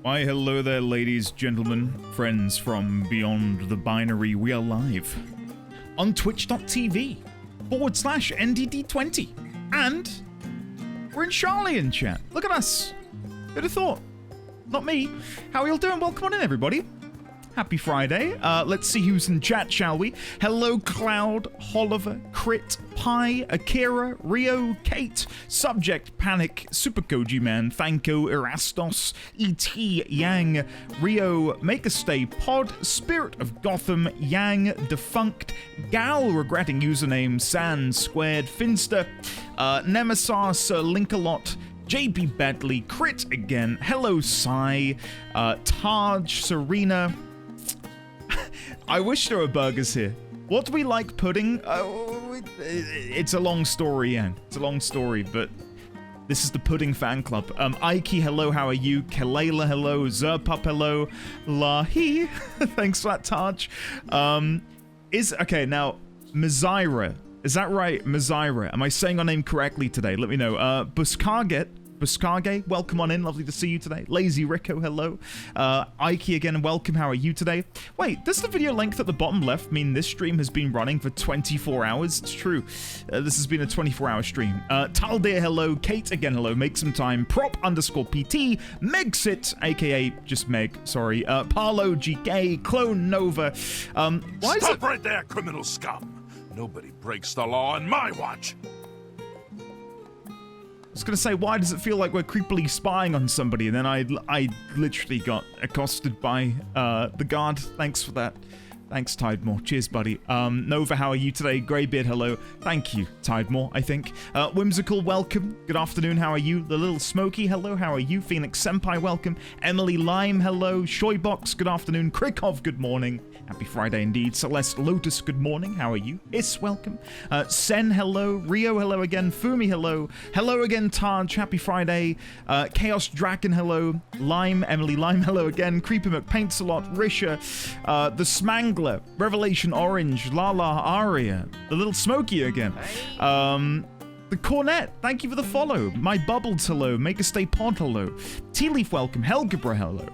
Why, hello there, ladies, gentlemen, friends from beyond the binary. We are live on twitch.tv/NDD20. And we're in Charlian chat. Look at us. Who'd have thought? Not me. How are you all doing? Welcome on in, everybody. Happy Friday. Let's see who's in chat, shall we? Hello, Cloud, Oliver, Crit, Pi, Akira, Rio, Kate, Subject, Panic, Super Koji Man, Thanko, Erastos, E.T., Yang, Rio, Make a Stay, Pod, Spirit of Gotham, Yang, Defunct, Gal, regretting username, San, Squared, Finster, Nemesis, Sir Linkalot, JB Bedley, Crit again, Hello Sai, Taj, Serena. I wish there were burgers here. What do we like pudding? It's a long story, yeah. It's a long story, but this is the Pudding Fan Club. Ike, hello, how are you? Kalela, hello. Zerpup, hello. Lahi, thanks for that, Taj. Okay, now, Mizira. Is that right? Mizira. Am I saying our name correctly today? Let me know. Buscage, welcome on in. Lovely to see you today. Lazy Rico, hello. Ike again, welcome. How are you today? Wait, does the video length at the bottom left mean this stream has been running for 24 hours? It's true. This has been a 24-hour stream. Taldear, hello. Kate again, hello. Make some time. Prop_PT. Megsit, aka just Meg, sorry. Parlo, GK, Clone Nova. Stop right there, criminal scum. Nobody breaks the law on my watch. I was gonna say, why does it feel like we're creepily spying on somebody? And then I literally got accosted by the guard. Thanks for that. Thanks, Tidemore. Cheers, buddy. Nova, how are you today? Greybeard, hello. Thank you, Tidemore, I think. Whimsical, welcome. Good afternoon, how are you? The Little Smoky, hello, how are you? Phoenix Senpai, welcome. Emily Lime, hello. Shoybox, good afternoon. Krikov, good morning. Happy Friday indeed. Celeste Lotus, good morning. How are you? Is welcome. Sen, hello. Rio, hello again. Fumi, hello. Hello again, Taj. Happy Friday. Chaos Draken, hello. Lime, Emily Lime, hello again. Creeper McPaints a lot. Risha, the Smangler, Revelation Orange, Lala Aria, the Little Smoky again. The Cornet, thank you for the follow. My Bubbles, hello. Make a Stay Pod, hello. Tea Leaf, welcome. Helgebra, hello.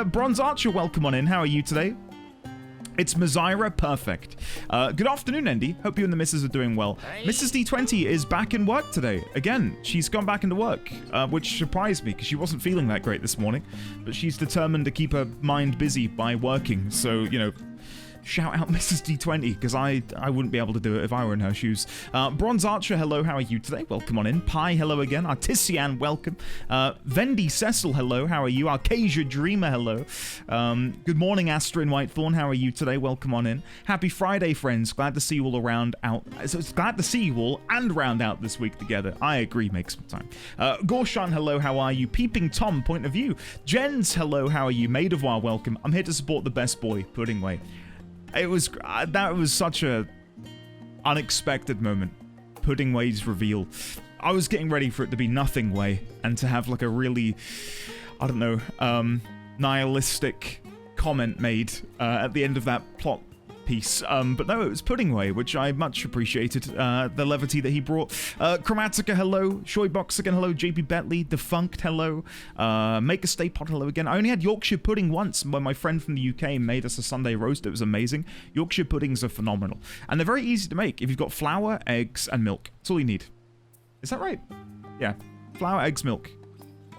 Bronze Archer, welcome on in. How are you today? It's Mizira, perfect. Good afternoon, Andy. Hope you and the missus are doing well. Hey. Mrs. D20 is back in work today. Again, she's gone back into work, which surprised me because she wasn't feeling that great this morning. But she's determined to keep her mind busy by working. So, you know, shout out Mrs. D20, because I wouldn't be able to do it if I were in her shoes. Bronze Archer, hello, how are you today? Welcome on in. Pi, hello again. Artisian, welcome. Vendy Cecil, hello, how are you? Arcasia Dreamer, hello. Good morning, Astrid Whitethorn, how are you today? Welcome on in. Happy Friday, friends. Glad to see you all around out. So it's glad to see you all and round out this week together. I agree, make some time. Gorshan, hello, how are you? Peeping Tom, point of view. Jens, hello, how are you? Maid of War, welcome. I'm here to support the best boy, Pudding Way. It was that was such a unexpected moment. Pudding Way's reveal. I was getting ready for it to be Nothing Way and to have like a really, I don't know, nihilistic comment made at the end of that plot piece. But no, it was Pudding Way, which I much appreciated. The levity that he brought. Chromatica, hello. Shoybox again, hello. JP Betley, Defunct, hello. Make a Stay Pot, hello again. I only had Yorkshire pudding once when my friend from the UK made us a Sunday roast. It was amazing. Yorkshire puddings are phenomenal. And they're very easy to make if you've got flour, eggs, and milk. That's all you need. Is that right? Yeah. Flour, eggs, milk.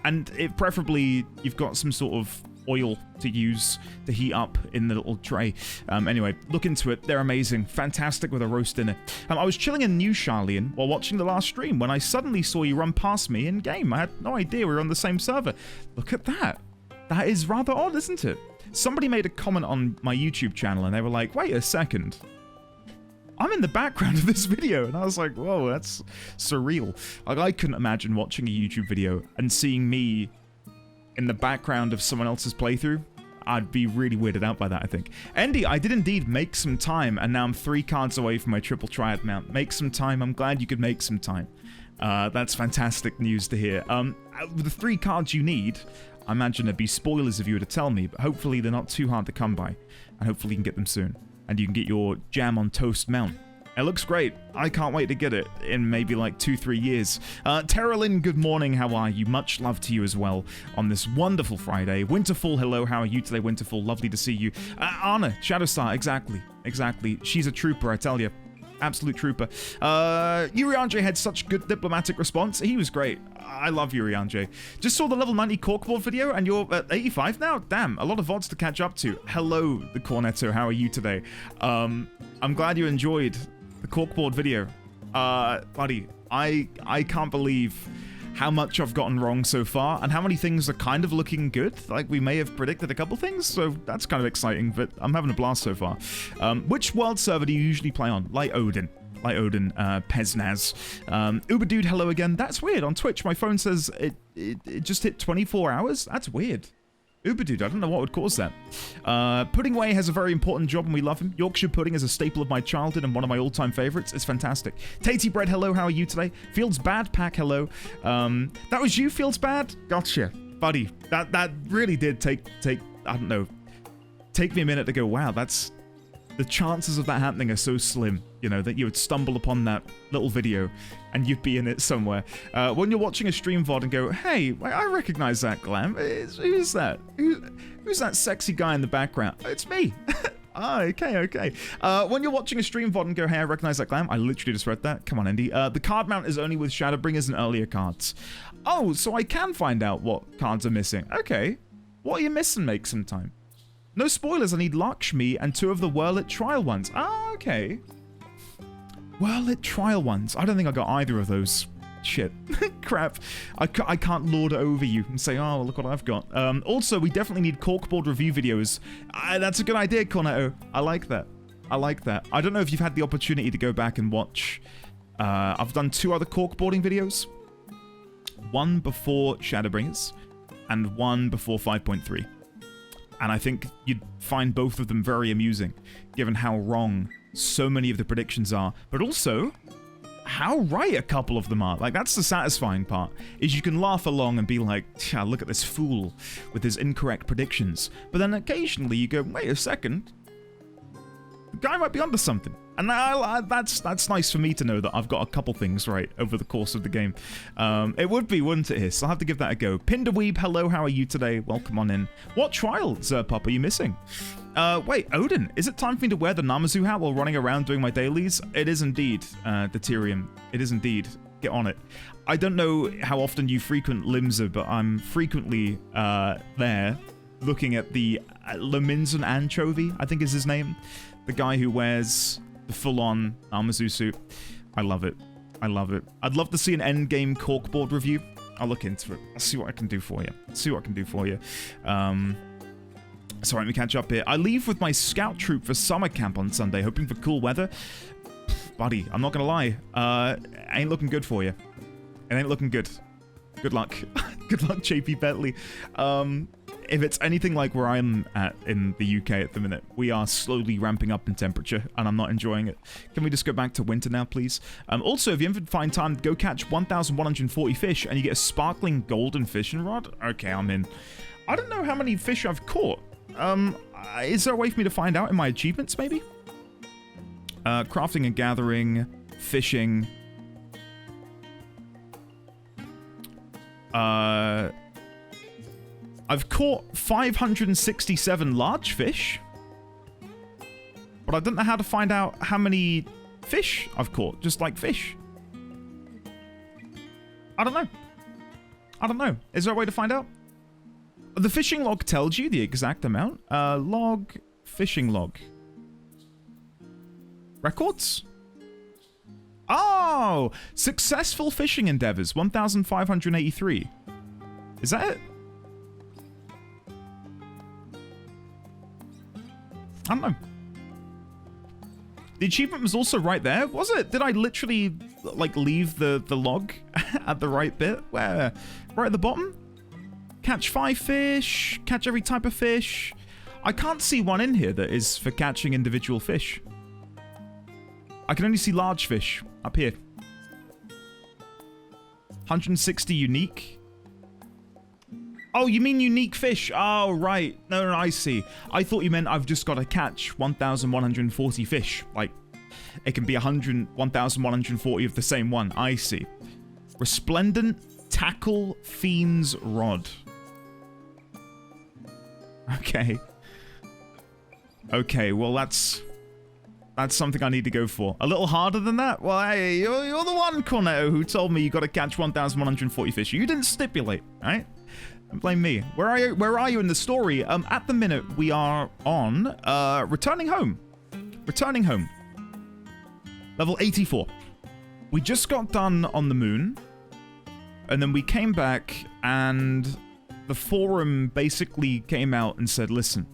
And preferably you've got some sort of oil to use to heat up in the little tray. Anyway, look into it. They're amazing. Fantastic with a roast in it. I was chilling in New Charlian while watching the last stream when I suddenly saw you run past me in game. I had no idea we were on the same server. Look at that. That is rather odd, isn't it? Somebody made a comment on my YouTube channel and they were like, wait a second. I'm in the background of this video. And I was like, whoa, that's surreal. Like, I couldn't imagine watching a YouTube video and seeing me in the background of someone else's playthrough. I'd be really weirded out by that, I think. Andy, I did indeed make some time, and now I'm 3 cards away from my triple triad mount. Make some time. I'm glad you could make some time. That's fantastic news to hear. With the 3 cards you need, I imagine there'd be spoilers if you were to tell me, but hopefully they're not too hard to come by, and hopefully you can get them soon, and you can get your jam on toast mount. It looks great. I can't wait to get it in maybe like 2-3 years. Terralyn, good morning. How are you? Much love to you as well on this wonderful Friday. Winterfall, hello. How are you today, Winterfall? Lovely to see you. Anna, Shadowstar, exactly. She's a trooper, I tell you. Absolute trooper. Yuri Andre had such good diplomatic response. He was great. I love Yuri Andre. Just saw the level 90 corkboard video and you're at 85 now? Damn, a lot of VODs to catch up to. Hello, the Cornetto. How are you today? I'm glad you enjoyed the corkboard video. Buddy, I can't believe how much I've gotten wrong so far and how many things are kind of looking good. Like, we may have predicted a couple things, so that's kind of exciting, but I'm having a blast so far. Which world server do you usually play on? Light Odin, Peznaz. Uberdude, hello again. That's weird. On Twitch, my phone says it just hit 24 hours. That's weird. Uberdude, I don't know what would cause that. Pudding Way has a very important job and we love him. Yorkshire pudding is a staple of my childhood and one of my all-time favorites. It's fantastic. Tatey Bread, hello. How are you today? Fields Bad Pack, hello. That was you, Fields Bad? Gotcha. Buddy, that really did take, I don't know, take me a minute to go, wow, that's... The chances of that happening are so slim, you know, that you would stumble upon that little video and you'd be in it somewhere. When you're watching a stream VOD and go, hey, I recognize that glam. Who's that? Who's that sexy guy in the background? It's me. Okay. When you're watching a stream VOD and go, hey, I recognize that glam. I literally just read that. Come on, Andy. The card mount is only with Shadowbringers and earlier cards. Oh, so I can find out what cards are missing. Okay. What are you missing, make some time? No spoilers, I need Lakshmi and 2 of the Whirlit trial ones. Ah, okay. Whirlit trial ones. I don't think I got either of those. Shit. Crap. I can't lord it over you and say, oh, look what I've got. Also, we definitely need corkboard review videos. That's a good idea, Cornetto. I like that. I don't know if you've had the opportunity to go back and watch. I've done 2 other corkboarding videos. One before Shadowbringers and one before 5.3. And I think you'd find both of them very amusing, given how wrong so many of the predictions are, but also how right a couple of them are. Like, that's the satisfying part, is you can laugh along and be like, look at this fool with his incorrect predictions. But then occasionally you go, wait a second, the guy might be onto something. And that's nice for me to know that I've got a couple things right over the course of the game. It would be, wouldn't it, Hiss? I'll have to give that a go. Pinderweeb, hello, how are you today? Welcome on in. What trial, Zerpup, are you missing? Wait, Odin, is it time for me to wear the Namazu hat while running around doing my dailies? It is indeed, Deuterium. It is indeed. Get on it. I don't know how often you frequent Limsa, but I'm frequently there looking at the Lominsan Anchovy, I think is his name. The guy who wears the full-on Namazu suit. I love it. I'd love to see an endgame corkboard review. I'll look into it. I'll see what I can do for you. So let me catch up here. I leave with my scout troop for summer camp on Sunday, hoping for cool weather. Buddy, I'm not gonna lie. Ain't looking good for you. It ain't looking good. Good luck. Good luck, JP Bentley. If it's anything like where I'm at in the UK at the minute, we are slowly ramping up in temperature, and I'm not enjoying it. Can we just go back to winter now, please? Also, if you ever find time, go catch 1,140 fish, and you get a sparkling golden fishing rod. Okay, I'm in. I don't know how many fish I've caught. Is there a way for me to find out in my achievements, maybe? Crafting and gathering, fishing. I've caught 567 large fish, but I don't know how to find out how many fish I've caught, just like fish. I don't know. Is there a way to find out? The fishing log tells you the exact amount. Log, fishing log. Records? Oh! Successful fishing endeavors, 1,583. Is that it? I don't know. The achievement was also right there, was it? Did I literally, like, leave the log at the right bit? Where? Right at the bottom? Catch 5 fish, catch every type of fish. I can't see one in here that is for catching individual fish. I can only see large fish up here. 160 unique. Oh, you mean unique fish? Oh, right. No, I see. I thought you meant I've just got to catch 1,140 fish. Like, It can be 1,140 of the same one. I see. Resplendent Tackle Fiend's Rod. Okay. Okay, well, that's something I need to go for. A little harder than that? Well, hey, you're the one, Cornetto, who told me you got to catch 1,140 fish. You didn't stipulate, right? Don't blame me. Where are you in the story? At the minute, we are on returning home. Returning home. Level 84. We just got done on the moon, and then we came back, and the forum basically came out and said, listen,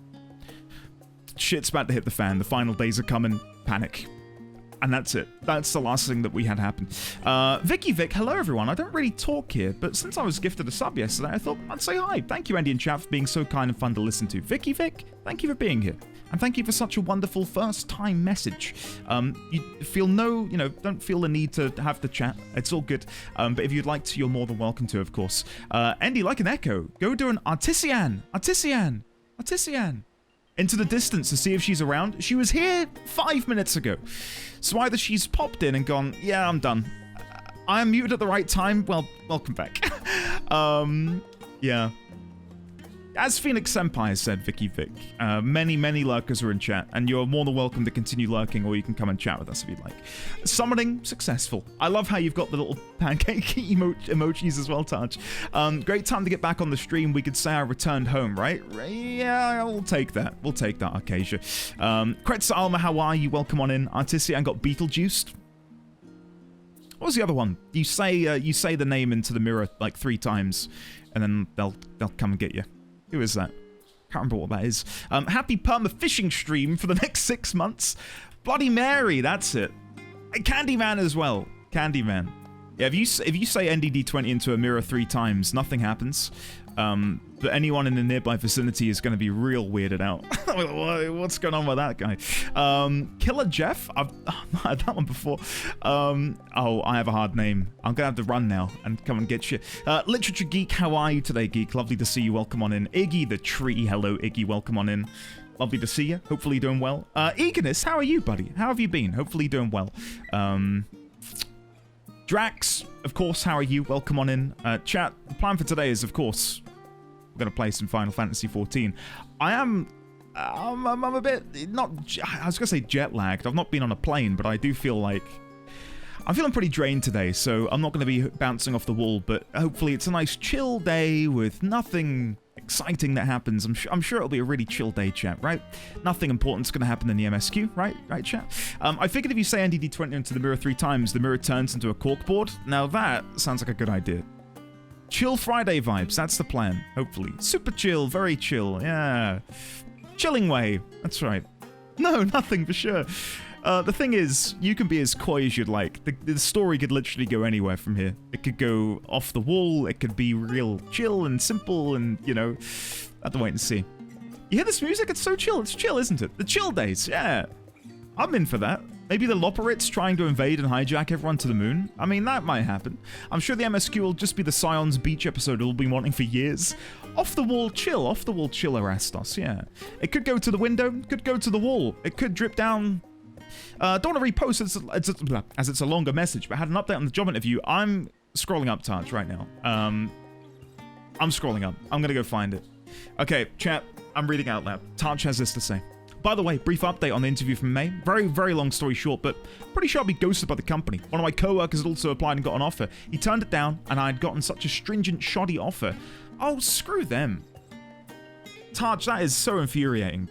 shit's about to hit the fan. The final days are coming. Panic. And that's it. That's the last thing that we had happen. Vicky Vic, hello everyone. I don't really talk here, but since I was gifted a sub yesterday, I thought I'd say hi. Thank you, Andy and chat, for being so kind and fun to listen to. Vicky Vic, thank you for being here. And thank you for such a wonderful first-time message. You feel don't feel the need to have the chat. It's all good. But if you'd like to, you're more than welcome to, of course. Andy, like an echo, go do an Artisian. Into the distance to see if she's around. She was here 5 minutes ago. So either she's popped in and gone, yeah, I'm done. I am muted at the right time. Well, welcome back. Yeah. As Phoenix Senpai has said, Vicky Vic, many lurkers are in chat, and you're more than welcome to continue lurking, or you can come and chat with us if you'd like. Summoning, successful. I love how you've got the little pancake emojis as well, Taj. Great time to get back on the stream. We could say I returned home, right? Yeah, we'll take that. We'll take that, Acacia. Kretza Alma, how are you? Welcome on in. Artisian got Beetlejuiced. What was the other one? You say the name into the mirror like 3 times, and then they'll come and get you. Who is that? Can't remember what that is. Happy perma fishing stream for the next 6 months. Bloody Mary, that's it. Candyman as well. Candyman. Yeah, if you say NDD20 into a mirror 3 times, nothing happens. But anyone in the nearby vicinity is going to be real weirded out. What's going on with that guy? Killer Jeff? I've not had that one before. Oh, I have a hard name. I'm going to have to run now and come and get you. Literature Geek, how are you today, Geek? Lovely to see you. Welcome on in. Iggy the Tree. Hello, Iggy. Welcome on in. Lovely to see you. Hopefully you're doing well. Eagerness, how are you, buddy? How have you been? Hopefully you're doing well. Drax, of course, how are you? Welcome on in. Chat, the plan for today is, of course, we're going to play some Final Fantasy XIV. I'm a bit, I was going to say jet lagged. I've not been on a plane, but I do feel like I'm feeling pretty drained today, so I'm not going to be bouncing off the wall, but hopefully it's a nice chill day with nothing exciting that happens. I'm sure it'll be a really chill day, chat, right? Nothing important's going to happen in the MSQ, right, chat? I figured if you say NDD20 into the mirror 3 times, the mirror turns into a corkboard. Now that sounds like a good idea. Chill Friday vibes, that's the plan, hopefully. Super chill, very chill, yeah. Chilling way, that's right. No, nothing for sure. The thing is, you can be as coy as you'd like. The story could literally go anywhere from here. It could go off the wall, it could be real chill and simple and, you know, have to wait and see. You hear this music? It's so chill. It's chill, isn't it? The chill days, yeah. I'm in for that. Maybe the Loporits trying to invade and hijack everyone to the moon? I mean, that might happen. I'm sure the MSQ will just be the Scions Beach episode we'll be wanting for years. Off-the-wall chill, Erastos, yeah. It could go to the window, could go to the wall. It could drip down. Don't want to repost as it's a longer message, but I had an update on the job interview. I'm scrolling up, Taj, right now. I'm scrolling up. I'm going to go find it. Okay, chat, I'm reading out loud. Taj has this to say. By the way, brief update on the interview from May. Very, very long story short, but pretty sure I'll be ghosted by the company. One of my co-workers had also applied and got an offer. He turned it down, and I had gotten such a stringent, shoddy offer. Oh, screw them. Taj, that is so infuriating.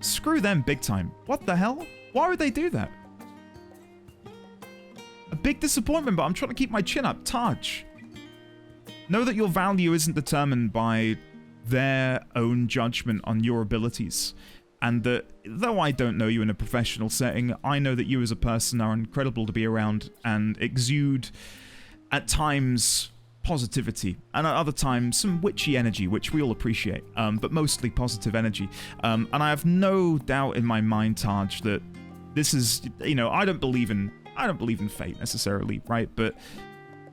Screw them big time. What the hell? Why would they do that? A big disappointment, but I'm trying to keep my chin up. Taj, know that your value isn't determined by their own judgment on your abilities, and that though I don't know you in a professional setting, I know that you as a person are incredible to be around and exude at times positivity and at other times some witchy energy, which we all appreciate, but mostly positive energy. And I have no doubt in my mind, Taj, that this is, you know, I don't believe in fate necessarily, right? But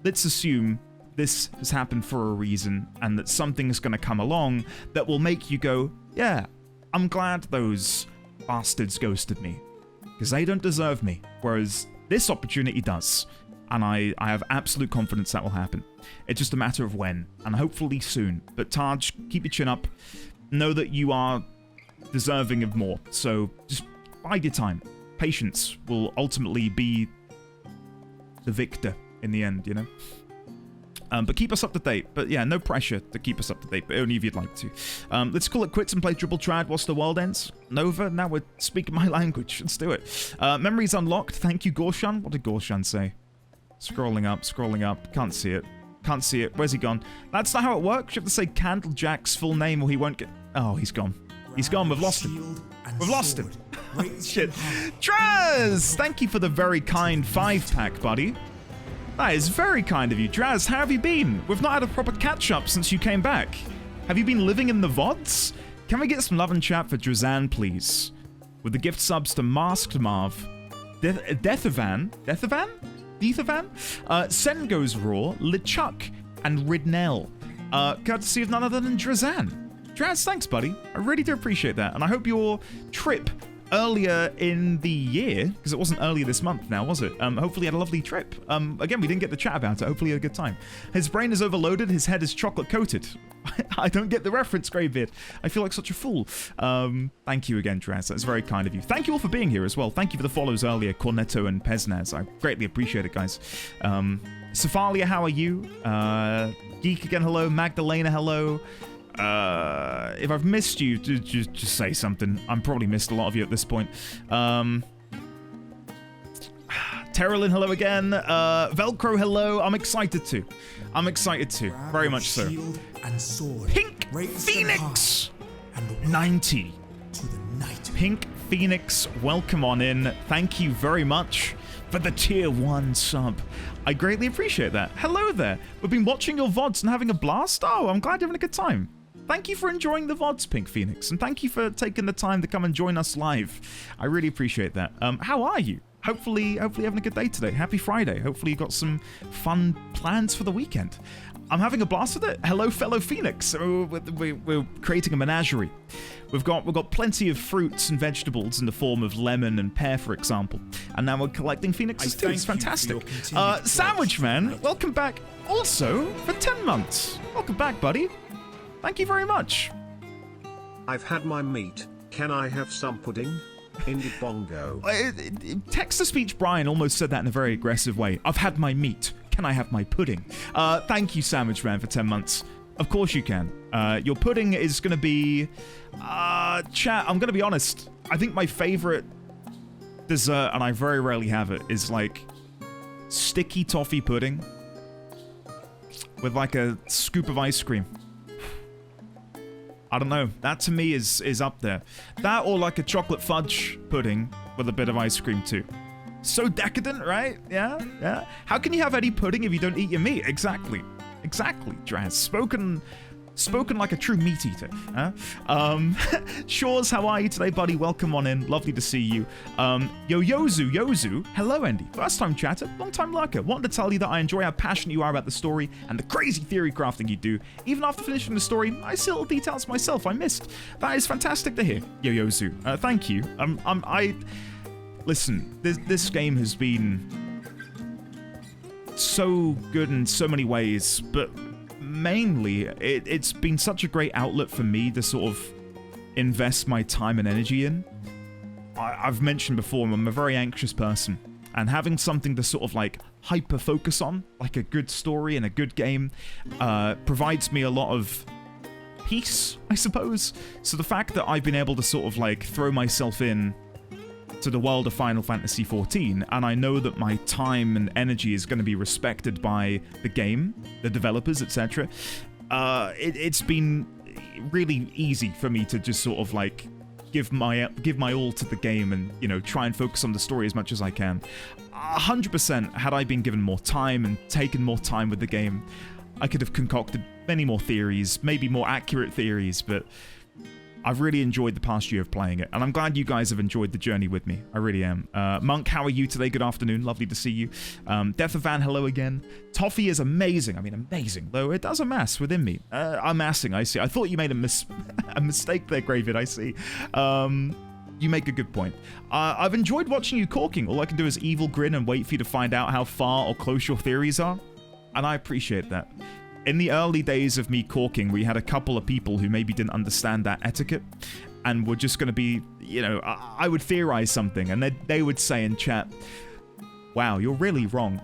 let's assume this has happened for a reason, and that something is going to come along that will make you go, yeah, I'm glad those bastards ghosted me. because they don't deserve me, whereas this opportunity does. And I have absolute confidence that will happen. It's just a matter of when, and hopefully soon. But Taj, keep your chin up. Know that you are deserving of more, so just bide your time. Patience will ultimately be the victor in the end, you know? But keep us up to date. But yeah, no pressure to keep us up to date, but only if you'd like to. Let's call it quits and play triple trad whilst the world ends. Nova, now we're speaking my language. Let's do it. Memories unlocked. Thank you, Gorshan. What did Gorshan say? Scrolling up. Can't see it. Can't see it. Where's he gone? That's not how it works. You have to say Candlejack's full name or he won't get... Oh, he's gone. He's gone. We've lost him. We've lost him. Shit. Draz! Thank you for the very kind 5-pack, buddy. That is very kind of you. Draz, how have you been? We've not had a proper catch-up since you came back. Have you been living in the VODs? Can we get some love and chat for Drazan, please? With the gift subs to Masked Marv, Deathavan, Sengo's Raw, LeChuck, and Ridnell. Courtesy of none other than Drazan. Draz, thanks, buddy. I really do appreciate that. And I hope your trip earlier in the year, because it wasn't earlier this month now, was it? Hopefully you had a lovely trip. Again, we didn't get to chat about it. Hopefully you had a good time. His brain is overloaded. His head is chocolate coated. I don't get the reference, Greybeard. I feel like such a fool. Thank you again, Draz. That's very kind of you. Thank you all for being here as well. Thank you for the follows earlier, Cornetto and Peznaz. I greatly appreciate it, guys. Sephalia, how are you? Geek again, hello. Magdalena, hello. If I've missed you, just say something. I'm probably missed a lot of you at this point. Terralyn, hello again. Velcro, hello. I'm excited too. Very much so. Pink Phoenix 90. Pink Phoenix, welcome on in. Thank you very much for the tier 1 sub. I greatly appreciate that. Hello there. We've been watching your VODs and having a blast. Oh, I'm glad you're having a good time. Thank you for enjoying the VODs, Pink Phoenix, and thank you for taking the time to come and join us live. I really appreciate that. How are you? Hopefully having a good day today. Happy Friday. Hopefully you got some fun plans for the weekend. I'm having a blast with it. Hello, fellow Phoenix. We're creating a menagerie. We've got plenty of fruits and vegetables in the form of lemon and pear, for example. And now we're collecting phoenixes too. It's fantastic. Sandwich Man, welcome back also for 10 months. Welcome back, buddy. Thank you very much. I've had my meat. Can I have some pudding? Indie Bongo. Text-to-speech Brian almost said that in a very aggressive way. I've had my meat. Can I have my pudding? Thank you, Sandwich Man, for 10 months. Of course you can. Your pudding is going to be... chat, I'm going to be honest. I think my favorite dessert, and I very rarely have it, is like sticky toffee pudding with like a scoop of ice cream. I don't know. That to me is up there. That or like a chocolate fudge pudding with a bit of ice cream too. So decadent, right? Yeah. How can you have any pudding if you don't eat your meat? Exactly, Draz. Spoken like a true meat eater. Huh? Shores, how are you today, buddy? Welcome on in. Lovely to see you. Yozu. Hello, Andy. First time chatter, long time lurker. Wanted to tell you that I enjoy how passionate you are about the story and the crazy theory crafting you do. Even after finishing the story, I see little details myself I missed. That is fantastic to hear, Yozu. Thank you. Listen, this game has been so good in so many ways, but mainly it's been such a great outlet for me to sort of invest my time and energy in. I've mentioned before, I'm a very anxious person, and having something to sort of like hyper focus on, like a good story and a good game, provides me a lot of peace, I suppose. So the fact that I've been able to sort of like throw myself in to the world of Final Fantasy XIV, and I know that my time and energy is going to be respected by the game, the developers, etc. It's been really easy for me to just sort of like give my all to the game and, you know, try and focus on the story as much as I can. 100%, had I been given more time and taken more time with the game, I could have concocted many more theories, maybe more accurate theories, but I've really enjoyed the past year of playing it, and I'm glad you guys have enjoyed the journey with me. I really am. Monk, how are you today? Good afternoon. Lovely to see you. Death of Van, hello again. Toffee is amazing. I mean, amazing, though it does amass within me. Amassing, I see. I thought you made a mistake there, Gravid, I see. You make a good point. I've enjoyed watching you corking. All I can do is evil grin and wait for you to find out how far or close your theories are. And I appreciate that. In the early days of me corking, we had a couple of people who maybe didn't understand that etiquette and were just going to be, you know, I would theorize something and they would say in chat, wow, you're really wrong.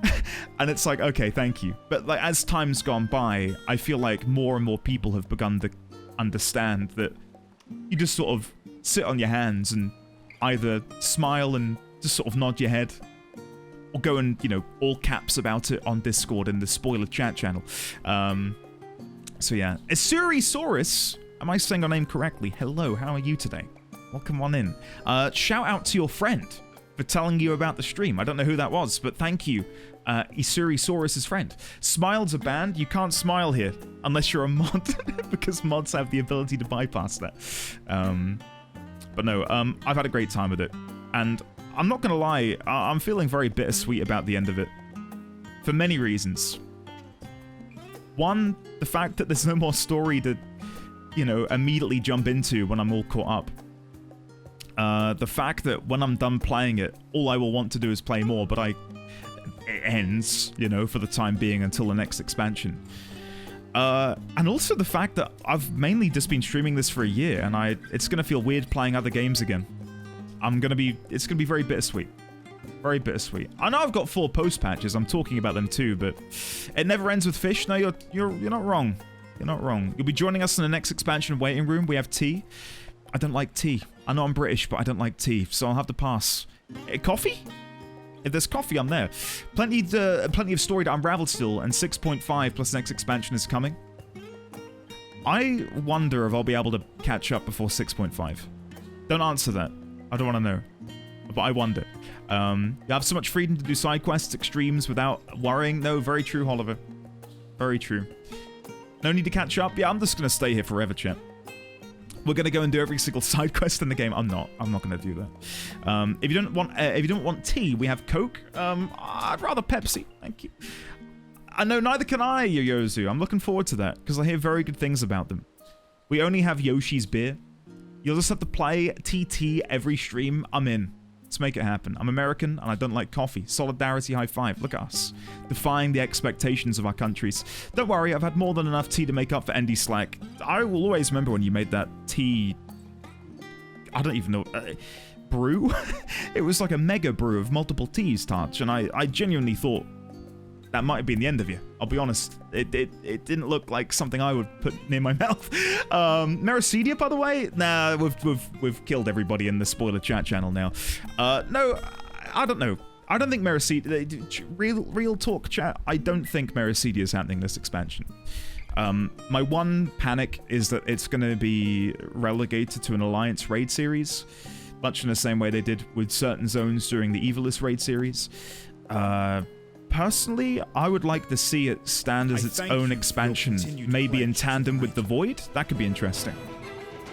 And it's like, okay, thank you. But like as time's gone by, I feel like more and more people have begun to understand that you just sort of sit on your hands and either smile and just sort of nod your head, or go and, you know, all caps about it on Discord in the spoiler chat channel. So yeah. Isurisaurus, am I saying your name correctly? Hello, how are you today? Welcome on in. Shout out to your friend for telling you about the stream. I don't know who that was, but thank you, Isurisaurus' friend. Smiles are banned. You can't smile here unless you're a mod, because mods have the ability to bypass that. But no, I've had a great time with it. And I'm not going to lie, I'm feeling very bittersweet about the end of it. For many reasons. One, the fact that there's no more story to, you know, immediately jump into when I'm all caught up. The fact that when I'm done playing it, all I will want to do is play more, but it ends, you know, for the time being until the next expansion. And also the fact that I've mainly just been streaming this for a year, and it's going to feel weird playing other games again. It's going to be very bittersweet. Very bittersweet. I know I've got 4 post patches, I'm talking about them too, but it never ends with fish. No, you're not wrong. You're not wrong. You'll be joining us in the next expansion waiting room. We have tea. I don't like tea. I know I'm British, but I don't like tea, so I'll have to pass. Coffee? If there's coffee, I'm there. Plenty of story to unravel still, and 6.5 plus next expansion is coming. I wonder if I'll be able to catch up before 6.5. Don't answer that. I don't want to know. But I wonder. You have so much freedom to do side quests, extremes without worrying. No, very true, Oliver. Very true. No need to catch up. Yeah, I'm just going to stay here forever, chat. We're going to go and do every single side quest in the game. I'm not going to do that. If you don't want tea, we have Coke. I'd rather Pepsi. Thank you. I know neither can I, Yoyozu. I'm looking forward to that because I hear very good things about them. We only have Yoshi's beer. You'll just have to play TT every stream. I'm in. Let's make it happen. I'm American and I don't like coffee. Solidarity high five. Look at us. Defying the expectations of our countries. Don't worry, I've had more than enough tea to make up for Endy Slack. I will always remember when you made that tea... I don't even know... brew? It was like a mega brew of multiple teas, Tarch, and I genuinely thought that might have been the end of you. I'll be honest. It didn't look like something I would put near my mouth. Mericidia, by the way? Nah, we've killed everybody in the spoiler chat channel now. No, I don't know. I don't think Mericidia... Real talk, chat. I don't think Mericidia is happening this expansion. My one panic is that it's going to be relegated to an Alliance raid series, much in the same way they did with certain zones during the Evilist raid series. Personally, I would like to see it stand as its own expansion, maybe in tandem with the Void. That could be interesting.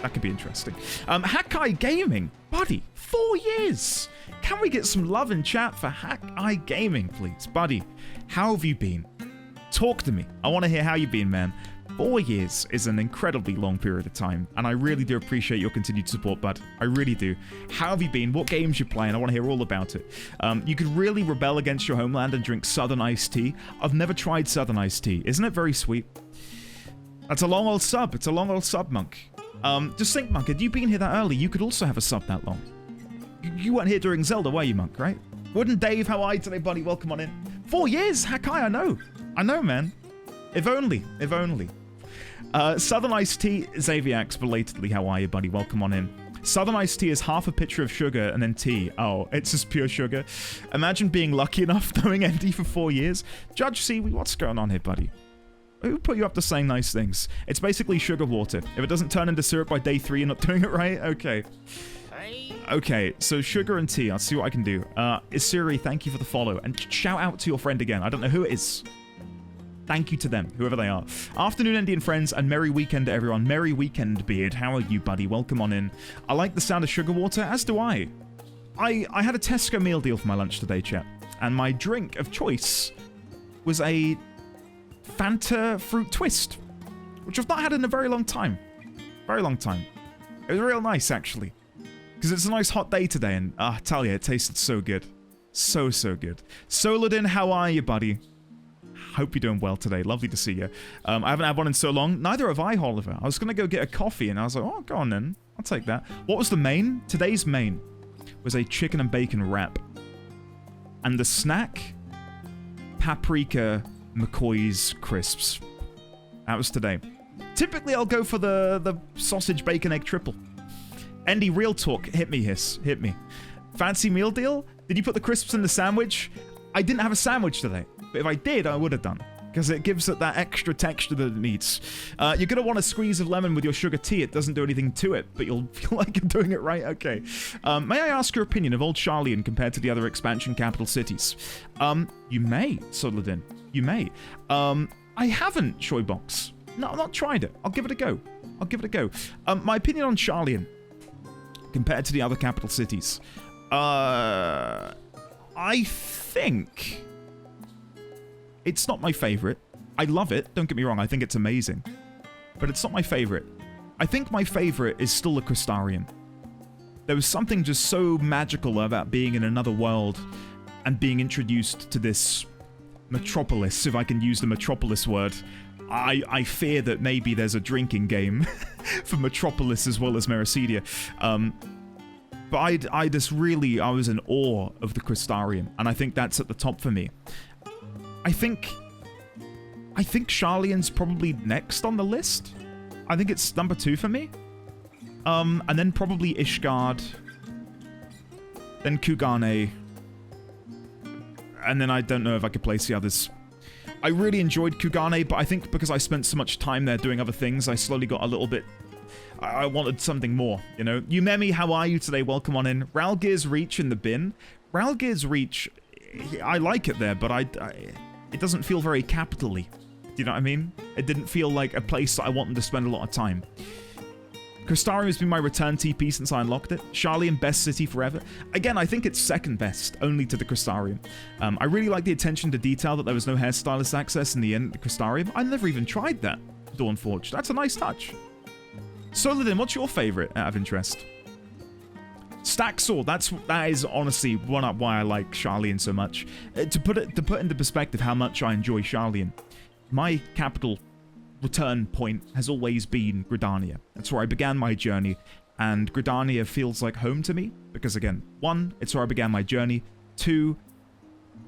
That could be interesting. Hakai Gaming, buddy, 4 years. Can we get some love in chat for Hakai Gaming, please? Buddy, how have you been? Talk to me. I want to hear how you've been, man. 4 years is an incredibly long period of time, and I really do appreciate your continued support, bud. I really do. How have you been? What games you playing? I want to hear all about it. You could really rebel against your homeland and drink Southern iced tea. I've never tried Southern iced tea. Isn't it very sweet? That's a long old sub. It's a long old sub, Monk. Just think, Monk, had you been here that early, you could also have a sub that long. You weren't here during Zelda, were you, Monk, right? Wooden Dave, how are you today, buddy? Welcome on in. 4 years? Hakai, I know. I know, man. If only. If only. Southern Iced Tea, Xaviax, belatedly, how are you, buddy? Welcome on in. Southern Iced Tea is half a pitcher of sugar and then tea. Oh, it's just pure sugar. Imagine being lucky enough knowing ND for 4 years. Judge Seaweed, what's going on here, buddy? Who put you up to saying nice things? It's basically sugar water. If it doesn't turn into syrup by day 3, you're not doing it right? Okay. Okay, so sugar and tea. I'll see what I can do. Isuri, thank you for the follow. And shout out to your friend again. I don't know who it is. Thank you to them, whoever they are. Afternoon, Indian friends, and merry weekend to everyone. Merry weekend, Beard. How are you, buddy? Welcome on in. I like the sound of sugar water, as do I. I had a Tesco meal deal for my lunch today, chat. And my drink of choice was a Fanta fruit twist, which I've not had in a very long time. Very long time. It was real nice, actually. because it's a nice hot day today, and I tell you, it tasted so good. So good. Soladin, how are you, buddy? Hope you're doing well today. Lovely to see you. I haven't had one in so long. Neither have I, Oliver. I was going to go get a coffee, and I was like, oh, go on then. I'll take that. What was the main? Today's main was a chicken and bacon wrap. And the snack, paprika McCoy's crisps. That was today. Typically, I'll go for the sausage, bacon, egg triple. Andy, real talk. Hit me, Hiss. Hit me. Fancy meal deal? Did you put the crisps in the sandwich? I didn't have a sandwich today. But if I did, I would have done. Because it gives it that extra texture that it needs. You're going to want a squeeze of lemon with your sugar tea. It doesn't do anything to it, but you'll feel like you're doing it right. Okay. May I ask your opinion of Old Sharlayan compared to the other expansion capital cities? You may, Sodladin. You may. I haven't, Shoybox. No, I've not tried it. I'll give it a go. My opinion on Sharlayan compared to the other capital cities. I think it's not my favorite. I love it. Don't get me wrong. I think it's amazing. But it's not my favorite. I think my favorite is still the Crystarium. There was something just so magical about being in another world and being introduced to this metropolis, if I can use the metropolis word. I fear that maybe there's a drinking game for Metropolis as well as Meracedia. But I was in awe of the Crystarium, and I think that's at the top for me. I think Sharlayan's probably next on the list. I think it's number 2 for me. And then probably Ishgard. Then Kugane. And then I don't know if I could place the others. I really enjoyed Kugane, but I think because I spent so much time there doing other things, I slowly got a little bit... I wanted something more, you know? Yumemi, how are you today? Welcome on in. Ralgir's Reach in the bin. Ralgir's Reach, I like it there, but it doesn't feel very capital-y. Do you know what I mean? It didn't feel like a place that I wanted to spend a lot of time. Crystarium has been my return TP since I unlocked it. Sharlayan, best city forever. Again, I think it's second best, only to the Crystarium. I really like the attention to detail that there was no hairstylist access in the end of the Crystarium. I never even tried that, Dawnforge. That's a nice touch. Soladin, what's your favorite out of interest? Stack Sword, that is honestly why I like Sharlayan so much. To put into perspective how much I enjoy Sharlayan, my capital return point has always been Gridania. That's where I began my journey, and Gridania feels like home to me because, again, 1, it's where I began my journey. 2,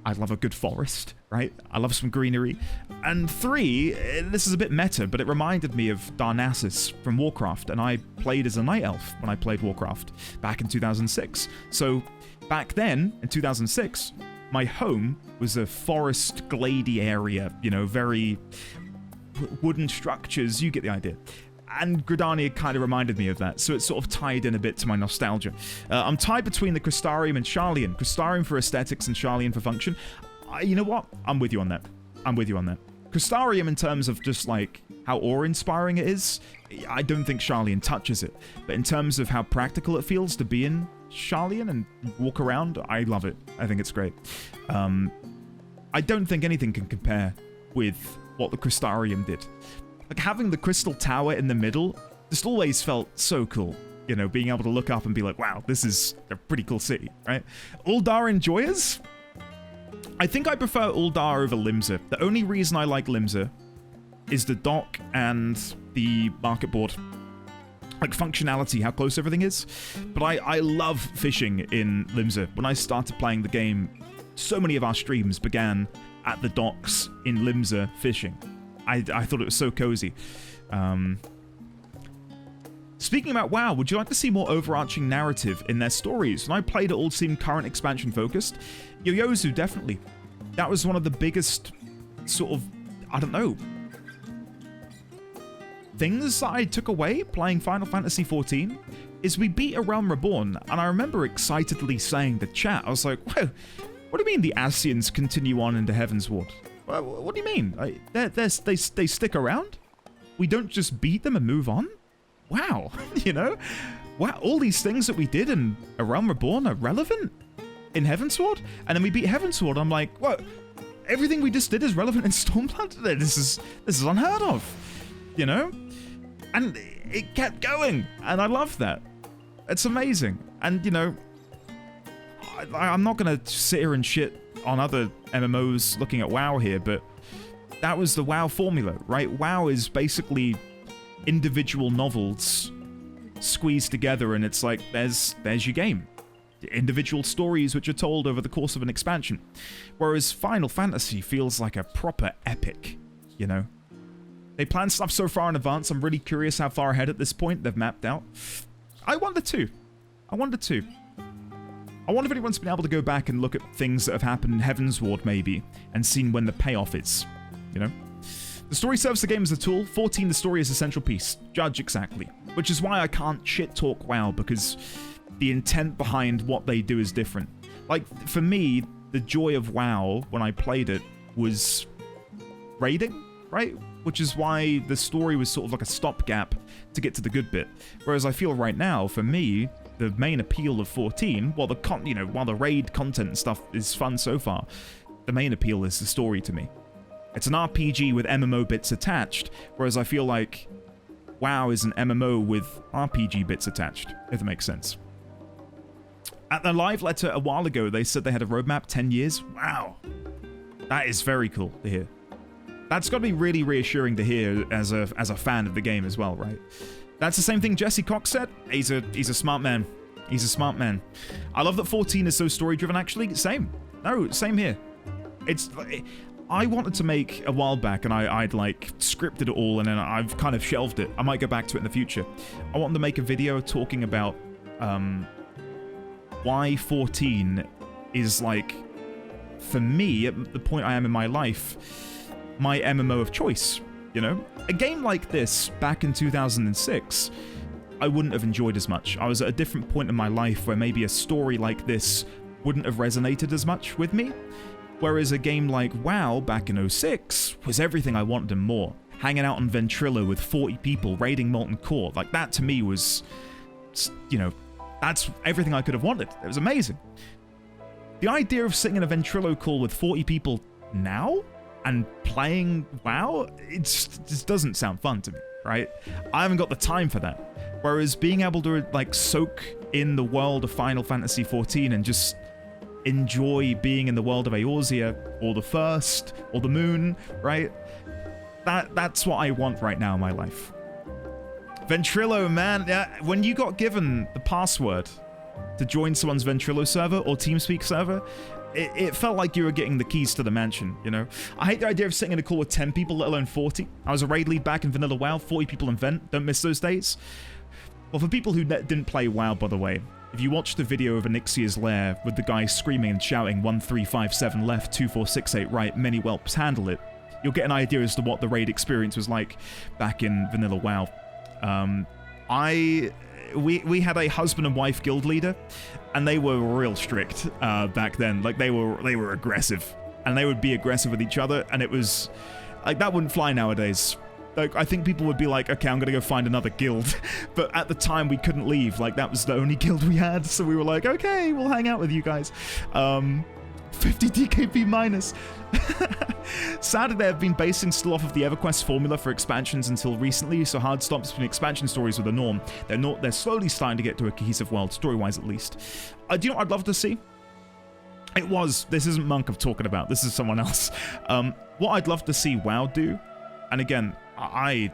I love a good forest, right? I love some greenery. And 3, this is a bit meta, but it reminded me of Darnassus from Warcraft, and I played as a Night Elf when I played Warcraft back in 2006. So back then, in 2006, my home was a forest glady area, you know, very wooden structures, you get the idea. And Gridania kind of reminded me of that, so it sort of tied in a bit to my nostalgia. I'm tied between the Crystarium and Sharlayan. Crystarium for aesthetics and Sharlayan for function. You know what? I'm with you on that. Crystarium in terms of just like how awe-inspiring it is, I don't think Sharlayan touches it. But in terms of how practical it feels to be in Sharlayan and walk around, I love it. I think it's great. I don't think anything can compare with what the Crystarium did. Like, having the crystal tower in the middle just always felt so cool. You know, being able to look up and be like, wow, this is a pretty cool city, right? Uldar Enjoyers? I think I prefer Uldar over Limsa. The only reason I like Limsa is the dock and the market board. Like, functionality, how close everything is. But I love fishing in Limsa. When I started playing the game, so many of our streams began at the docks in Limsa fishing. I thought it was so cozy. Speaking about WoW, would you like to see more overarching narrative in their stories? When I played, it all seemed current expansion focused. Yoyozu, definitely. That was one of the biggest sort of, I don't know, things that I took away playing Final Fantasy XIV is we beat a Realm Reborn, and I remember excitedly saying to chat, I was like, whoa, what do you mean the Ascians continue on into Heavensward? What do you mean? They stick around? We don't just beat them and move on? Wow, you know? Wow, all these things that we did in A Realm Reborn are relevant in Heavensward? And then we beat Heavensward, I'm like, what? Everything we just did is relevant in Stormblood? This is unheard of, you know? And it kept going, and I love that. It's amazing. And, you know, I'm not going to sit here and shit on other MMOs looking at WoW here, but that was the WoW formula, right? WoW is basically individual novels squeezed together, and it's like, there's your game. Individual stories which are told over the course of an expansion. Whereas Final Fantasy feels like a proper epic, you know? They plan stuff so far in advance, I'm really curious how far ahead at this point they've mapped out. I wonder too. I wonder if anyone's been able to go back and look at things that have happened in Heavensward, maybe, and seen when the payoff is, you know? The story serves the game as a tool. 14, the story is a central piece. Judge exactly. Which is why I can't shit-talk WoW, because the intent behind what they do is different. Like, for me, the joy of WoW, when I played it, was raiding, right? Which is why the story was sort of like a stopgap to get to the good bit. Whereas I feel right now, for me, the main appeal of 14, while the raid content and stuff is fun so far, the main appeal is the story to me. It's an RPG with MMO bits attached, whereas I feel like WoW is an MMO with RPG bits attached, if that makes sense. At the live letter a while ago, they said they had a roadmap 10 years. Wow. That is very cool to hear. That's got to be really reassuring to hear as a fan of the game as well, right? That's the same thing Jesse Cox said. He's a smart man. He's a smart man. I love that 14 is so story-driven, actually. Same. No, same here. I wanted to make a while back, and I'd like scripted it all, and then I've kind of shelved it. I might go back to it in the future. I wanted to make a video talking about why 14 is, like, for me, at the point I am in my life, my MMO of choice, you know? A game like this, back in 2006, I wouldn't have enjoyed as much. I was at a different point in my life where maybe a story like this wouldn't have resonated as much with me. Whereas a game like WoW back in 06 was everything I wanted and more. Hanging out on Ventrilo with 40 people, raiding Molten Core, like that to me was, you know, that's everything I could have wanted. It was amazing. The idea of sitting in a Ventrilo call with 40 people now and playing WoW, it just doesn't sound fun to me, right? I haven't got the time for that. Whereas being able to like soak in the world of Final Fantasy XIV and just enjoy being in the world of Eorzea, or the First, or the Moon, right? That's what I want right now in my life. Ventrilo, man, when you got given the password to join someone's Ventrilo server or TeamSpeak server, it felt like you were getting the keys to the mansion, you know? I hate the idea of sitting in a call with 10 people, let alone 40. I was a raid lead back in Vanilla WoW, 40 people in Vent, don't miss those days. Well, for people who didn't play WoW, by the way, if you watch the video of Onyxia's lair with the guy screaming and shouting 1357 left, 2468 right, many whelps handle it, you'll get an idea as to what the raid experience was like back in Vanilla WoW. We had a husband and wife guild leader, and they were real strict back then. Like they were aggressive, and they would be aggressive with each other, and it was like that wouldn't fly nowadays. Like, I think people would be like, okay, I'm gonna go find another guild. But at the time, we couldn't leave. Like, that was the only guild we had. So we were like, okay, we'll hang out with you guys. 50 DKP minus. Sadly, they have been basing still off of the EverQuest formula for expansions until recently, so hard stops between expansion stories were the norm. They're slowly starting to get to a cohesive world, story-wise at least. Do you know what I'd love to see? This isn't Monk I'm talking about, this is someone else. What I'd love to see WoW do, and again, I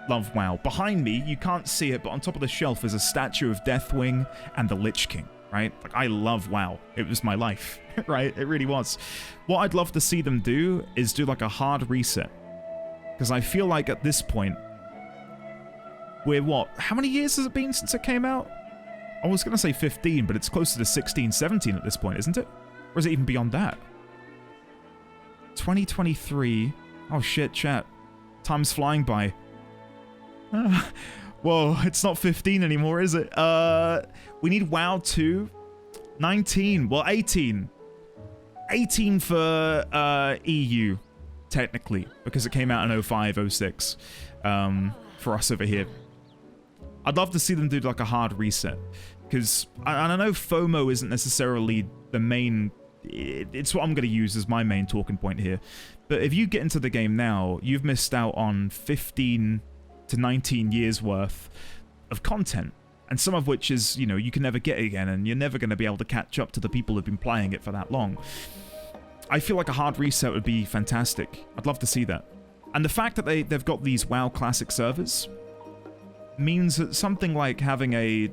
love WoW. Behind me, you can't see it, but on top of the shelf is a statue of Deathwing and the Lich King, right? Like, I love WoW. It was my life, right? It really was. What I'd love to see them do is do like a hard reset. Because I feel like at this point, we're what? How many years has it been since it came out? I was going to say 15, but it's closer to 16, 17 at this point, isn't it? Or is it even beyond that? 2023. Oh shit, chat. Time's flying by. Whoa, it's not 15 anymore, is it? We need WoW 2. 19. Well, 18. 18 for EU, technically, because it came out in 05, 06 for us over here. I'd love to see them do like a hard reset, because I know FOMO isn't necessarily the main... It's what I'm going to use as my main talking point here. But if you get into the game now, you've missed out on 15 to 19 years worth of content. And some of which is, you know, you can never get again, and you're never going to be able to catch up to the people who've been playing it for that long. I feel like a hard reset would be fantastic. I'd love to see that. And the fact that they've got these WoW Classic servers means that something like having a,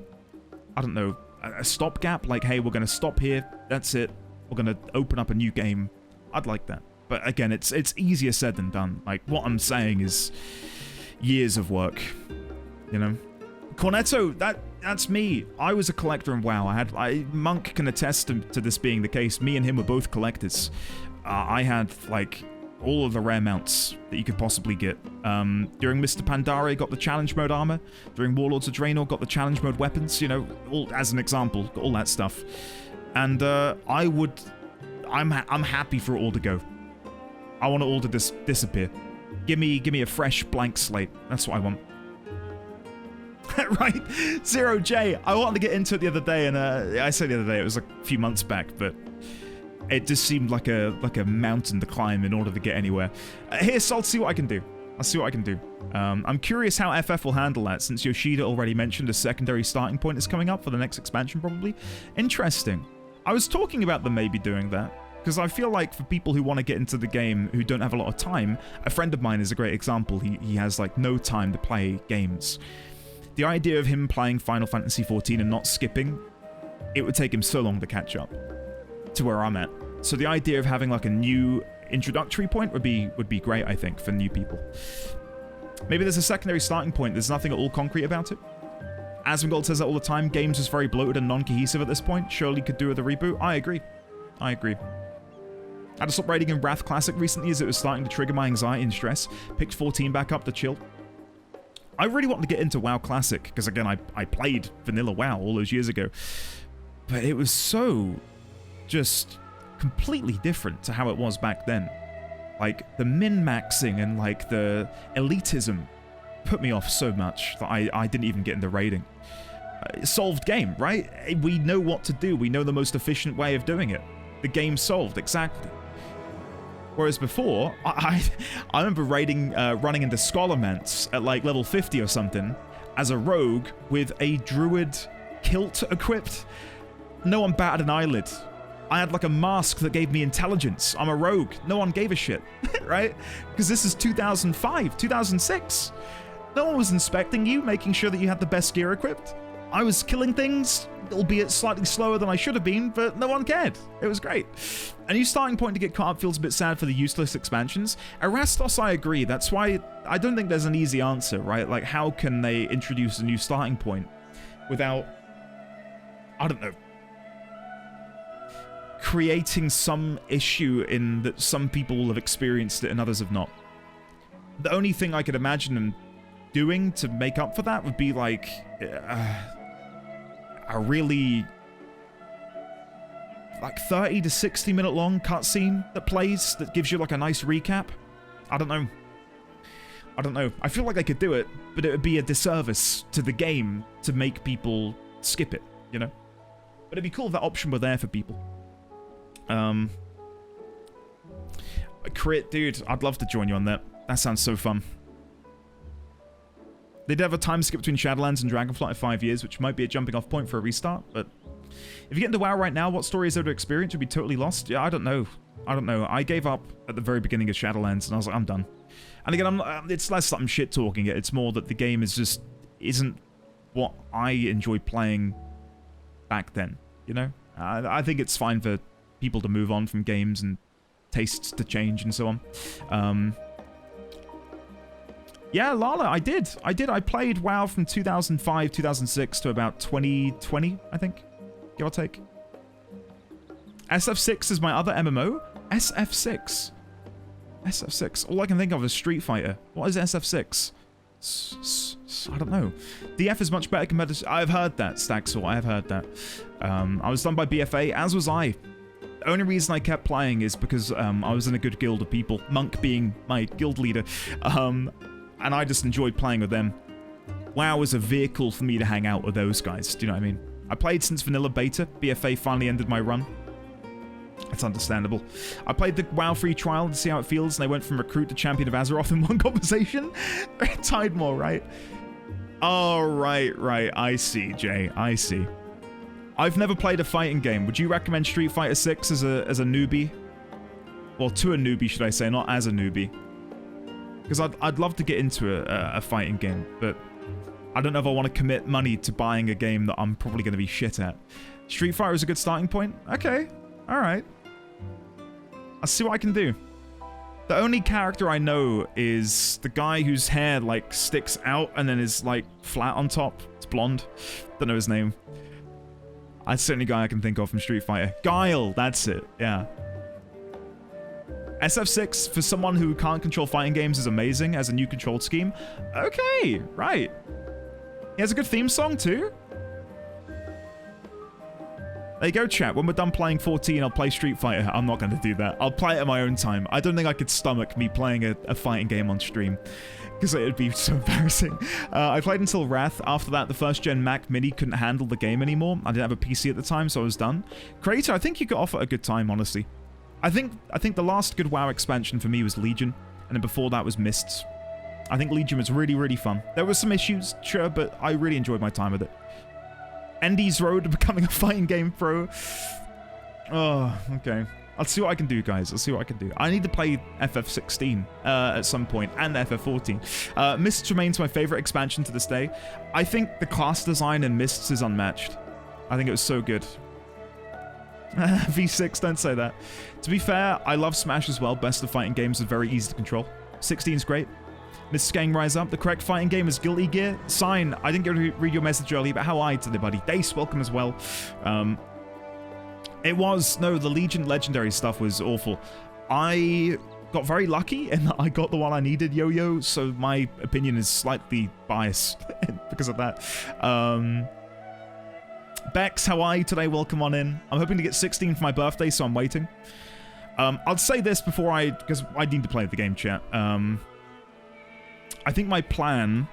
I don't know, a stopgap, like, hey, we're going to stop here, that's it, we're going to open up a new game. I'd like that. But again, it's easier said than done. Like, what I'm saying is years of work, you know? Cornetto, that's me. I was a collector in WoW. Monk can attest to this being the case. Me and him were both collectors. I had, like, all of the rare mounts that you could possibly get. During Mr. Pandare, got the challenge mode armor. During Warlords of Draenor, got the challenge mode weapons, you know, all, as an example, all that stuff. And I'm happy for it all to go. I want it all to disappear. Give me a fresh blank slate. That's what I want. Right, Zero J. I wanted to get into it the other day, and I said the other day, it was like a few months back, but it just seemed like a mountain to climb in order to get anywhere. Here, so I'll see what I can do. I'll see what I can do. I'm curious how FF will handle that, since Yoshida already mentioned a secondary starting point is coming up for the next expansion, probably. Interesting. I was talking about them maybe doing that, because I feel like for people who want to get into the game who don't have a lot of time, a friend of mine is a great example. He has like no time to play games. The idea of him playing Final Fantasy XIV and not skipping, it would take him so long to catch up to where I'm at. So the idea of having like a new introductory point would be great, I think, for new people. Maybe there's a secondary starting point. There's nothing at all concrete about it. Asmongold says that all the time. Games is very bloated and non-cohesive at this point. Surely could do with a reboot. I agree. I agree. I had to stop raiding in Wrath Classic recently as it was starting to trigger my anxiety and stress. Picked 14 back up to chill. I really want to get into WoW Classic, because again, I played vanilla WoW all those years ago. But it was so just completely different to how it was back then. Like, the min-maxing and like the elitism put me off so much that I didn't even get into raiding. Solved game, right? We know what to do. We know the most efficient way of doing it. The game's solved, exactly. Whereas before, I remember raiding, running into Scholarmance at like level 50 or something as a rogue with a druid kilt equipped. No one batted an eyelid. I had like a mask that gave me intelligence. I'm a rogue. No one gave a shit, right? Because this is 2005, 2006. No one was inspecting you, making sure that you had the best gear equipped. I was killing things, albeit slightly slower than I should have been, but no one cared. It was great. A new starting point to get caught up feels a bit sad for the useless expansions. Erastos, I agree. That's why I don't think there's an easy answer, right? Like, how can they introduce a new starting point without, I don't know, creating some issue in that some people will have experienced it and others have not? The only thing I could imagine them doing to make up for that would be like a really like 30 to 60 minute long cutscene that plays that gives you like a nice recap. I don't know. I feel like I could do it, but it would be a disservice to the game to make people skip it, you know? But it'd be cool if that option were there for people. Crit, dude, I'd love to join you on that. That sounds so fun. They did have a time skip between Shadowlands and Dragonflight of 5 years, which might be a jumping off point for a restart, but if you get into WoW right now, what story is there to experience? You'll be totally lost? Yeah, I don't know. I gave up at the very beginning of Shadowlands, and I was like, I'm done. And again, it's less that I'm shit-talking it, it's more that the game is just isn't what I enjoyed playing back then, you know? I think it's fine for people to move on from games and tastes to change and so on. Yeah, Lala, I did. I played WoW from 2005, 2006 to about 2020, I think, give or take. SF6 is my other MMO. SF6. SF6. All I can think of is Street Fighter. What is SF6? I don't know. DF is much better compared to... I've heard that, Staxel. I have heard that. I was done by BFA, as was I. The only reason I kept playing is because I was in a good guild of people. Monk being my guild leader. And I just enjoyed playing with them. WoW was a vehicle for me to hang out with those guys. Do you know what I mean? I played since Vanilla Beta. BFA finally ended my run. That's understandable. I played the WoW free trial to see how it feels, and I went from recruit to champion of Azeroth in one conversation. Tidemore, right? Oh, right. I see, Jay. I see. I've never played a fighting game. Would you recommend Street Fighter 6 as a newbie? Well, to a newbie, should I say, not as a newbie. Because I'd love to get into a fighting game, but I don't know if I want to commit money to buying a game that I'm probably going to be shit at. Street Fighter is a good starting point? Okay. Alright. I'll see what I can do. The only character I know is the guy whose hair, like, sticks out and then is, like, flat on top. It's blonde. Don't know his name. That's the only guy I can think of from Street Fighter. Guile, that's it. Yeah. SF6, for someone who can't control fighting games, is amazing as a new control scheme. Okay, right. He has a good theme song, too. There you go, chat. When we're done playing 14, I'll play Street Fighter. I'm not going to do that. I'll play it at my own time. I don't think I could stomach me playing a fighting game on stream, because it would be so embarrassing. I played until Wrath. After that, the first-gen Mac Mini couldn't handle the game anymore. I didn't have a PC at the time, so I was done. Creator, I think you got off at a good time, honestly. I think the last good WoW expansion for me was Legion, and then before that was Mists. I think Legion was really, really fun. There were some issues, sure, but I really enjoyed my time with it. Endy's Road to becoming a fighting game pro. Oh, okay. I'll see what I can do, guys. I'll see what I can do. I need to play FF16 at some point, and FF14. Mists remains my favorite expansion to this day. I think the class design in Mists is unmatched. I think it was so good. V6, don't say that. To be fair, I love Smash as well. Best of fighting games are very easy to control. 16 is great. Miss Gang Rise Up. The correct fighting game is Guilty Gear. Sign. I didn't get to read your message earlier, but how are you today, buddy? Dace, welcome as well. It was... No, the Legion Legendary stuff was awful. I got very lucky in that I got the one I needed, Yo-Yo, so my opinion is slightly biased because of that. Bex, how are you today? Welcome on in. I'm hoping to get 16 for my birthday, so I'm waiting. I'll say this before because I need to play the game, chat. I think my plan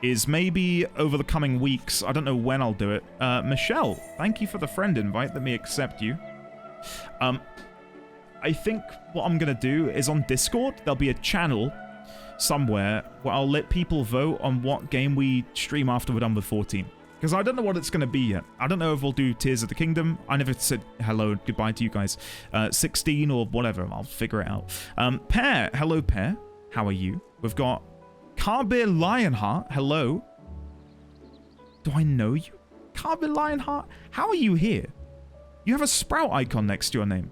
is maybe over the coming weeks, I don't know when I'll do it. Michelle, thank you for the friend invite. Let me accept you. I think what I'm going to do is on Discord, there'll be a channel somewhere where I'll let people vote on what game we stream after we're done with 14. Because I don't know what it's going to be yet. I don't know if we'll do Tears of the Kingdom. I never said hello, goodbye to you guys. 16 or whatever. I'll figure it out. Pear. Hello, Pear. How are you? We've got Carbir Lionheart. Hello. Do I know you? Carbir Lionheart? How are you here? You have a sprout icon next to your name.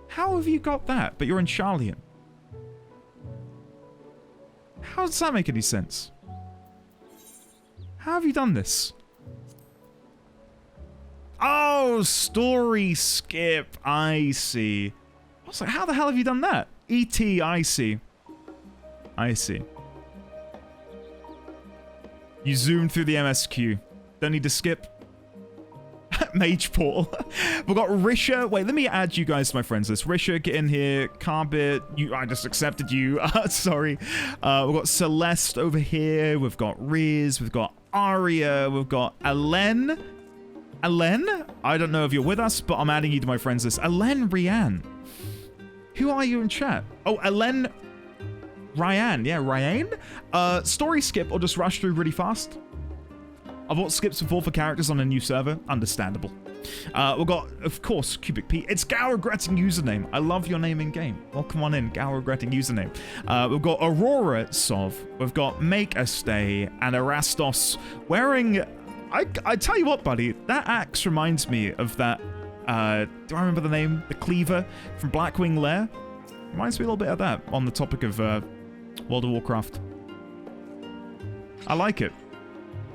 How have you got that? But you're in Charlian. How does that make any sense? How have you done this? Oh, story skip. I see. I was like, how the hell have you done that? E.T., I see. I see. You zoomed through the MSQ. Don't need to skip. Mage Portal. We've got Risha. Wait, let me add you guys to my friends list. Risha, get in here. Carbit. I just accepted you. Sorry. We've got Celeste over here. We've got Riz. We've got Aria. We've got Alen. Alen? I don't know if you're with us, but I'm adding you to my friends list. Alen Rian. Who are you in chat? Oh, Alen Ryan. Yeah, Ryan. Story skip or just rush through really fast? I bought skips before for characters on a new server. Understandable. We've got, of course, Cubic P. It's Gal Regretting username. I love your name in game. Welcome on in, Gal Regretting username. We've got Aurora Sov. We've got Make a Stay and Erastos wearing... I tell you what, buddy. That axe reminds me of that... do I remember the name? The Cleaver from Blackwing Lair. Reminds me a little bit of that on the topic of World of Warcraft. I like it.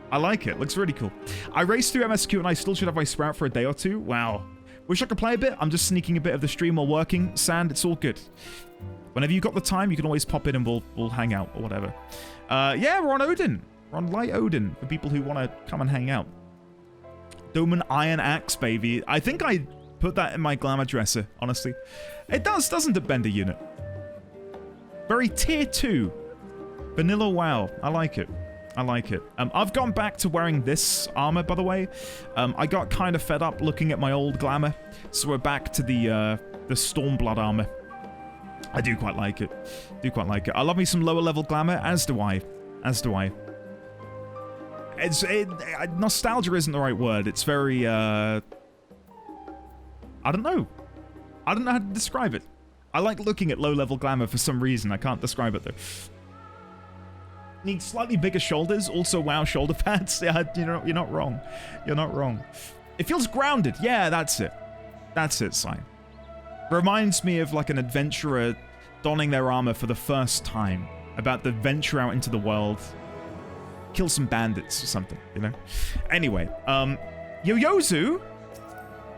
I like it. Looks really cool. I raced through MSQ and I still should have my Sprout for a day or two. Wow. Wish I could play a bit. I'm just sneaking a bit of the stream while working. Sand, it's all good. Whenever you got the time, you can always pop in and we'll hang out or whatever. Yeah, we're on Odin. We're on Light Odin for people who want to come and hang out. Doman Iron Axe, baby. I think I put that in my glamour dresser, honestly. It does, doesn't it, Bender Unit? Very tier 2. Vanilla WoW. I like it. I like it. I've gone back to wearing this armor, by the way. I got kind of fed up looking at my old glamour, so we're back to the Stormblood armor. I do quite like it. I love me some lower level glamour, as do I. As do I. nostalgia isn't the right word. It's very, I don't know. I don't know how to describe it. I like looking at low-level glamour for some reason. I can't describe it, though. Need slightly bigger shoulders. Also, wow, shoulder pads. Yeah, you're not wrong. You're not wrong. It feels grounded. Yeah, that's it. That's it, Sign. Reminds me of like an adventurer donning their armor for the first time. About to venture out into the world. Kill some bandits or something, you know? Anyway, Yo-Yozu!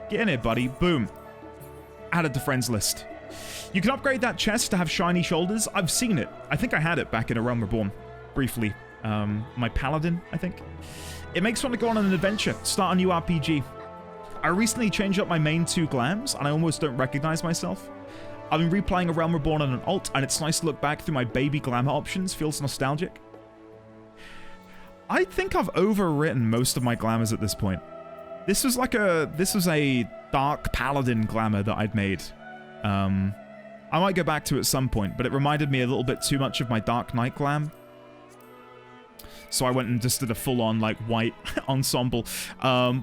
Get in here, buddy. Boom. Added to friends list. You can upgrade that chest to have shiny shoulders. I've seen it. I think I had it back in A Realm Reborn. Briefly. My paladin, I think. It makes one to go on an adventure. Start a new RPG. I recently changed up my main 2 glams, and I almost don't recognize myself. I've been replaying A Realm Reborn on an alt, and it's nice to look back through my baby glamour options. Feels nostalgic. I think I've overwritten most of my glamours at this point. This was a dark paladin glamour that I'd made. I might go back to it at some point, but it reminded me a little bit too much of my Dark Knight glam. So I went and just did a full-on, like, white ensemble.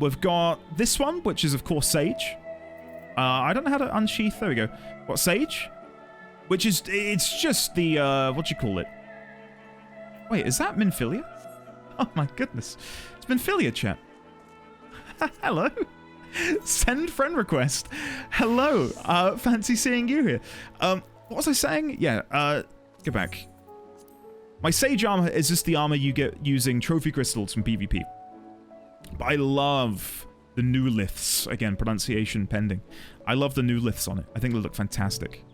We've got this one, which is, of course, Sage. I don't know how to unsheath. There we go. What, Sage? Which is, it's just the, what do you call it? Wait, is that Minfilia? Oh, my goodness. It's Minfilia, chat. Hello. Send friend request. Hello. Fancy seeing you here. What was I saying? Yeah, go back. My Sage armor is just the armor you get using trophy crystals from PvP. But I love the new liths. Again, pronunciation pending. I love the new liths on it. I think they look fantastic.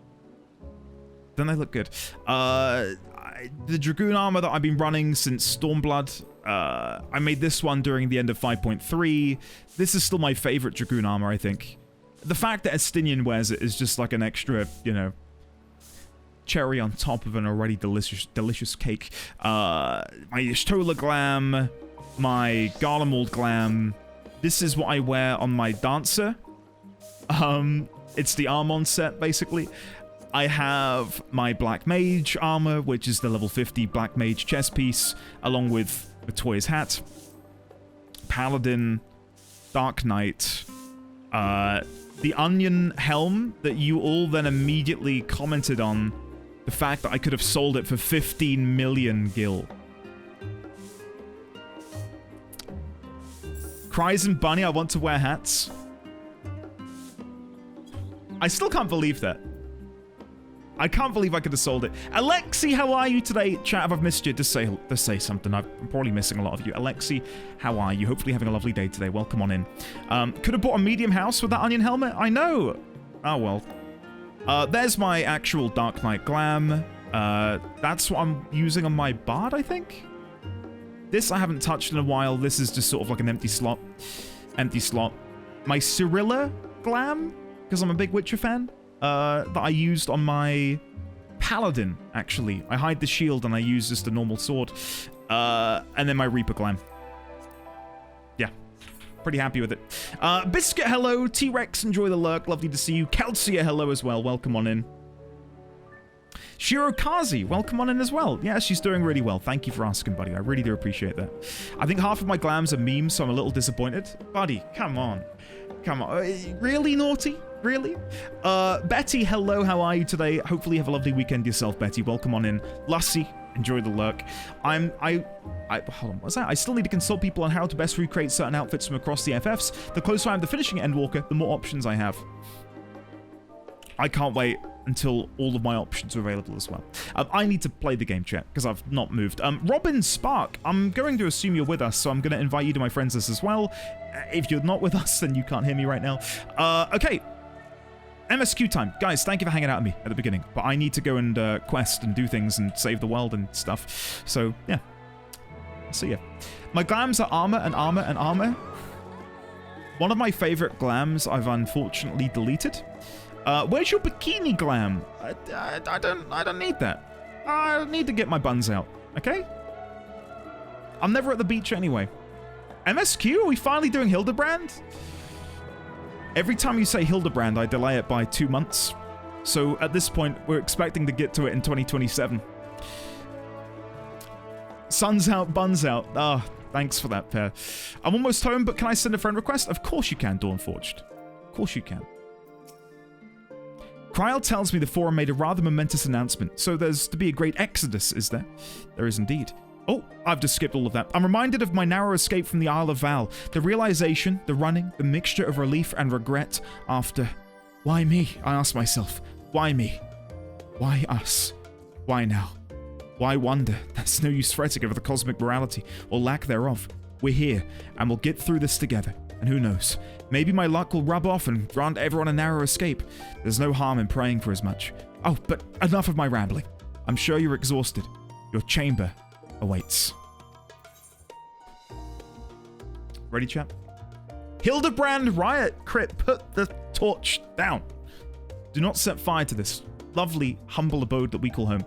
Don't they look good? The Dragoon armor that I've been running since Stormblood. I made this one during the end of 5.3. This is still my favorite Dragoon armor, I think. The fact that Estinian wears it is just like an extra, you know, cherry on top of an already delicious cake. My Y'shtola glam, my Garlemald glam. This is what I wear on my Dancer. It's the Armon set, basically. I have my Black Mage armor, which is the level 50 Black Mage chest piece, along with Matoya's hat, Paladin, Dark Knight, the Onion helm that you all then immediately commented on the fact that I could have sold it for 15 million gil. Cries and Bunny, I want to wear hats. I still can't believe that. I can't believe I could have sold it. Alexi, how are you today? Chat, if I've missed you, just say something. I'm probably missing a lot of you. Alexi, how are you? Hopefully having a lovely day today. Welcome on in. Could have bought a medium house with that onion helmet. I know. Oh, well. There's my actual Dark Knight glam. That's what I'm using on my Bard, I think. This I haven't touched in a while. This is just sort of like an empty slot. Empty slot. My Cirilla glam, because I'm a big Witcher fan. That I used on my Paladin, actually. I hide the shield and I use just a normal sword. And then my Reaper glam. Yeah. Pretty happy with it. Biscuit, hello. T-Rex, enjoy the lurk. Lovely to see you. Calcia, hello as well. Welcome on in. Shirokazi, welcome on in as well. Yeah, she's doing really well. Thank you for asking, buddy. I really do appreciate that. I think half of my glams are memes, so I'm a little disappointed. Buddy, come on. Come on. Really, Naughty? Really? Betty, hello. How are you today? Hopefully you have a lovely weekend yourself, Betty. Welcome on in. Lassie, enjoy the lurk. Hold on, what's that? I still need to consult people on how to best recreate certain outfits from across the FFs. The closer I am to finishing Endwalker, the more options I have. I can't wait until all of my options are available as well. I need to play the game, chat, because I've not moved. Robin Spark, I'm going to assume you're with us, so I'm going to invite you to my friends list as well. If you're not with us, then you can't hear me right now. Okay. MSQ time. Guys, thank you for hanging out with me at the beginning, but I need to go and quest and do things and save the world and stuff. So, yeah. See ya. My glams are armor and armor and armor. One of my favorite glams I've unfortunately deleted. Where's your bikini glam? I don't need that. I need to get my buns out, okay? I'm never at the beach anyway. MSQ? Are we finally doing Hildebrand? Every time you say Hildebrand, I delay it by 2 months. So at this point, we're expecting to get to it in 2027. Sun's out, buns out. Ah, thanks for that, pair. I'm almost home, but can I send a friend request? Of course you can, Dawnforged. Of course you can. Kryl tells me the forum made a rather momentous announcement, so there's to be a great exodus, is there? There is indeed. Oh, I've just skipped all of that. I'm reminded of my narrow escape from the Isle of Val. The realization, the running, the mixture of relief and regret after... Why me? I ask myself. Why me? Why us? Why now? Why wonder? There's no use fretting over the cosmic morality, or lack thereof. We're here, and we'll get through this together. And who knows? Maybe my luck will rub off and grant everyone a narrow escape. There's no harm in praying for as much. Oh, but enough of my rambling. I'm sure you're exhausted. Your chamber awaits. Ready, chap? Hildebrand Riot Crit, put the torch down. Do not set fire to this lovely, humble abode that we call home.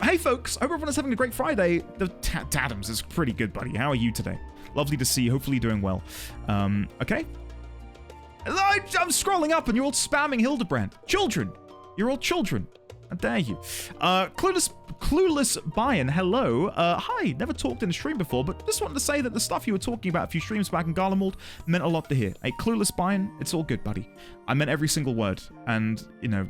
Hey, folks. I hope everyone is having a great Friday. The Tadams is pretty good, buddy. How are you today? Lovely to see you. Hopefully you're doing well. Okay. I'm scrolling up and you're all spamming Hildebrand. Children. You're all children. How dare you? Clueless Buy-in, hello. Hi, never talked in a stream before, but just wanted to say that the stuff you were talking about a few streams back in Garlemald meant a lot to hear. Hey, Clueless Buy-in, it's all good, buddy. I meant every single word, and, you know,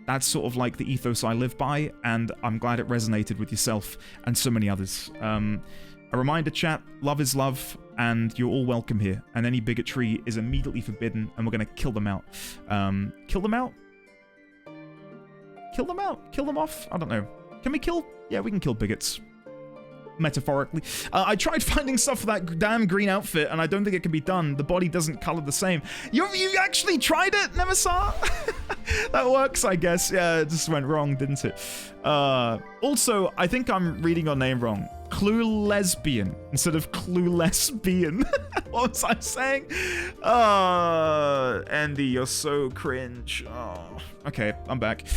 that's sort of like the ethos I live by, and I'm glad it resonated with yourself and so many others. A reminder, chat, love is love, and you're all welcome here, and any bigotry is immediately forbidden, and we're going to kill them out. Kill them out? Kill them out? Kill them off? I don't know. Can we kill? Yeah, we can kill bigots. Metaphorically. I tried finding stuff for that damn green outfit, and I don't think it can be done. The body doesn't color the same. You actually tried it, Nemesaw? That works, I guess. Yeah, it just went wrong, didn't it? Also, I think I'm reading your name wrong. Clue lesbian instead of clue lesbian. What was I saying? Andy, you're so cringe. Oh, okay, I'm back.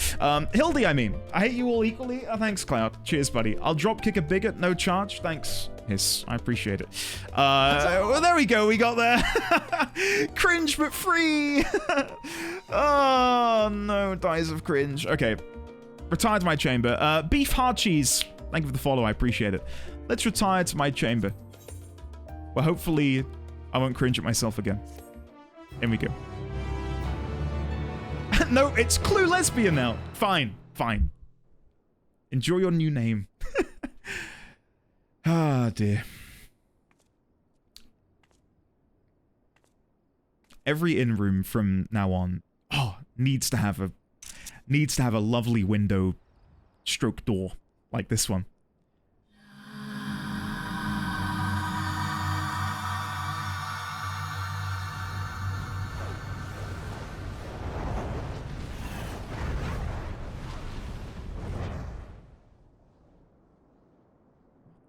Hildy, I mean. I hate you all equally. Thanks, Cloud. Cheers, buddy. I'll drop kick a bigot, no charge. Thanks. Hiss, I appreciate it. Well, there we go. We got there. Cringe, but free. Oh, no. Dies of cringe. Okay. Retire to my chamber. Beef hard cheese. Thank you for the follow. I appreciate it. Let's retire to my chamber. Well, hopefully, I won't cringe at myself again. In we go. No, it's Clue Lesbian now. Fine, fine. Enjoy your new name. Ah, dear. Every in-room from now on, needs to have a lovely window stroke door like this one.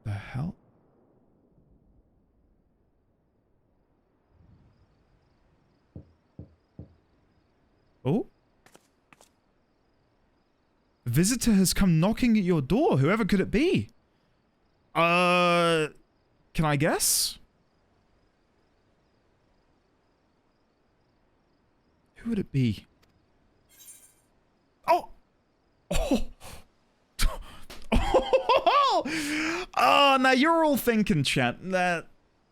The hell? Oh? A visitor has come knocking at your door. Whoever could it be? Can I guess? Who would it be? Oh! Oh! Oh, now you're all thinking, chat, that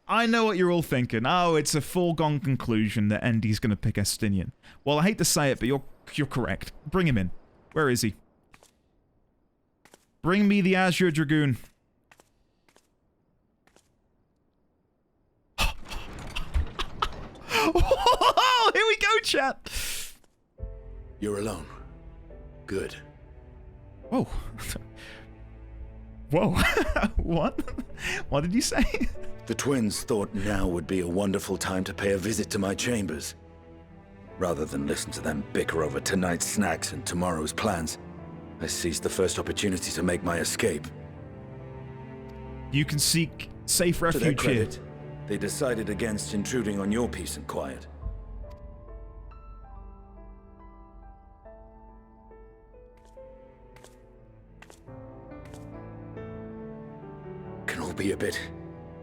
I know what you're all thinking. Oh, it's a foregone conclusion that Endy's gonna pick Estinian. Well, I hate to say it, but you're correct. Bring him in. Where is he? Bring me the Azure Dragoon. Oh, here we go, chat. You're alone. Good. Whoa. Whoa. What? What did you say? The twins thought now would be a wonderful time to pay a visit to my chambers. Rather than listen to them bicker over tonight's snacks and tomorrow's plans, I seized the first opportunity to make my escape. You can seek safe To their refuge here. credit, they decided against intruding on your peace and quiet. Can all be a bit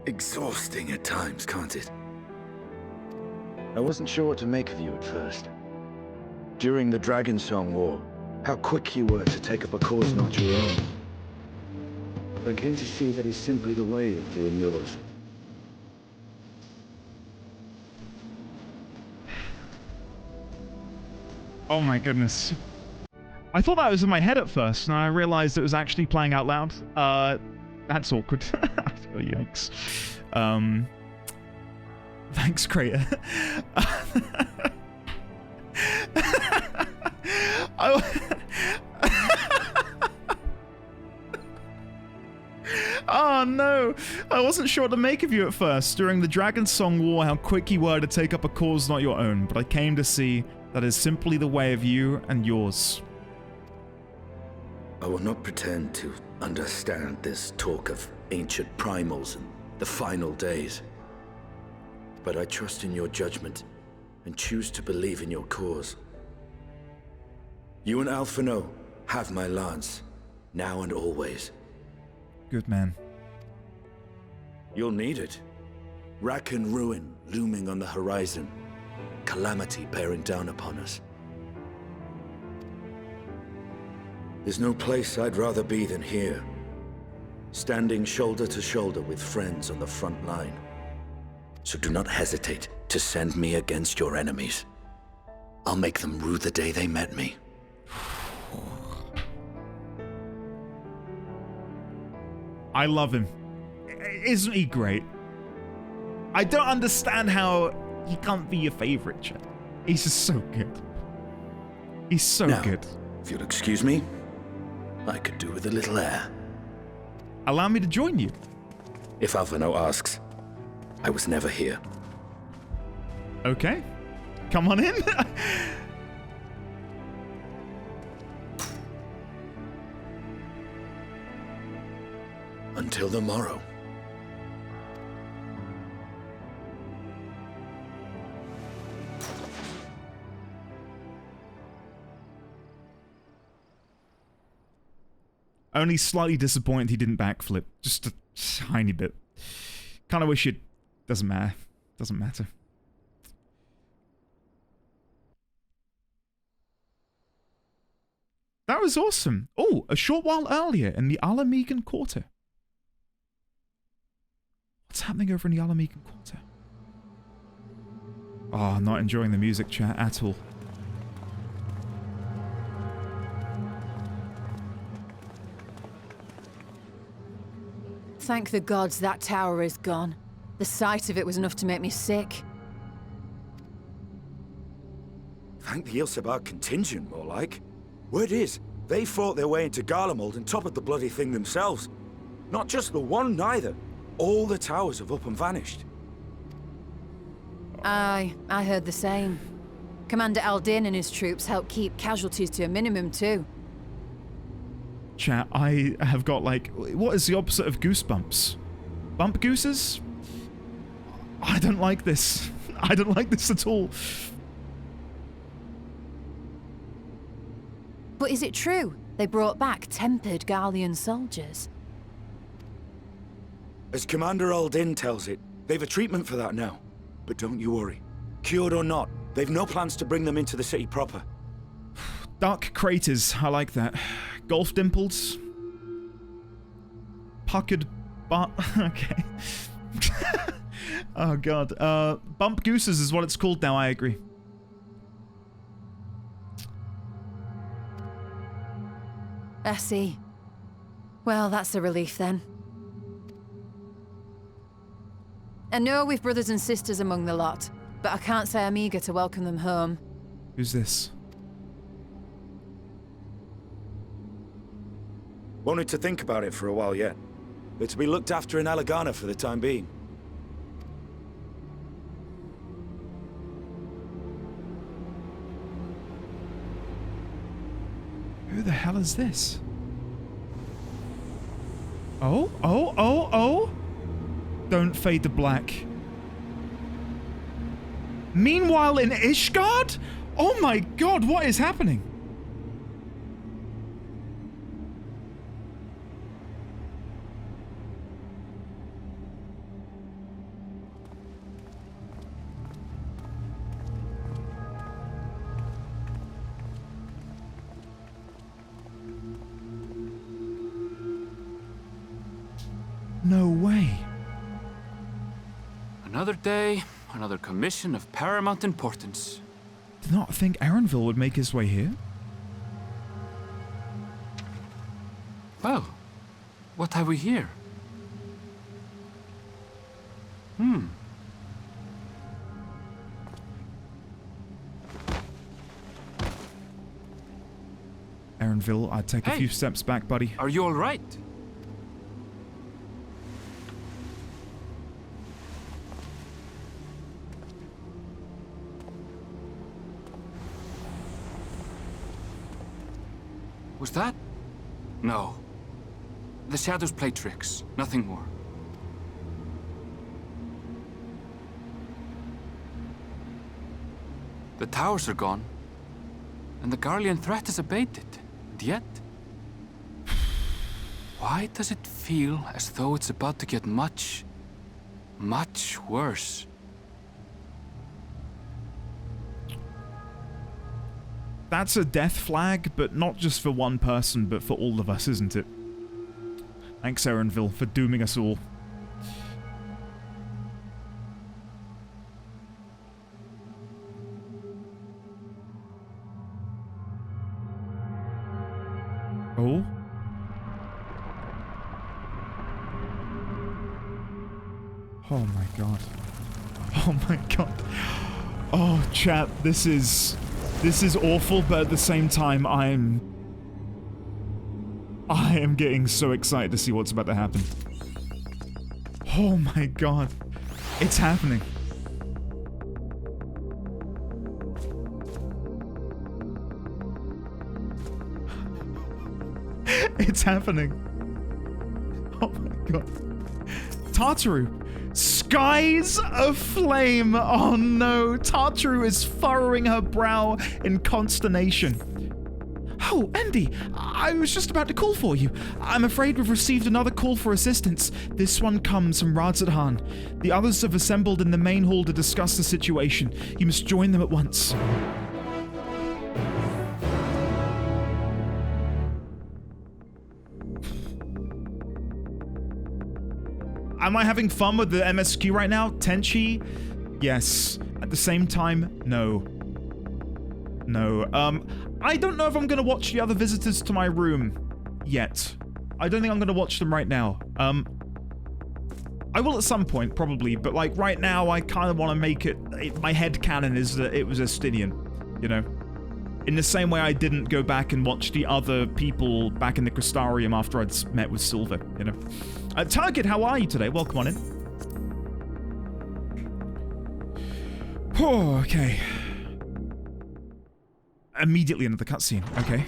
exhausting at times, can't it? I wasn't sure what to make of you at first. During the Dragon Song War, how quick you were to take up a cause not your own. But can't you see that is simply the way of doing yours? Oh my goodness. I thought that was in my head at first, and I realized it was actually playing out loud. That's awkward. Oh, yikes. Thanks, Crater. Oh no! I wasn't sure what to make of you at first. During the Dragon Song War, how quick you were to take up a cause not your own, but I came to see that is simply the way of you and yours. I will not pretend to understand this talk of ancient primals and the final days. But I trust in your judgment and choose to believe in your cause. You and Alphino have my lance, now and always. Good man. You'll need it. Rack and ruin looming on the horizon. Calamity bearing down upon us. There's no place I'd rather be than here. Standing shoulder to shoulder with friends on the front line. So do not hesitate to send me against your enemies. I'll make them rue the day they met me. I love him. Isn't he great? I don't understand how he can't be your favorite, Chad. He's just so good. He's so good. If you'll excuse me, I could do with a little air. Allow me to join you. If Alphino asks, I was never here. Okay. Come on in. Until the morrow. Only slightly disappointed he didn't backflip. Just a tiny bit. Kind of wish it... Doesn't matter. Doesn't matter. That was awesome. Oh, a short while earlier in the Alamegan Quarter. What's happening over in the Alamegan Quarter? Oh, I'm not enjoying the music chat at all. Thank the gods that tower is gone. The sight of it was enough to make me sick. Thank the Ilsebar contingent, more like. Word is, they fought their way into Garlemald and toppled the bloody thing themselves. Not just the one, neither. All the towers have up and vanished. Aye, I heard the same. Commander Aldin and his troops helped keep casualties to a minimum too. Chat, I have got like... What is the opposite of goosebumps? Bump gooses? I don't like this. I don't like this at all. But is it true? They brought back tempered Garlean soldiers. As Commander Aldin tells it, they've a treatment for that now. But don't you worry. Cured or not, they've no plans to bring them into the city proper. Dark craters, I like that. Golf dimples. Puckered butt. Okay. Oh god. Bump gooses is what it's called now, I agree. I see. Well, that's a relief then. I know we've brothers and sisters among the lot, but I can't say I'm eager to welcome them home. Who's this? Wanted to think about it for a while yet. They're to be looked after in Alagana for the time being. Who the hell is this? Oh, oh, oh, oh! Don't fade to black. Meanwhile in Ishgard? Oh my god, what is happening? No way. Another day, another commission of paramount importance. Did not think Erenville would make his way here. Well, what have we here? Erenville, I'd take a Hey. few steps back, buddy. Are you all right? Was that? No. The shadows play tricks, nothing more. The towers are gone, and the Garlean threat is abated. And yet, why does it feel as though it's about to get much, much worse? That's a death flag, but not just for one person, but for all of us, isn't it? Thanks, Erenville, for dooming us all. Oh? Oh my god. Oh my god. Oh, chat, this is awful, but at the same time, I am getting so excited to see what's about to happen. Oh my god. It's happening. It's happening. Oh my god. Tartaru. Skies aflame. Oh no. Tartaru is furrowing her brow in consternation. Oh, Andy, I was just about to call for you. I'm afraid we've received another call for assistance. This one comes from Radzathan. The others have assembled in the main hall to discuss the situation. You must join them at once. Am I having fun with the MSQ right now? Tenchi? Yes. At the same time, no. No. I don't know if I'm gonna watch the other visitors to my room yet. I don't think I'm gonna watch them right now. I will at some point, probably, but like right now, I kind of want to make it, my head canon is that it was Estinian, you know? In the same way I didn't go back and watch the other people back in the Crystarium after I'd met with Silver, you know? Target, how are you today? Welcome on in. Oh, okay. Immediately another cutscene. Okay.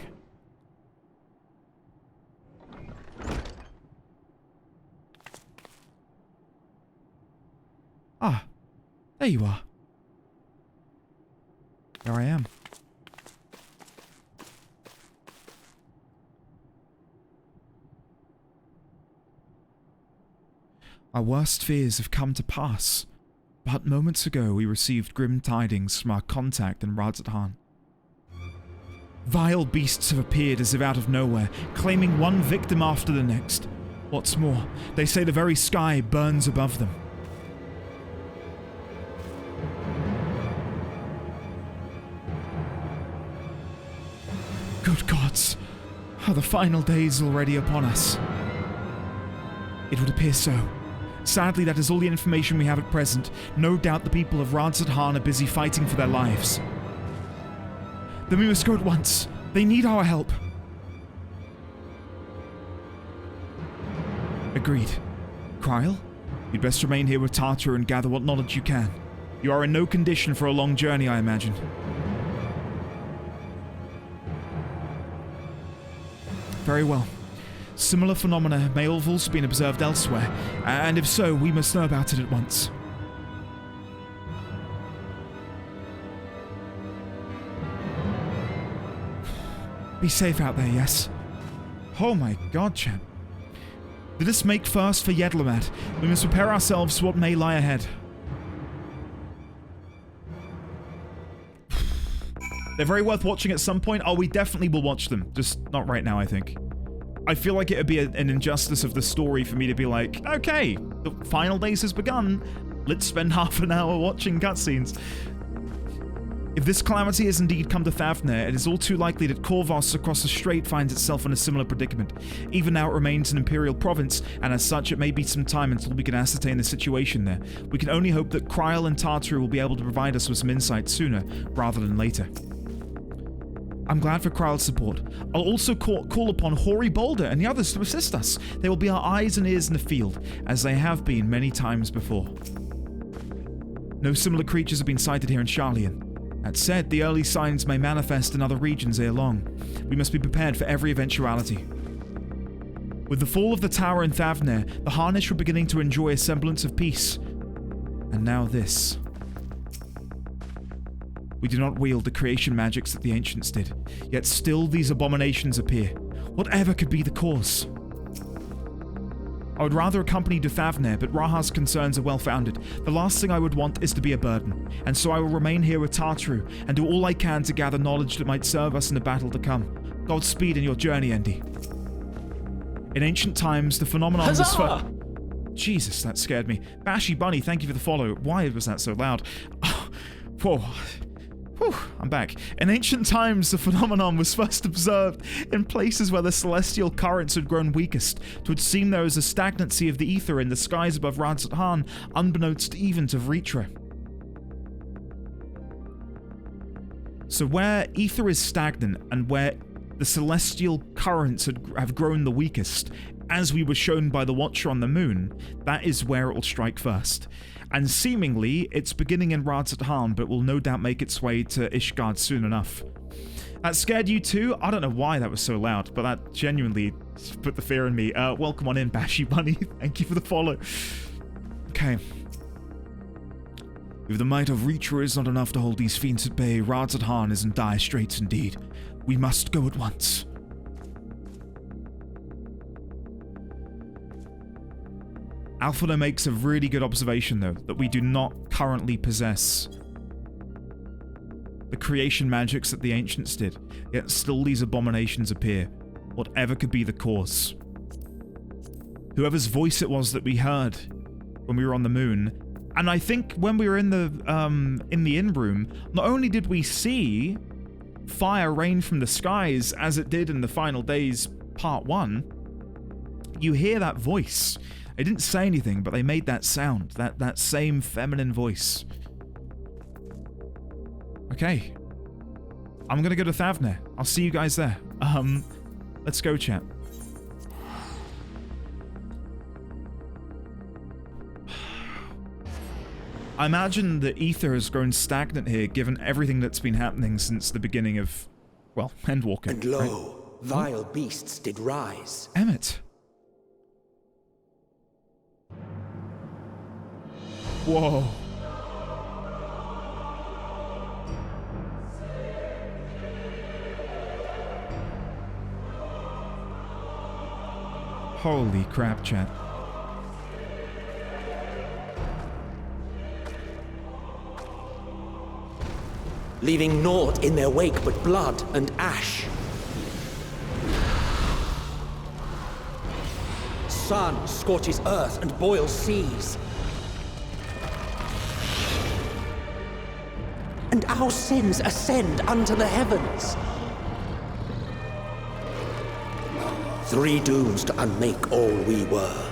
Ah, there you are. There I am. Our worst fears have come to pass, but moments ago we received grim tidings from our contact in Radzathan. Vile beasts have appeared as if out of nowhere, claiming one victim after the next. What's more, they say the very sky burns above them. Good gods, are the final days already upon us? It would appear so. Sadly, that is all the information we have at present. No doubt the people of Radzathan are busy fighting for their lives. Then we must go at once. They need our help. Agreed. Kryl, you'd best remain here with Tartaru and gather what knowledge you can. You are in no condition for a long journey, I imagine. Very well. Similar phenomena may have also been observed elsewhere, and if so, we must know about it at once. Be safe out there, yes? Oh my god, champ. Let us make fast for Yedlamat. We must prepare ourselves for what may lie ahead. They're very worth watching at some point. Oh, we definitely will watch them. Just not right now, I think. I feel like it would be an injustice of the story for me to be like, okay, the final days has begun. Let's spend half an hour watching cutscenes. If this calamity has indeed come to Thavnair, it is all too likely that Corvos across the strait finds itself in a similar predicament. Even now it remains an imperial province, and as such it may be some time until we can ascertain the situation there. We can only hope that Kryl and Tartaru will be able to provide us with some insight sooner, rather than later. I'm glad for Kryl's support. I'll also call upon Hoary Boulder and the others to assist us. They will be our eyes and ears in the field, as they have been many times before. No similar creatures have been sighted here in Sharlayan. That said, the early signs may manifest in other regions ere long. We must be prepared for every eventuality. With the fall of the tower in Thavnair, the Harnish were beginning to enjoy a semblance of peace. And now this. We do not wield the creation magics that the ancients did, yet still these abominations appear. Whatever could be the cause? I would rather accompany to Thavnair, but Raha's concerns are well-founded. The last thing I would want is to be a burden, and so I will remain here with Tartaru and do all I can to gather knowledge that might serve us in the battle to come. Godspeed in your journey, Endy. In ancient times, the phenomenon was for... Jesus, that scared me. Bashy Bunny, thank you for the follow. Why was that so loud? Whoa. Whew, I'm back. In ancient times, the phenomenon was first observed in places where the celestial currents had grown weakest. It would seem there was a stagnancy of the ether in the skies above Radzat Han, unbeknownst even to Vritra. So where ether is stagnant and where the celestial currents have grown the weakest, as we were shown by the Watcher on the moon, that is where it will strike first. And seemingly, it's beginning in Radzat Han, but will no doubt make its way to Ishgard soon enough. That scared you too? I don't know why that was so loud, but that genuinely put the fear in me. Welcome on in, Bashy Bunny. Thank you for the follow. Okay. If the might of Reacher is not enough to hold these fiends at bay, Radzat Han is in dire straits indeed. We must go at once. Alphina makes a really good observation, though, that we do not currently possess the creation magics that the ancients did, yet still these abominations appear, whatever could be the cause. Whoever's voice it was that we heard when we were on the moon, and I think when we were in the inn room, not only did we see fire rain from the skies as it did in the Final Days Part 1, you hear that voice. They didn't say anything, but they made that sound, that same feminine voice. Okay. I'm gonna go to Thavnair. I'll see you guys there. Let's go, chat. I imagine the ether has grown stagnant here, given everything that's been happening since the beginning of, well, Endwalker. And lo, vile beasts did rise. Emmett. Whoa. Holy crap, chat. Leaving naught in their wake but blood and ash. Sun scorches earth and boils seas. And our sins ascend unto the heavens. 3 dooms to unmake all we were.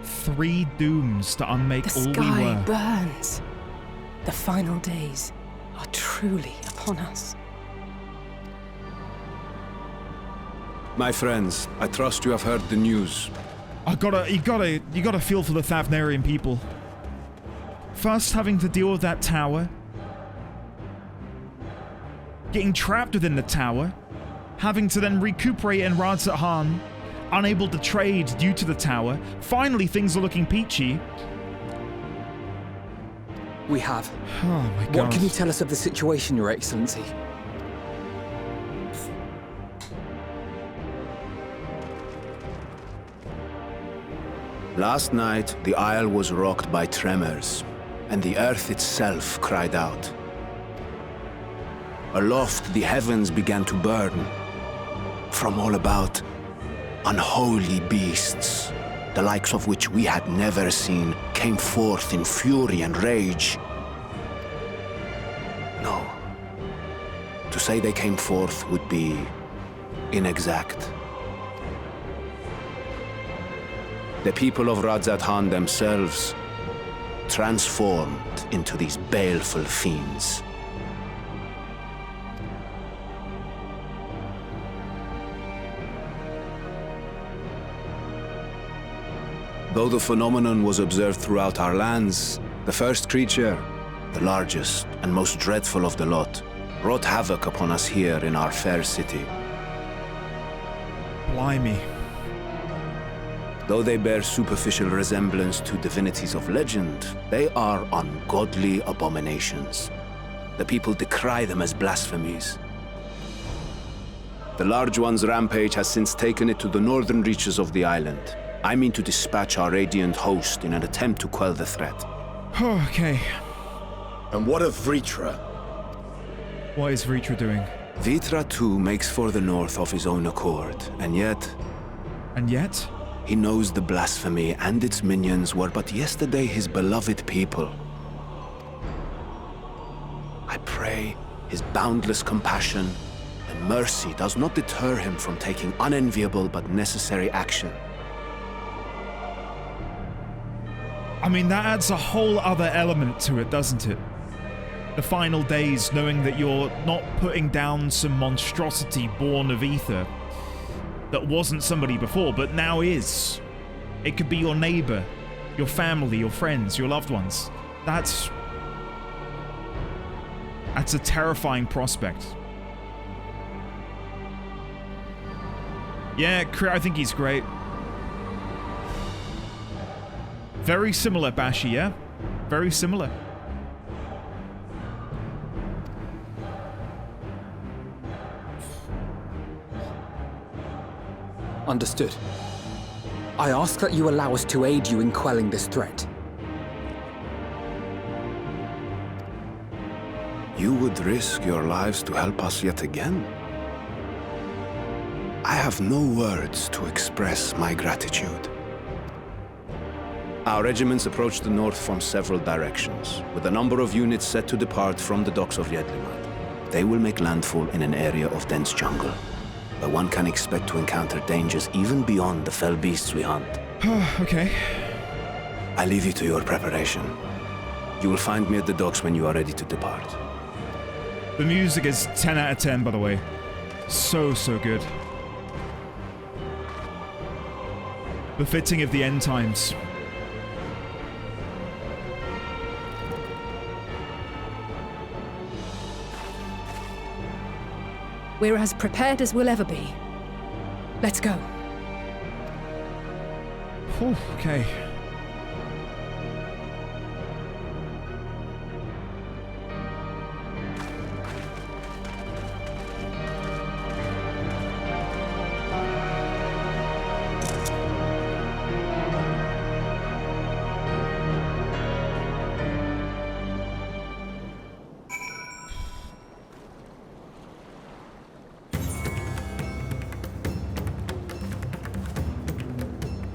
Three dooms to unmake all we were. The sky burns. The final days are truly upon us. My friends, I trust you have heard the news. You gotta feel for the Thavnairian people. First having to deal with that tower. Getting trapped within the tower. Having to then recuperate in Radzat Han. Unable to trade due to the tower. Finally, things are looking peachy. We have. Oh my god. What can you tell us of the situation, Your Excellency? Last night, the isle was rocked by tremors, and the earth itself cried out. Aloft, the heavens began to burn. From all about, unholy beasts, the likes of which we had never seen, came forth in fury and rage. No. To say they came forth would be inexact. The people of Radzat-Han themselves transformed into these baleful fiends. Though the phenomenon was observed throughout our lands, the first creature, the largest and most dreadful of the lot, wrought havoc upon us here in our fair city. Blimey. Though they bear superficial resemblance to divinities of legend, they are ungodly abominations. The people decry them as blasphemies. The Large One's rampage has since taken it to the northern reaches of the island. I mean to dispatch our radiant host in an attempt to quell the threat. Okay. And what of Vritra? What is Vritra doing? Vritra too makes for the north of his own accord, and yet... And yet? He knows the blasphemy and its minions were but yesterday his beloved people. I pray his boundless compassion and mercy does not deter him from taking unenviable but necessary action. I mean, that adds a whole other element to it, doesn't it? The final days, knowing that you're not putting down some monstrosity born of ether that wasn't somebody before, but now is. It could be your neighbor, your family, your friends, your loved ones. That's a terrifying prospect. Yeah, I think he's great. Very similar, Bashi, yeah? Very similar. Understood. I ask that you allow us to aid you in quelling this threat. You would risk your lives to help us yet again? I have no words to express my gratitude. Our regiments approach the north from several directions, with a number of units set to depart from the docks of Yedlimat. They will make landfall in an area of dense jungle, where one can expect to encounter dangers even beyond the fell beasts we hunt. Okay. I leave you to your preparation. You will find me at the docks when you are ready to depart. The music is 10 out of 10, by the way. So good. Befitting of the end times. We're as prepared as we'll ever be. Let's go. Whew, okay.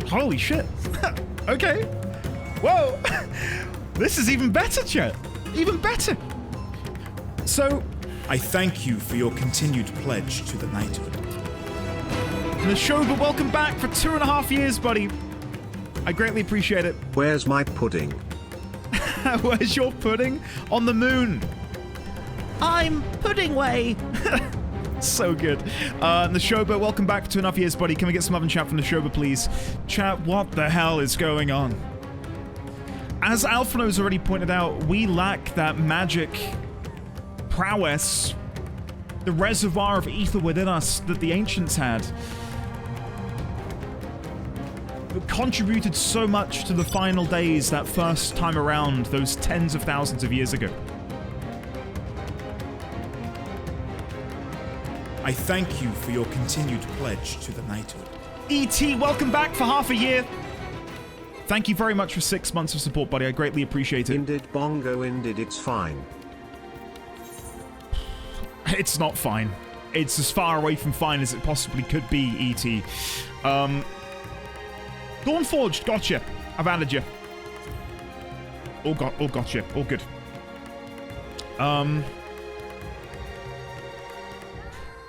Holy shit. Okay. Whoa. This is even better, chat. Even better. So, I thank you for your continued pledge to the knighthood. Nashoba, welcome back for 2.5 years, buddy. I greatly appreciate it. Where's my pudding? Where's your pudding? On the moon. I'm pudding way. So good. Nashoba, welcome back for 2.5 years, buddy. Can we get some love and chat from Nashoba, please? Chat, what the hell is going on? As Alphino's already pointed out, we lack that magic prowess, the reservoir of ether within us that the ancients had. It contributed so much to the final days that first time around, those tens of thousands of years ago. I thank you for your continued pledge to the knighthood. E.T., welcome back for half a year. thank you very much for 6 months of support, buddy. I greatly appreciate it. Indeed, Bongo, indeed, it's fine. It's not fine. It's as far away from fine as it possibly could be, E.T. Dawnforged, gotcha. I've added you. All gotcha. All good.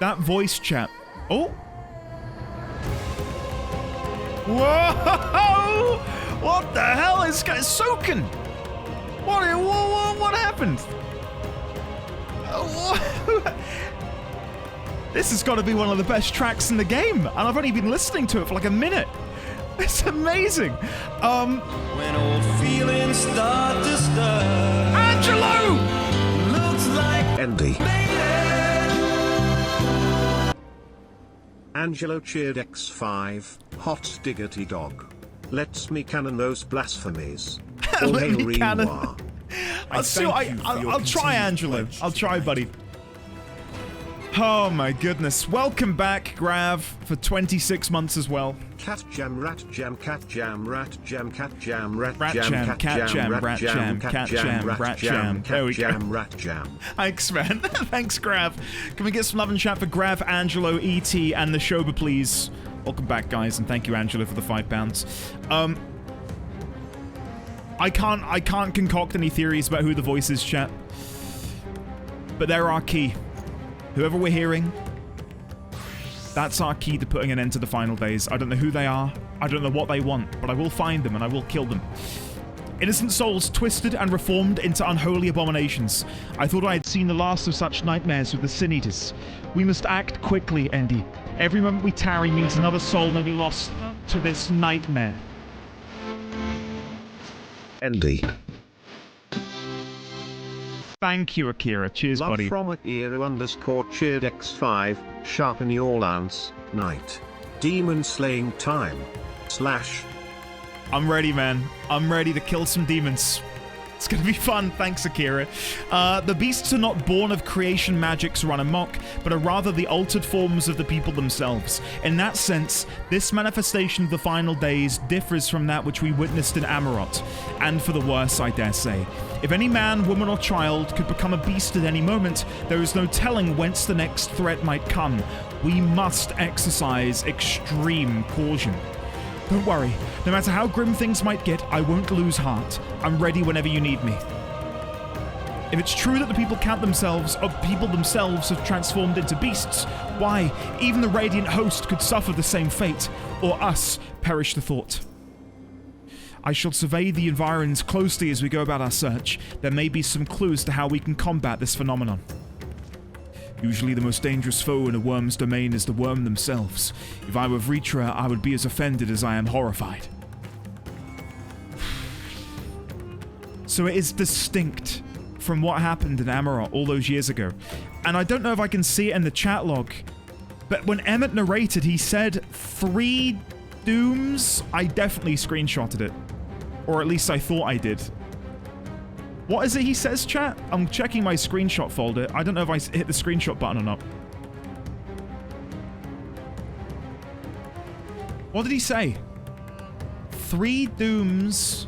That voice chat. Oh. Whoa! What the hell is soaking? What happened? This has got to be one of the best tracks in the game, and I've only been listening to it for like a minute. It's amazing. When old feelings start to stir, Angelo! Looks like Andy. Angelo cheered X5, hot diggity dog. Let's me cannon those blasphemies. All hail Renoir. I'll try, Angelo. I'll try, buddy. Oh my goodness. Welcome back, Grav, for 26 months as well. Cat jam, rat jam, cat jam, rat jam, cat jam, rat jam, cat jam, rat jam, cat jam, rat jam. There we go. Rat jam. Thanks, man. Thanks, Grav. Can we get some love and chat for Grav, Angelo, E.T., and the Shoba, please? Welcome back, guys, and thank you, Angelo, for the £5. I can't concoct any theories about who the voice is, chat. But they're our key. Whoever we're hearing, that's our key to putting an end to the final days. I don't know who they are. I don't know what they want, but I will find them and I will kill them. Innocent souls twisted and reformed into unholy abominations. I thought I had seen the last of such nightmares with the Sin Eaters. We must act quickly, Endy. Every moment we tarry means another soul may be lost to this nightmare. Andy. Thank you, Akira. Cheers, Love buddy. from Akira _cheered X5, sharpen your lance, night. Demon slaying time. / I'm ready, man. I'm ready to kill some demons. It's gonna be fun. Thanks, Akira. The beasts are not born of creation magics run amok, but are rather the altered forms of the people themselves. In that sense, this manifestation of the final days differs from that which we witnessed in Amarot, and for the worse, I dare say. If any man, woman, or child could become a beast at any moment, there is no telling whence the next threat might come. We must exercise extreme caution. Don't worry, no matter how grim things might get, I won't lose heart. I'm ready whenever you need me. If it's true that the people themselves have transformed into beasts, why, even the Radiant Host could suffer the same fate, or us, perish the thought. I shall survey the environs closely as we go about our search. There may be some clues to how we can combat this phenomenon. Usually the most dangerous foe in a worm's domain is the worm themselves. If I were Vritra, I would be as offended as I am horrified. So it is distinct from what happened in Amarot all those years ago. And I don't know if I can see it in the chat log, but when Emmett narrated, he said 3 dooms. I definitely screenshotted it. Or at least I thought I did. What is it he says, chat? I'm checking my screenshot folder. I don't know if I hit the screenshot button or not. What did he say? 3 dooms...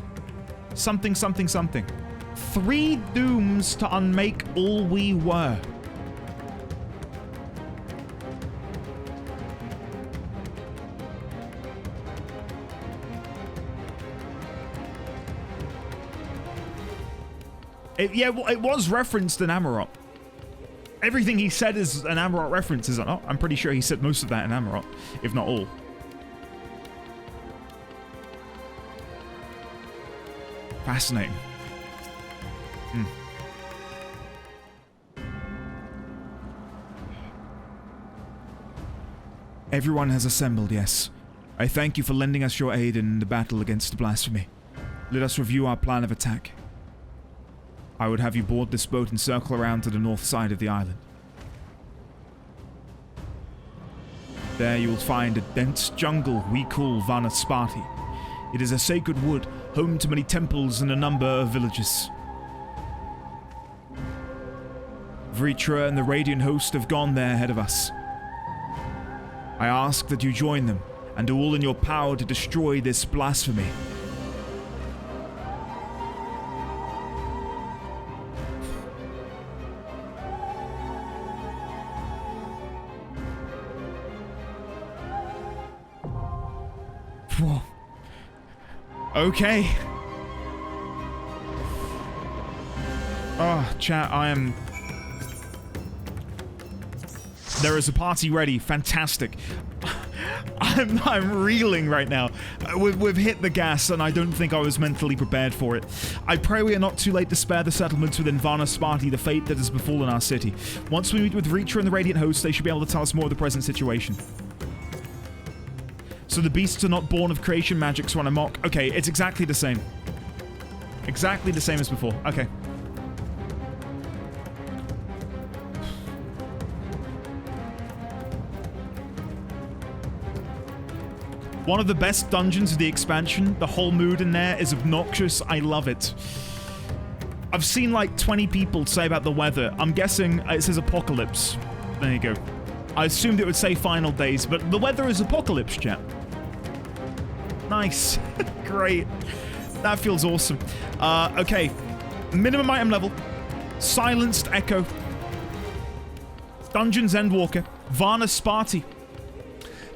Something, something, something. 3 dooms to unmake all we were. It was referenced in Amarot. Everything he said is an Amarot reference, is it not? I'm pretty sure he said most of that in Amarot, if not all. Fascinating. Everyone has assembled, yes. I thank you for lending us your aid in the battle against the blasphemy. Let us review our plan of attack. I would have you board this boat and circle around to the north side of the island. There you will find a dense jungle we call Vanaspati. It is a sacred wood, home to many temples and a number of villages. Vritra and the Radiant Host have gone there ahead of us. I ask that you join them and do all in your power to destroy this blasphemy. Whoa. Okay. Oh, chat, I am... There is a party ready. Fantastic. I'm reeling right now. We've hit the gas, and I don't think I was mentally prepared for it. I pray we are not too late to spare the settlements within Varna Sparti the fate that has befallen our city. Once we meet with Reacher and the Radiant Host, they should be able to tell us more of the present situation. So the beasts are not born of creation magic, so run amok. Okay, it's exactly the same. Exactly the same as before. Okay. One of the best dungeons of the expansion. The whole mood in there is obnoxious. I love it. I've seen like 20 people say about the weather. I'm guessing it says apocalypse. There you go. I assumed it would say final days, but the weather is apocalypse, chat. Nice. Great. That feels awesome. Okay. Minimum item level. Silenced Echo. Dungeons Endwalker. Varna Sparti.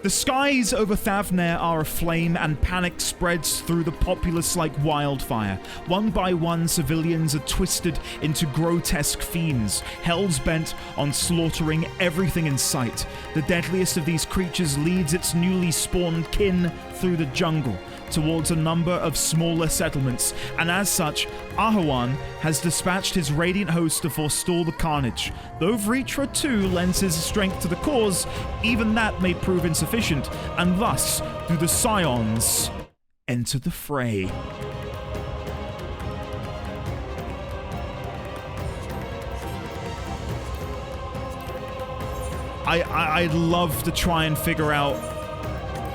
The skies over Thavnair are aflame and panic spreads through the populace like wildfire. One by one, civilians are twisted into grotesque fiends, hell's bent on slaughtering everything in sight. The deadliest of these creatures leads its newly spawned kin through the jungle towards a number of smaller settlements, and as such, Ahawan has dispatched his Radiant Host to forestall the carnage. Though Vritra too lends his strength to the cause, even that may prove insufficient, and thus do the Scions enter the fray. I'd love to try and figure out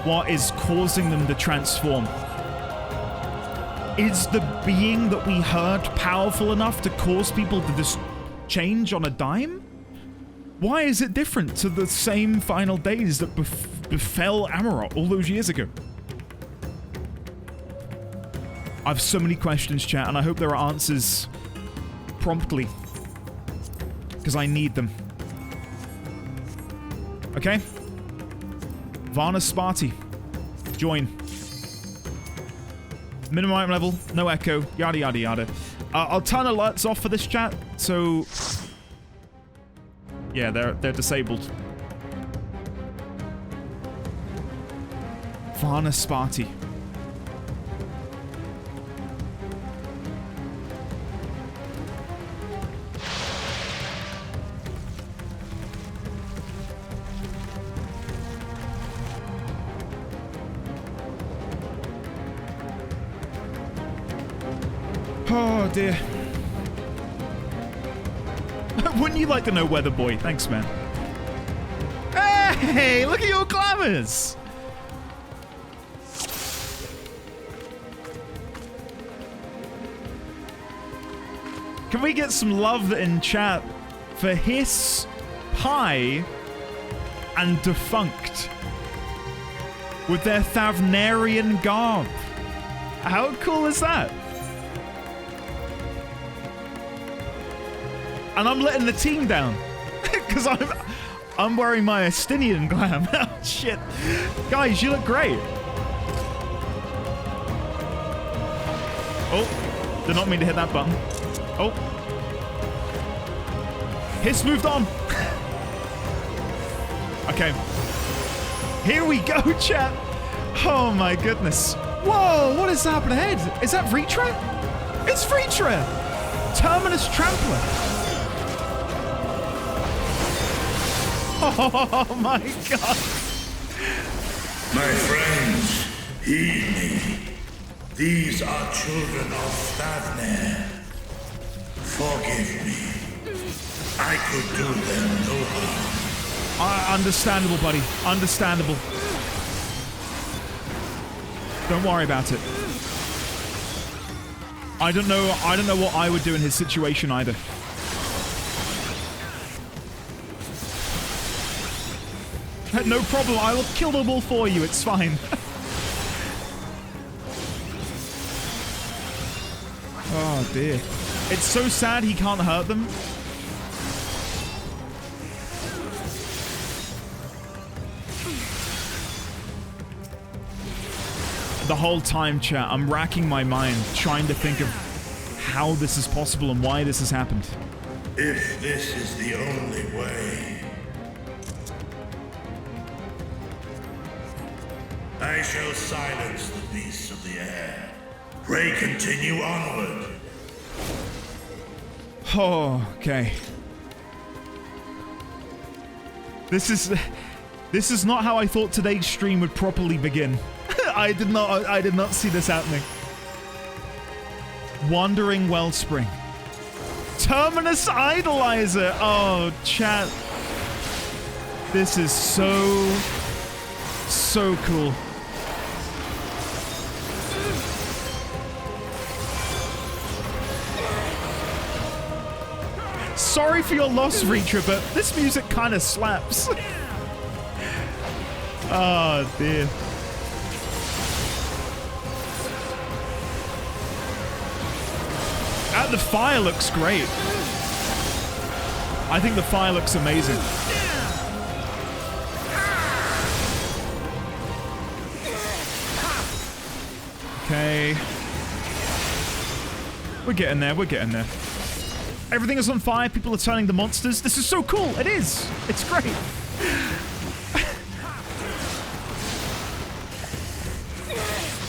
what is causing them to transform. Is the being that we heard powerful enough to cause people to just change on a dime? Why is it different to the same final days that befell Amarok all those years ago? I have so many questions, chat, and I hope there are answers promptly, because I need them. Okay? Varna Sparti. Join. Minimum item level, no echo, yada yada yada. I'll turn alerts off for this chat, so... Yeah, they're disabled. Varna Sparti. Oh dear. Wouldn't you like to know, Weather Boy? Thanks, man. Hey, look at your glamours! Can we get some love in chat for Hiss, Pie, and Defunct with their Thavnairian garb? How cool is that? And I'm letting the team down because I'm wearing my Estinian glam. Oh, shit. Guys, you look great. Oh, did not mean to hit that button. Oh. Hiss moved on. Okay. Here we go, chat. Oh my goodness. Whoa, what is up ahead? Is that Vritra? It's Vritra. Terminus Trampler. Oh my god. My friends, heed me. These are children of Thavnair. Forgive me. I could do them no harm. Understandable, buddy. Understandable. Don't worry about it. I don't know what I would do in his situation either. No problem, I will kill them all for you, it's fine. Oh dear. It's so sad he can't hurt them. The whole time, chat, I'm racking my mind trying to think of how this is possible and why this has happened. If this is the only way, I shall silence the beasts of the air. Pray continue onward. Oh, okay. This is not how I thought today's stream would properly begin. I did not see this happening. Wandering Wellspring. Terminus Idolizer. Oh, chat. This is so cool. Sorry for your loss, Reacher, but this music kind of slaps. Oh, dear. The fire looks great. I think the fire looks amazing. Okay. We're getting there, we're getting there. Everything is on fire, people are turning to monsters. This is so cool, it is. It's great.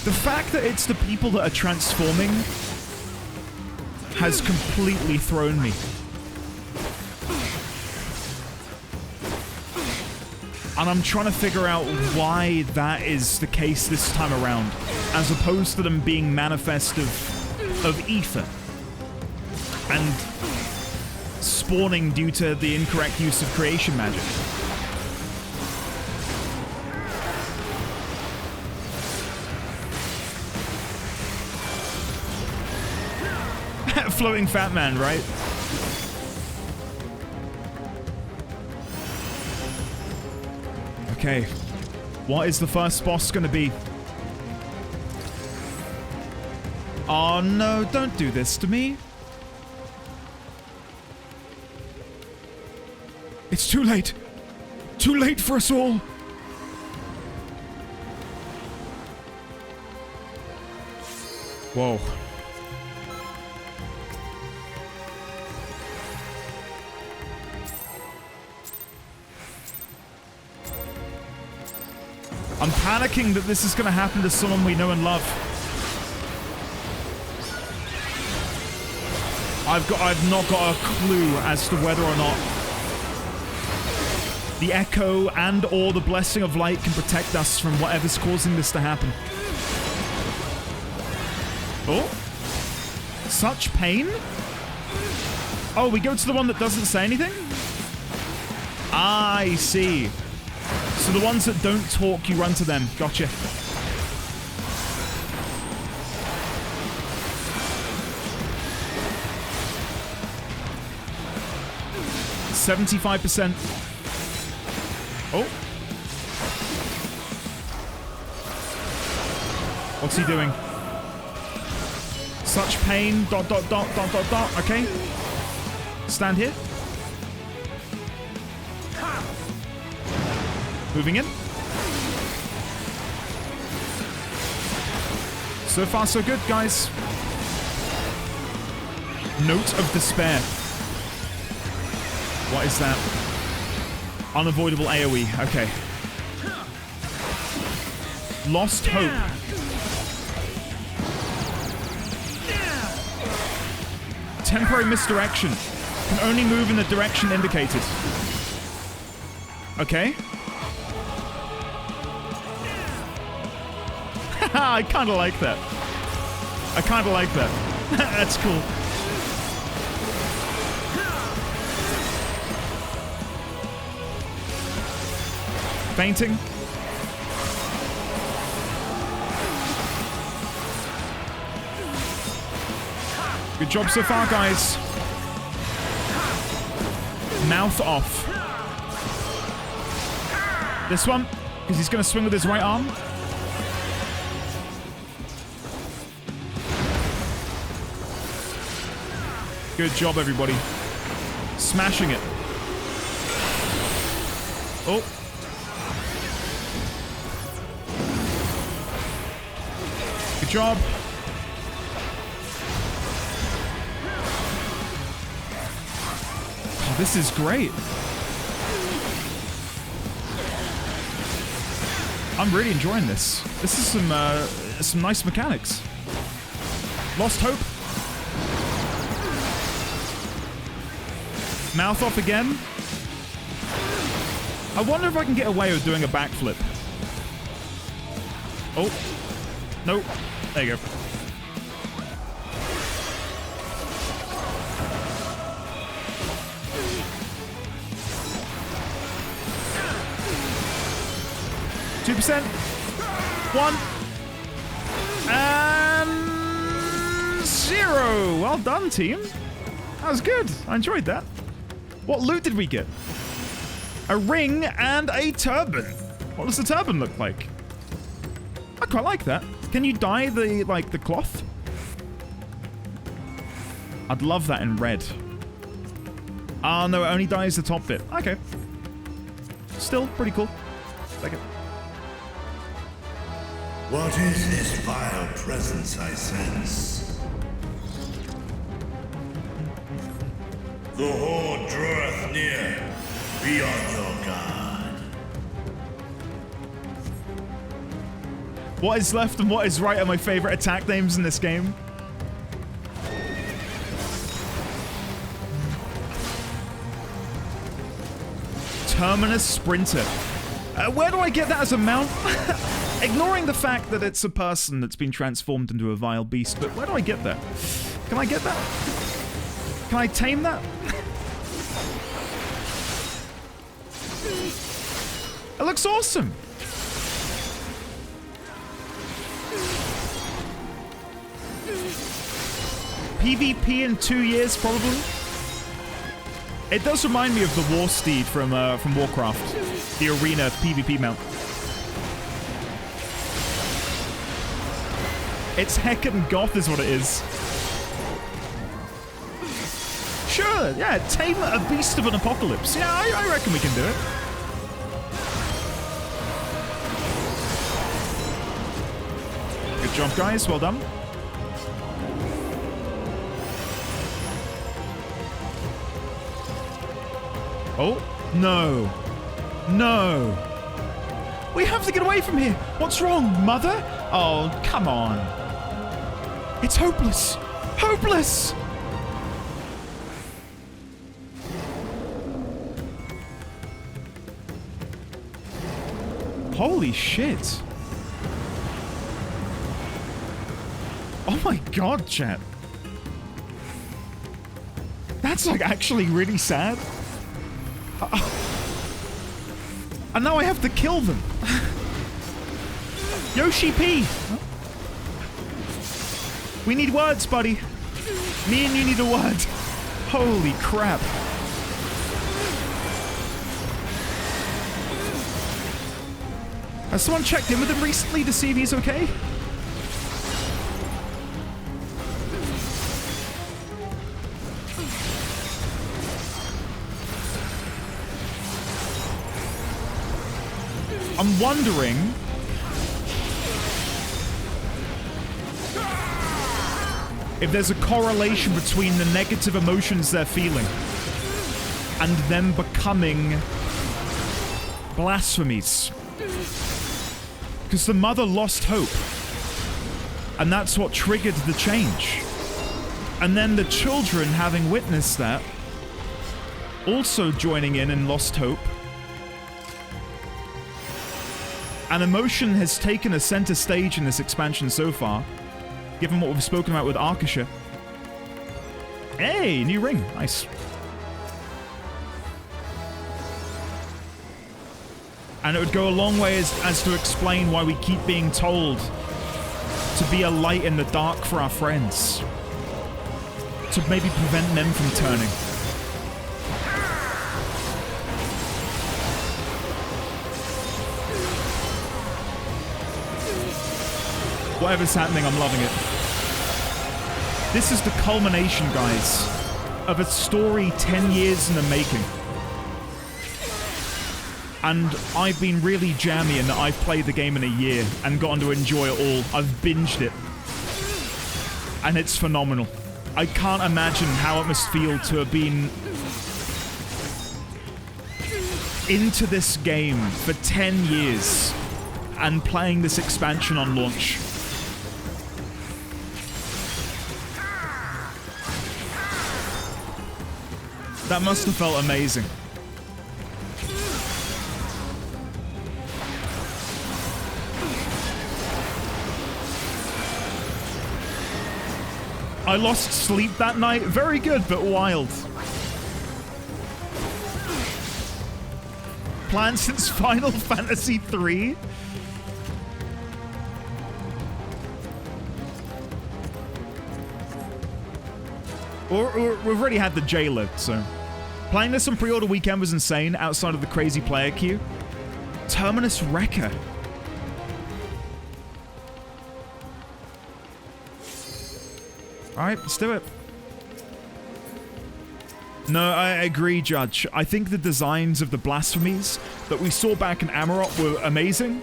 The fact that it's the people that are transforming has completely thrown me. And I'm trying to figure out why that is the case this time around, as opposed to them being manifest of ether and spawning due to the incorrect use of creation magic. Floating fat man, right? Okay. What is the first boss gonna be? Oh no, don't do this to me. It's too late. Too late for us all. Whoa. I'm panicking that this is going to happen to someone we know and love. I've not got a clue as to whether or not the echo and or the blessing of light can protect us from whatever's causing this to happen. Oh, such pain. Oh, we go to the one that doesn't say anything? I see. So the ones that don't talk, you run to them. Gotcha. $75%. Oh. What's he doing? Such pain. ... Okay. Stand here. Moving in. So far, so good, guys. Note of despair. What is that? Unavoidable AoE. Okay. Lost hope. Temporary misdirection. Can only move in the direction indicated. Okay. I kind of like that. I kind of like that. That's cool. Fainting. Good job so far, guys. Mouth off. This one, because he's going to swing with his right arm. Good job, everybody. Smashing it. Oh. Good job. Oh, this is great. I'm really enjoying this. This is some nice mechanics. Lost hope. Mouth off again. I wonder if I can get away with doing a backflip. Oh. Nope. There you go. %. 1. And 0. Well done, team. That was good. I enjoyed that. What loot did we get? A ring and a turban. What does the turban look like? I quite like that. Can you dye the cloth? I'd love that in red. Ah, no, it only dyes the top bit. Okay. Still pretty cool. Like it. What is this vile presence I sense? The horde draweth near. Be on your guard. What is left and what is right are my favorite attack names in this game. Terminus Sprinter. Where do I get that as a mount? Ignoring the fact that it's a person that's been transformed into a vile beast, but where do I get that? Can I get that? Can I tame that? It looks awesome. PvP in 2 years, probably. It does remind me of the War Steed from Warcraft, the arena PvP mount. It's heckin' goth is what it is. Sure, yeah, tame a beast of an apocalypse. Yeah, I reckon we can do it. Good job, guys. Well done. Oh, no. No. We have to get away from here. What's wrong, Mother? Oh, come on. It's hopeless. Hopeless! Holy shit. Oh my god, chat. That's like actually really sad. And now I have to kill them. Yoshi P. We need words, buddy. Me and you need a word. Holy crap. Has someone checked in with him recently to see if he's okay? I'm wondering if there's a correlation between the negative emotions they're feeling and them becoming blasphemies. Because the mother lost hope, and that's what triggered the change. And then the children, having witnessed that, also joining in and lost hope. And emotion has taken a center stage in this expansion so far, given what we've spoken about with Arkasha. Hey, new ring. Nice. And it would go a long way as to explain why we keep being told to be a light in the dark for our friends. To maybe prevent them from turning. Whatever's happening, I'm loving it. This is the culmination, guys, of a story 10 years in the making. And I've been really jammy in that I've played the game in a year and gotten to enjoy it all. I've binged it. and it's phenomenal. I can't imagine how it must feel to have been into this game for 10 years and playing this expansion on launch. That must have felt amazing. I lost sleep that night. Very good, but wild. Planned since Final Fantasy III? Or we've already had the jailer, so... Playing this on pre-order weekend was insane outside of the crazy player queue. Terminus Wrecker. Alright, let's do it. No, I agree, Judge. I think the designs of the blasphemies that we saw back in Amarok were amazing.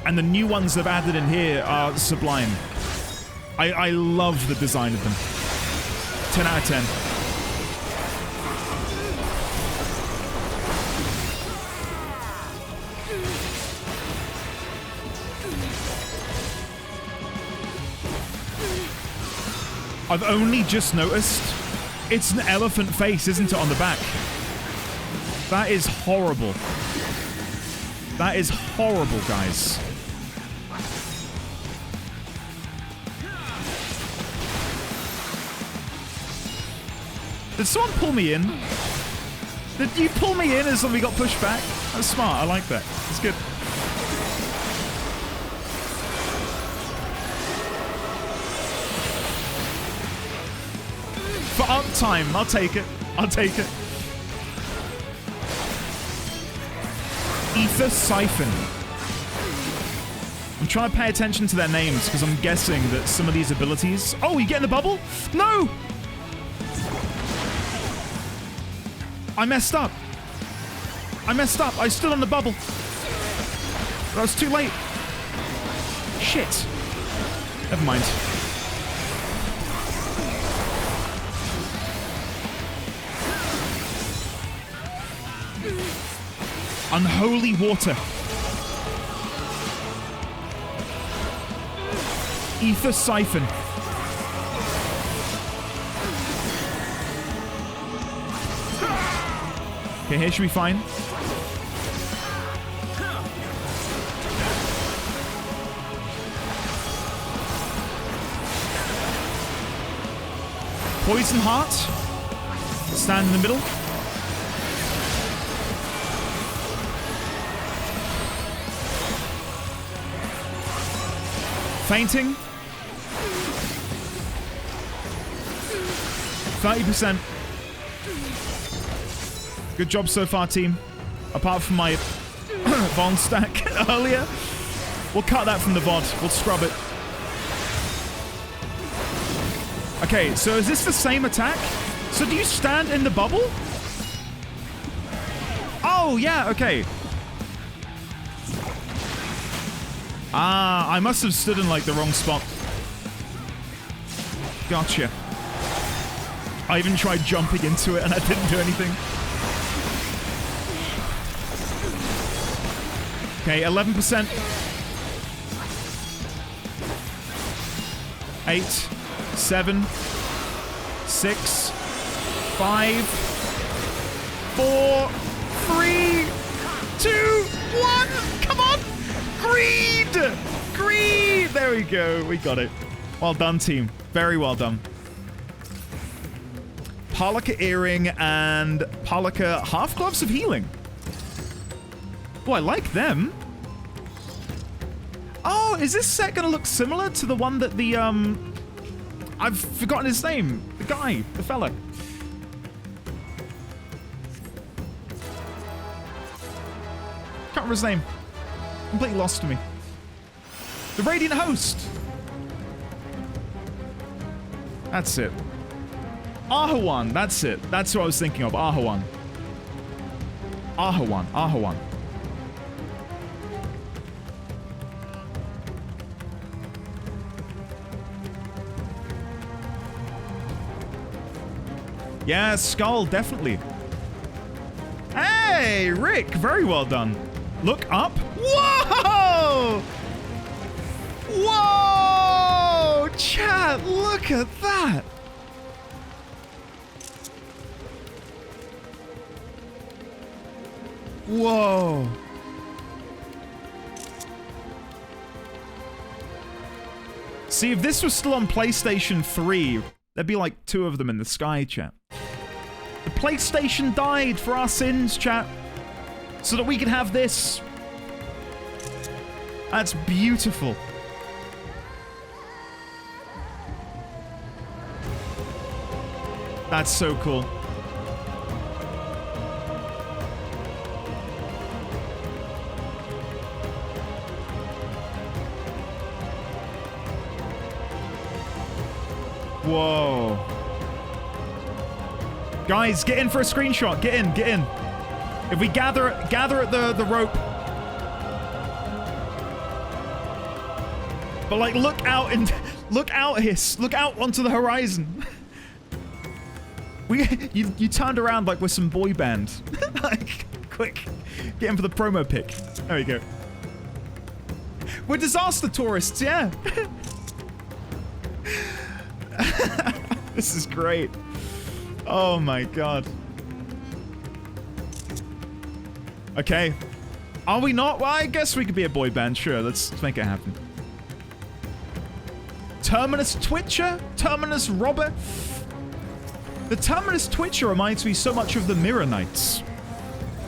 And the new ones they've added in here are sublime. I love the design of them. 10 out of 10. I've only just noticed it's an elephant face, isn't it, on the back? That is horrible. That is horrible, guys. Did someone pull me in? Did you pull me in as we got pushed back? That's smart. I like that. It's good. For uptime, I'll take it. I'll take it. Ether Siphon. I'm trying to pay attention to their names because I'm guessing that some of these abilities... Oh, you get in the bubble? No! I messed up. I messed up. I stood on the bubble. But I was too late. Shit. Never mind. Unholy water. Ether Siphon. Okay, here should be fine. Poison Heart. Stand in the middle. Fainting. 30%. Good job so far, team. Apart from my Von stack earlier. We'll cut that from the VOD. We'll scrub it. Okay, so is this the same attack? So do you stand in the bubble? Oh, yeah, okay. Ah, I must have stood in, like, the wrong spot. Gotcha. I even tried jumping into it and I didn't do anything. Okay, 11%. 8, 7, 6, 5, 4, 3, 2, 1. Come on! Greed! Greed! There we go. We got it. Well done, team. Very well done. Palika Earring and Palika Half Gloves of Healing. Oh, I like them. Oh, is this set gonna look similar to the one that the, I've forgotten his name. The guy. The fella. Can't remember his name. Completely lost to me. The Radiant Host. That's it. Ahawan. That's it. That's what I was thinking of. Ahawan. Ahawan. Ahawan. Yeah, skull, definitely. Hey, Rick, very well done. Look up. Whoa! Whoa! Chat, look at that. Whoa. See, if this was still on PlayStation 3, there'd be like 2 of them in the sky, chat. The PlayStation died for our sins, chat, so that we could have this. That's beautiful. That's so cool. Whoa. Guys, get in for a screenshot. Get in, get in. If we gather at the rope. But like, look out and look out, Hiss. Look out onto the horizon. You turned around like we're some boy band. Like, quick, get in for the promo pic. There we go. We're disaster tourists, yeah. This is great. Oh my god. Okay. Are we not? Well, I guess we could be a boy band. Sure, let's make it happen. Terminus Twitcher? Terminus Robber? The Terminus Twitcher reminds me so much of the Mirror Knights.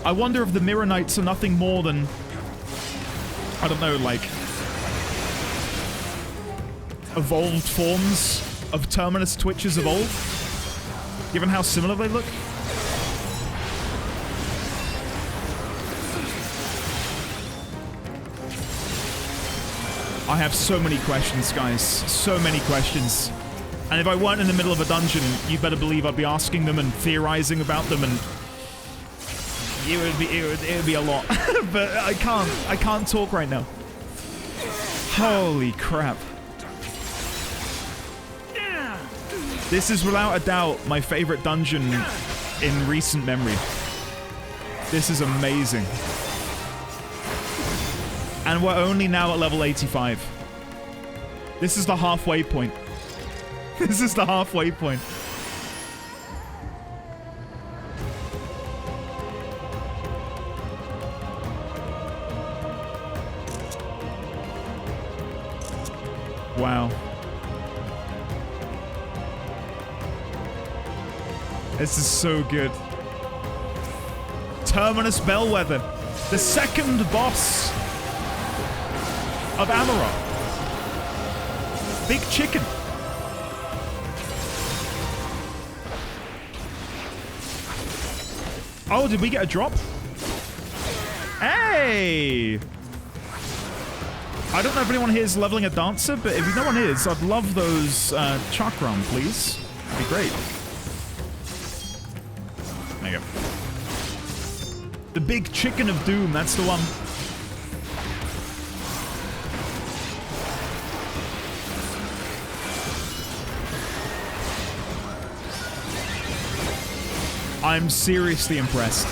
I wonder if the Mirror Knights are nothing more than, I don't know, like, evolved forms of Terminus Twitchers of old, given how similar they look. I have so many questions, guys. So many questions. And if I weren't in the middle of a dungeon, you better believe I'd be asking them and theorizing about them, and it would be a lot. But I can't talk right now. Holy crap. This is without a doubt my favorite dungeon in recent memory. This is amazing. And we're only now at level 85. This is the halfway point. This is the halfway point. Wow. This is so good. Terminus Bellwether, the second boss of Amarok. Big Chicken. Oh, did we get a drop? Hey! I don't know if anyone here is leveling a dancer, but if no one is, I'd love those chakram, please. That'd be great. There you go. The Big Chicken of Doom, that's the one. I'm seriously impressed.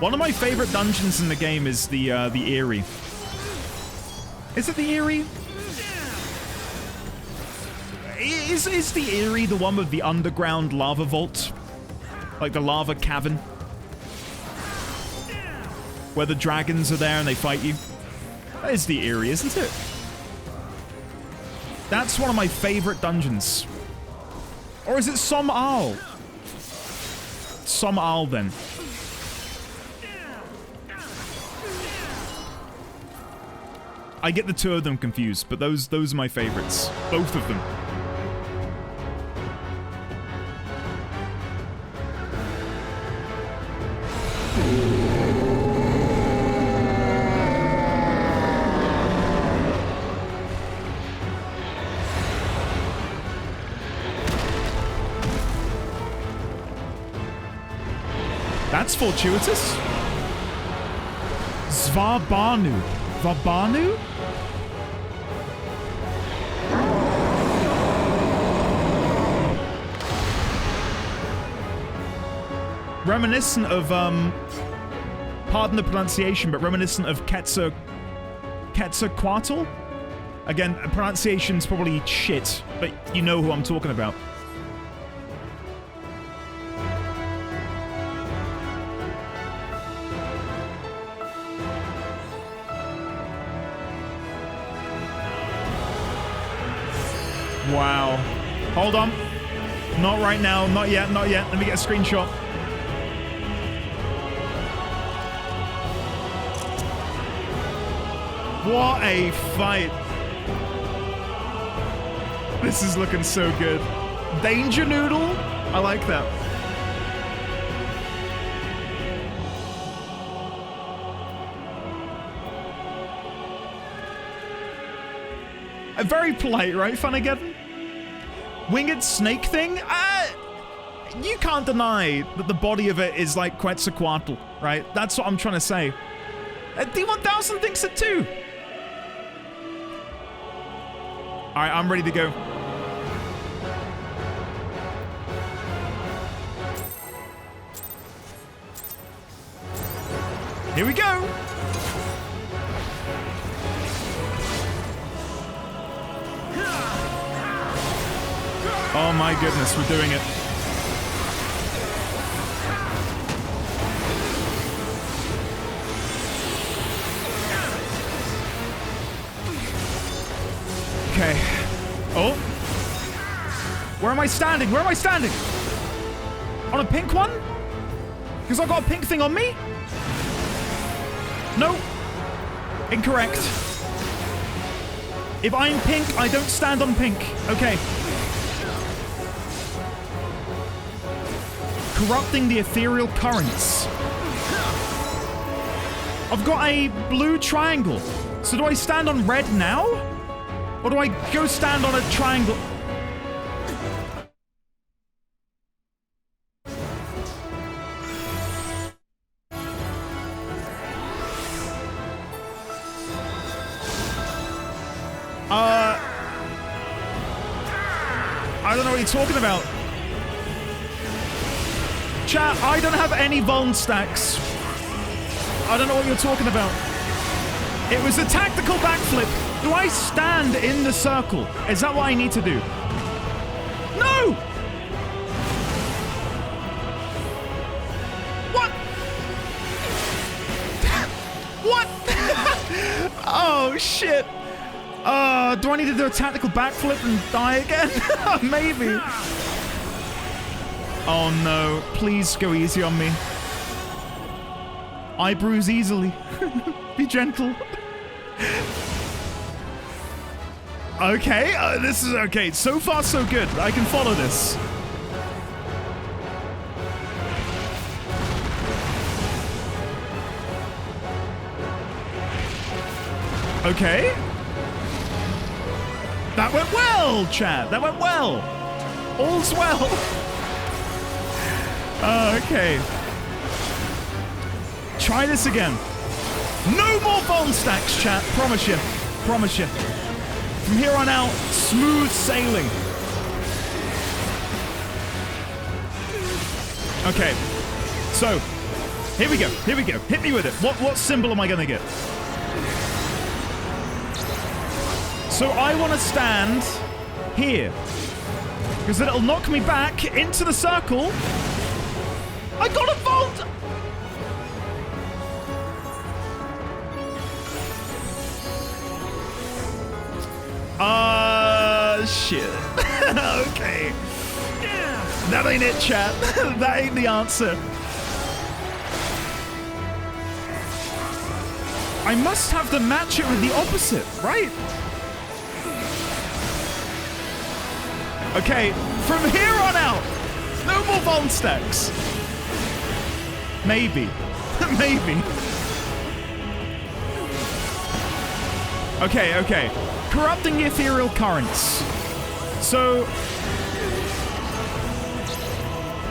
One of my favorite dungeons in the game is the Eyrie. Is it the Eyrie? Is the Eyrie the one with the underground lava vault? Like the lava cavern? Where the dragons are there and they fight you? That is the Eyrie, isn't it? That's one of my favorite dungeons. Or is it Som Al? Som Al, then. I get the two of them confused, but those are my favorites. Both of them. That's fortuitous. Zvabanu. Vabanu? reminiscent of, pardon the pronunciation, but reminiscent of Quetzalcoatl? Again, pronunciation's probably shit, but you know who I'm talking about. Wow. Hold on. Not right now. Not yet. Not yet. Let me get a screenshot. What a fight. This is looking so good. Danger Noodle? I like that. Very polite, right, Funagathon? Winged snake thing? You can't deny that the body of it is like Quetzalcoatl, right? That's what I'm trying to say. D1000 thinks it too. Alright, I'm ready to go. Here we go. Oh my goodness, we're doing it. Okay. Oh. Where am I standing? Where am I standing? On a pink one? Because I've got a pink thing on me? No. Incorrect. If I'm pink, I don't stand on pink. Okay. Corrupting the ethereal currents. I've got a blue triangle. So do I stand on red now? Or do I go stand on a triangle? I don't know what you're talking about. Chat, I don't have any vuln stacks. I don't know what you're talking about. It was a tactical backflip. Do I stand in the circle? Is that what I need to do? No! What? What? Oh, shit. Do I need to do a tactical backflip and die again? Maybe. Oh no, please go easy on me. I bruise easily. Be gentle. Okay, this is okay. So far, so good. I can follow this. Okay. That went well, Chad. That went well. All's well. Okay. Try this again. No more bone stacks, chat. Promise you. Promise you. From here on out, smooth sailing. Okay. So, here we go. Here we go. Hit me with it. What symbol am I going to get? So I want to stand here. Because then it'll knock me back into the circle. I got a vault! Shit. Okay. That ain't it, chat. That ain't the answer. I must have to match it with the opposite, right? Okay, from here on out, no more Von stacks. Maybe. Maybe. Okay, okay. Corrupting the ethereal currents. So,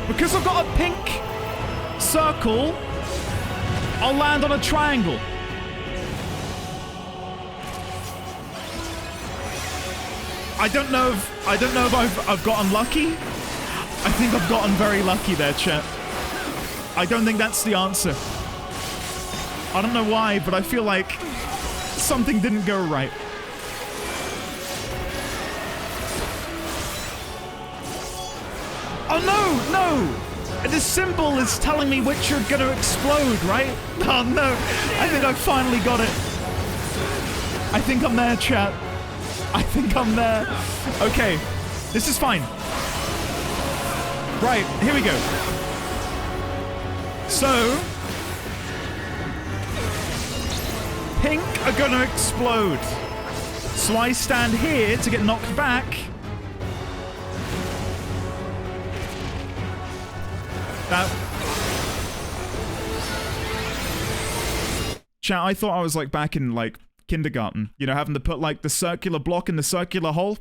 because I've got a pink circle, I'll land on a triangle. I don't know if I've gotten lucky. I think I've gotten very lucky there, chat. I don't think that's the answer. I don't know why, but I feel like something didn't go right. Oh no, no! This symbol is telling me which are gonna explode, right? Oh no, I think I finally got it. I think I'm there, chat. I think I'm there. Okay, this is fine. Right, here we go. So, pink are gonna explode. So I stand here to get knocked back. Chat, I thought I was like back in like kindergarten, you know, having to put like the circular block in the circular hole.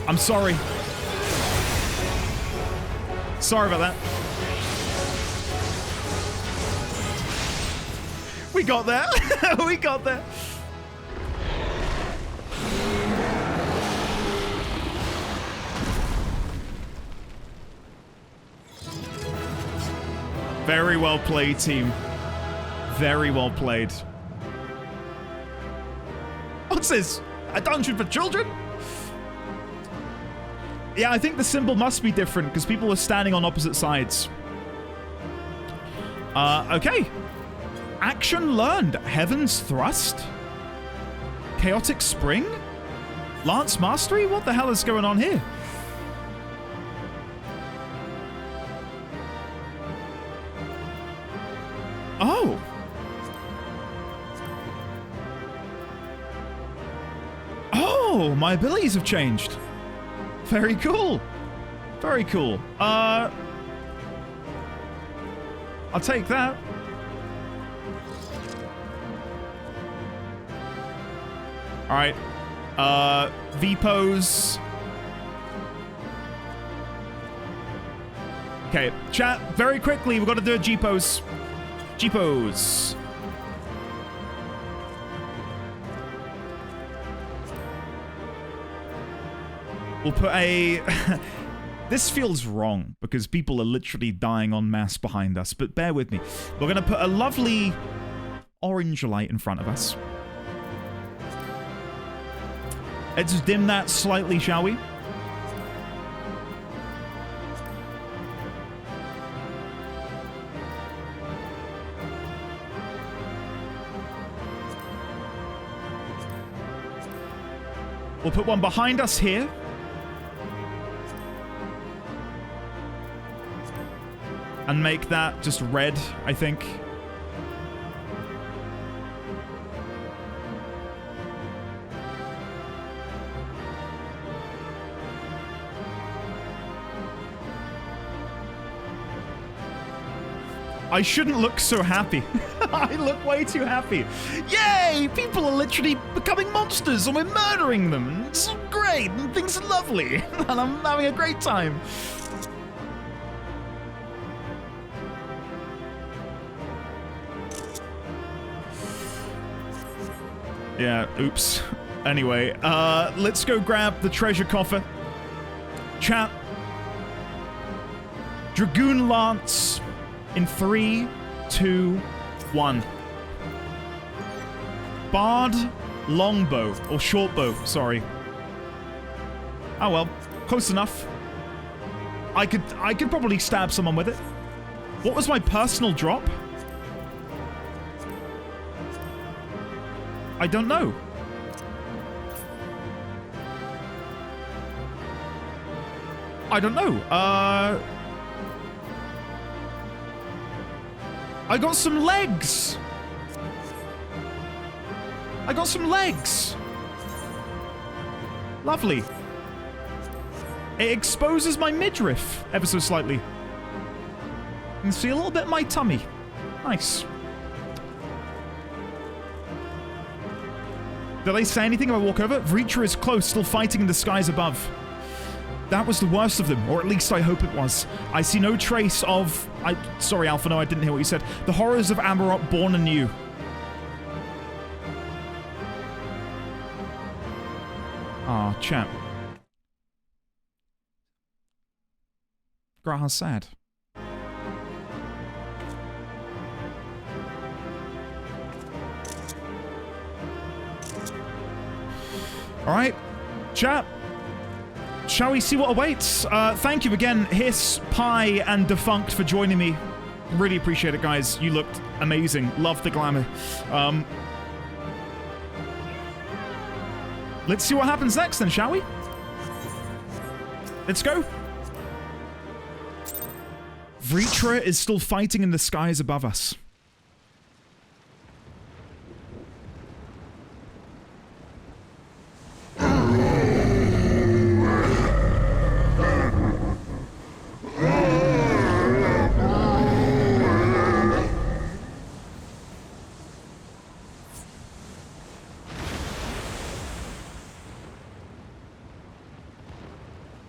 I'm sorry. Sorry about that. We got there. We got there. Very well played, team. Very well played. What's this? A dungeon for children? Yeah, I think the symbol must be different because people are standing on opposite sides. Okay. Action learned. Heaven's Thrust? Chaotic Spring? Lance Mastery? What the hell is going on here? Oh. Oh, my abilities have changed. Very cool. Very cool. I'll take that. All right. V-pose. Okay, chat, very quickly, we've got to do a G-pose. G-pose. We'll put a... This feels wrong, because people are literally dying en masse behind us, but bear with me. We're going to put a lovely orange light in front of us. Let's dim that slightly, shall we? We'll put one behind us here. And make that just red, I think. I shouldn't look so happy. I look way too happy. Yay! People are literally becoming monsters and we're murdering them. It's great and things are lovely. And I'm having a great time. Yeah, oops. Anyway, let's go grab the treasure coffer. Chat. Dragoon Lance. In 3, 2, 1. Bard longbow, or shortbow, sorry. Oh well, close enough. I could probably stab someone with it. What was my personal drop? I don't know. I don't know. I got some legs! I got some legs! Lovely. It exposes my midriff ever so slightly. You can see a little bit of my tummy. Nice. Did I say anything if I walk over? Reacher is close, still fighting in the skies above. That was the worst of them, or at least I hope it was. I see no trace of... Sorry, Alpha, no, I didn't hear what you said. The horrors of Amarok born anew. Ah, champ. Graha's sad. All right, chat. Shall we see what awaits? Thank you again, Hiss, Pi, and Defunct for joining me. Really appreciate it, guys. You looked amazing. Love the glamour. Let's see what happens next then, shall we? Let's go. Vritra is still fighting in the skies above us.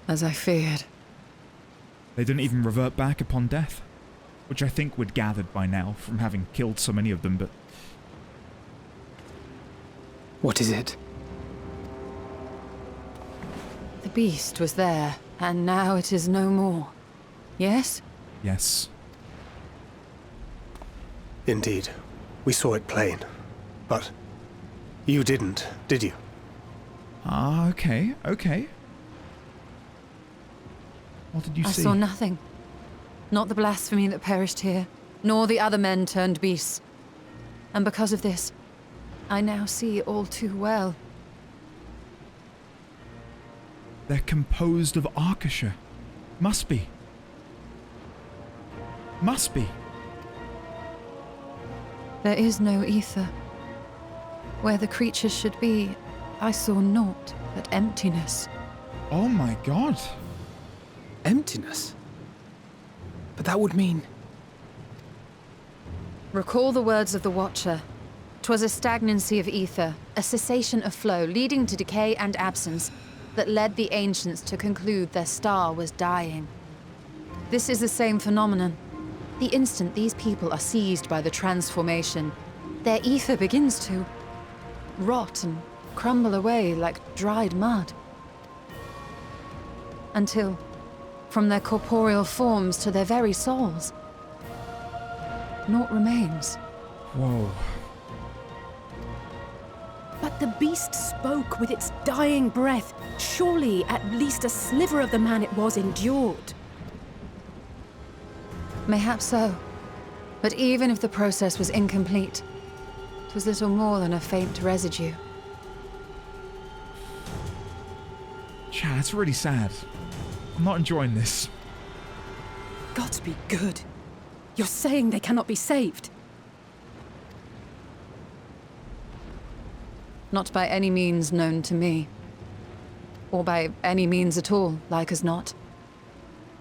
As I feared. They didn't even revert back upon death, which I think we'd gathered by now from having killed so many of them, but... What is it? The beast was there, and now it is no more. Yes? Yes. Indeed. We saw it plain. But you didn't, did you? Ah, okay, okay. What did you see? I saw nothing. Not the blasphemy that perished here, nor the other men turned beasts. And because of this, I now see all too well. They're composed of Arkasha. Must be. Must be. There is no ether. Where the creatures should be, I saw naught but emptiness. Oh my god. Emptiness? But that would mean... Recall the words of the Watcher. 'Twas a stagnancy of ether, a cessation of flow, leading to decay and absence, that led the ancients to conclude their star was dying. This is the same phenomenon. The instant these people are seized by the transformation, their ether begins to rot and crumble away like dried mud. Until, from their corporeal forms to their very souls, naught remains. Whoa. But the beast spoke with its dying breath. Surely at least a sliver of the man it was endured. Mayhap so. But even if the process was incomplete, it was little more than a faint residue. Chad, it's really sad. I'm not enjoying this. Gods be good. You're saying they cannot be saved? Not by any means known to me. Or by any means at all, like as not.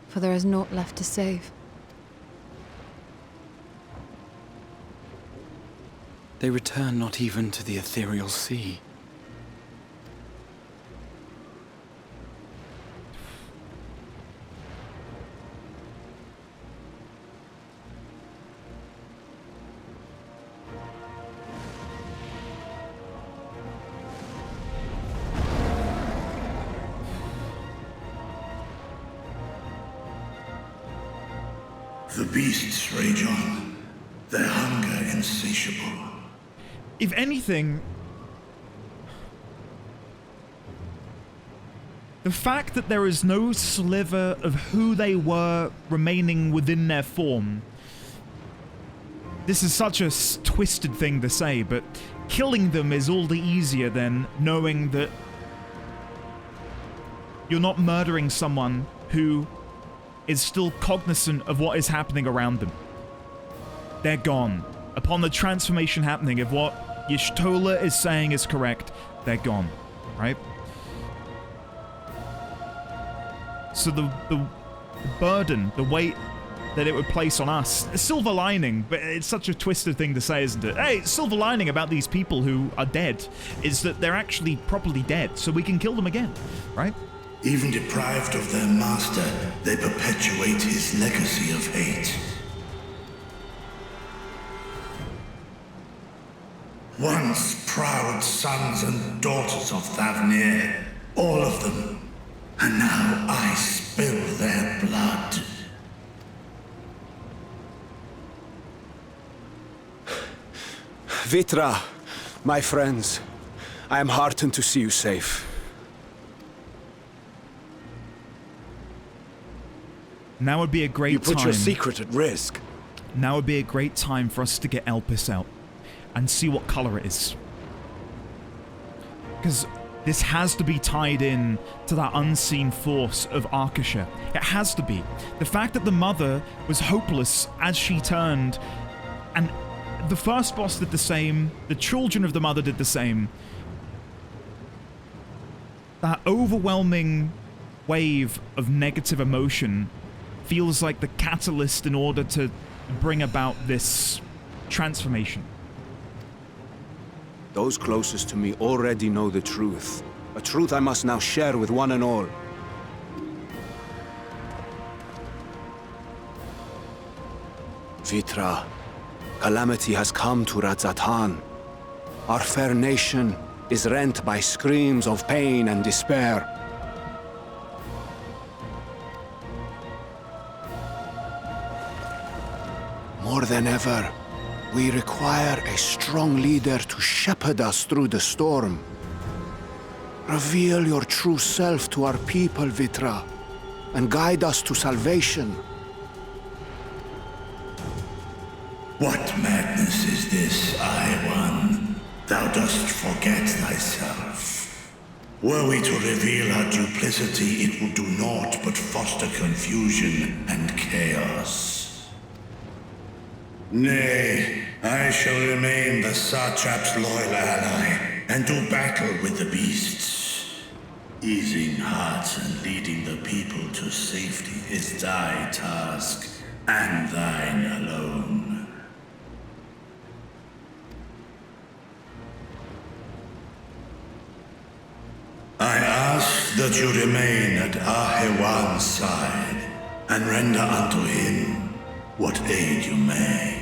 For there is naught left to save. They return not even to the ethereal sea. The beasts rage on, their hunger insatiable. If anything, the fact that there is no sliver of who they were remaining within their form. This is such a twisted thing to say, but killing them is all the easier than knowing that you're not murdering someone who is still cognizant of what is happening around them. They're gone. Upon the transformation happening, if what Y'shtola is saying is correct, they're gone, right? So the burden, the weight that it would place on us, a silver lining, but it's such a twisted thing to say, isn't it? Hey, silver lining about these people who are dead is that they're actually properly dead, so we can kill them again, right? Even deprived of their master, they perpetuate his legacy of hate. Once proud sons and daughters of Thavnair, all of them, and now I spill their blood. Vitra, my friends, I am heartened to see you safe. Now would be a great You time. put your secret at risk. Now would be a great time for us to get Elpis out and see what color it is. Because this has to be tied in to that unseen force of Arkasha. It has to be. The fact that the mother was hopeless as she turned, and the first boss did the same, the children of the mother did the same. That overwhelming wave of negative emotion feels like the catalyst in order to bring about this transformation. Those closest to me already know the truth. A truth I must now share with one and all. Vitra, calamity has come to Radzatan. Our fair nation is rent by screams of pain and despair. More than ever, we require a strong leader to shepherd us through the storm. Reveal your true self to our people, Vitra, and guide us to salvation. What madness is this, One? Thou dost forget thyself. Were we to reveal our duplicity, it would do naught but foster confusion and chaos. Nay, I shall remain the Satrap's loyal ally, and do battle with the beasts. Easing hearts and leading the people to safety is thy task, and thine alone. I ask that you remain at Ahewan's side, and render unto him what aid you may.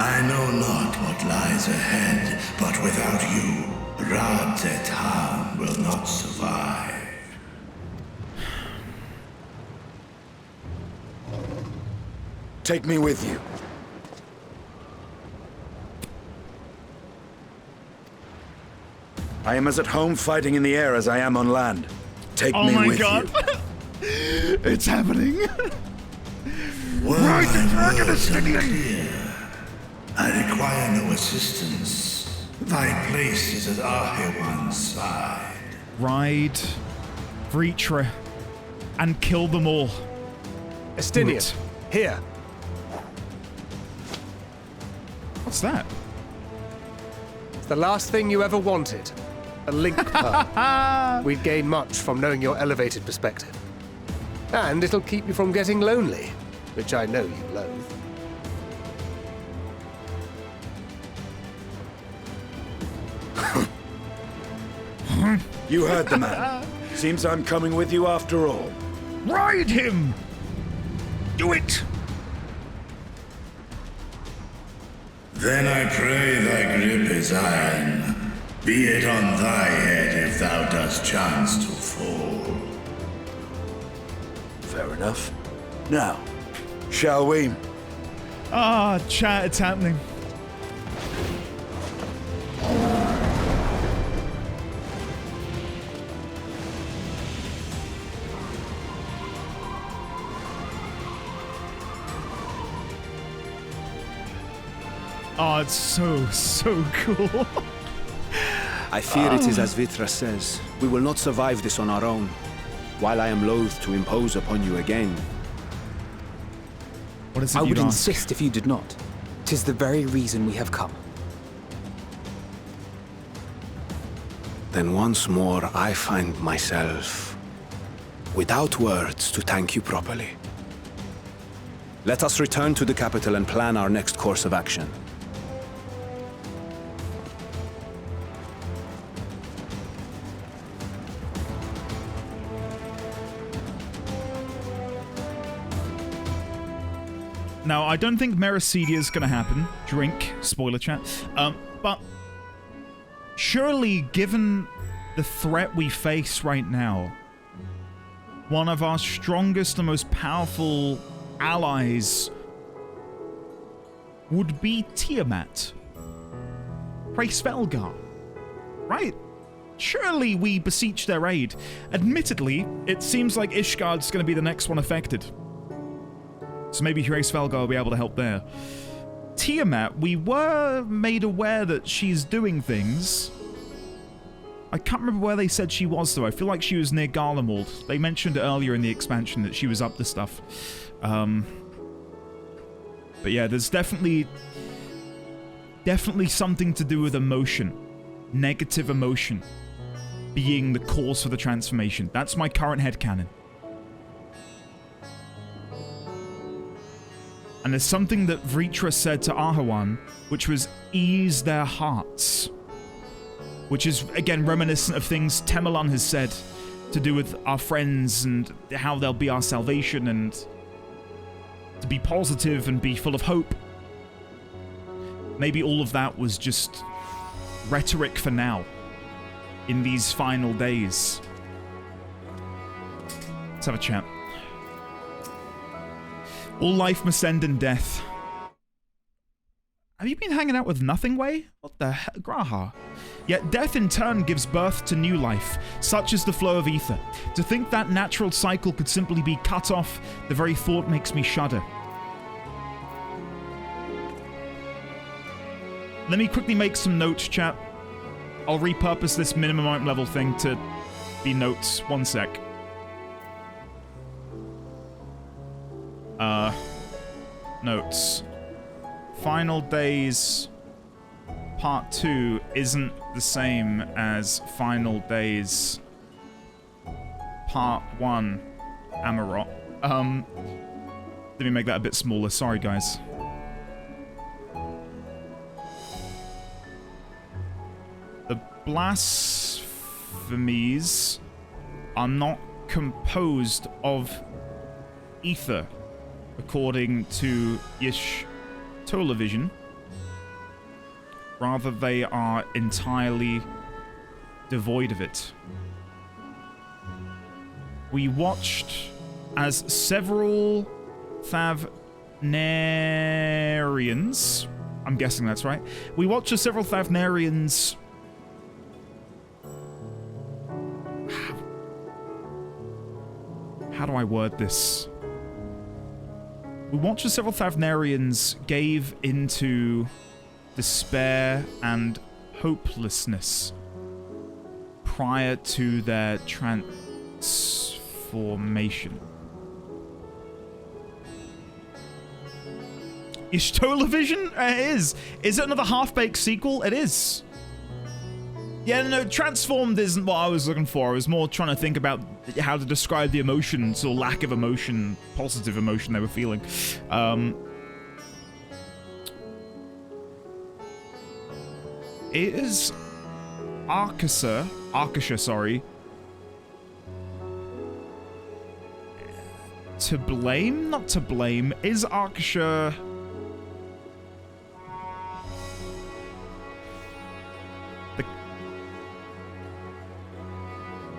I know not what lies ahead, but without you, Radzatan will not survive. Take me with you. I am as at home fighting in the air as I am on land. Take me with you. Oh my god. It's happening. Right, I require no assistance. Thy place is at Ahewan's side. Ride Vritra and kill them all. Estinian, here. What's that? It's the last thing you ever wanted. A link pearl. We'd gain much from knowing your elevated perspective. And it'll keep you from getting lonely, which I know you loathe. You heard the man. Seems I'm coming with you after all. Ride him! Do it! Then I pray thy grip is iron. Be it on thy head if thou dost chance to fall. Fair enough. Now, shall we? Ah, chat, it's happening. Oh, it's so cool. I fear it is as Vitra says. We will not survive this on our own. While I am loath to impose upon you again. What is it I would you'd insist if you did not. 'Tis the very reason we have come. Then once more I find myself without words to thank you properly. Let us return to the capital and plan our next course of action. Now, I don't think Mericidia is going to happen. Drink, spoiler chat. But surely, given the threat we face right now, one of our strongest and most powerful allies would be Tiamat. Pray Svelgar. Right? Surely we beseech their aid. Admittedly, it seems like Ishgard's going to be the next one affected. So maybe Hraesvelgar will be able to help there. Tiamat, we were made aware that she's doing things. I can't remember where they said she was, though. I feel like she was near Garlemald. They mentioned earlier in the expansion that she was up to stuff. But yeah, there's definitely something to do with emotion. Negative emotion being the cause for the transformation. That's my current headcanon. And there's something that Vritra said to Ahawan, which was ease their hearts. Which is, again, reminiscent of things Temelan has said to do with our friends and how they'll be our salvation and to be positive and be full of hope. Maybe all of that was just rhetoric for now in these final days. Let's have a chat. All life must end in death. Have you been hanging out with Nothing Way? What the hell? Graha. Yet death in turn gives birth to new life, such as the flow of ether. To think that natural cycle could simply be cut off, the very thought makes me shudder. Let me quickly make some notes, chat. I'll repurpose this minimum level thing to be notes. One sec. Notes. Final Days Part 2 isn't the same as Final Days Part 1 Amarot. Let me make that a bit smaller. Sorry, guys. The blasphemies are not composed of ether, according to Y'shtola. Rather, they are entirely devoid of it. We watched as several Thavnairians, I'm guessing that's right, we watched as several Thavnairians how do I word this? We watched as several Thavnairians gave into despair and hopelessness prior to their transformation. Y'shtola? It is. Is it another half-baked sequel? It is. Yeah, no, transformed isn't what I was looking for. I was more trying to think about how to describe the emotions or lack of emotion, positive emotion they were feeling. Is Arkasha, sorry, to blame? Not to blame. Is Arkasha the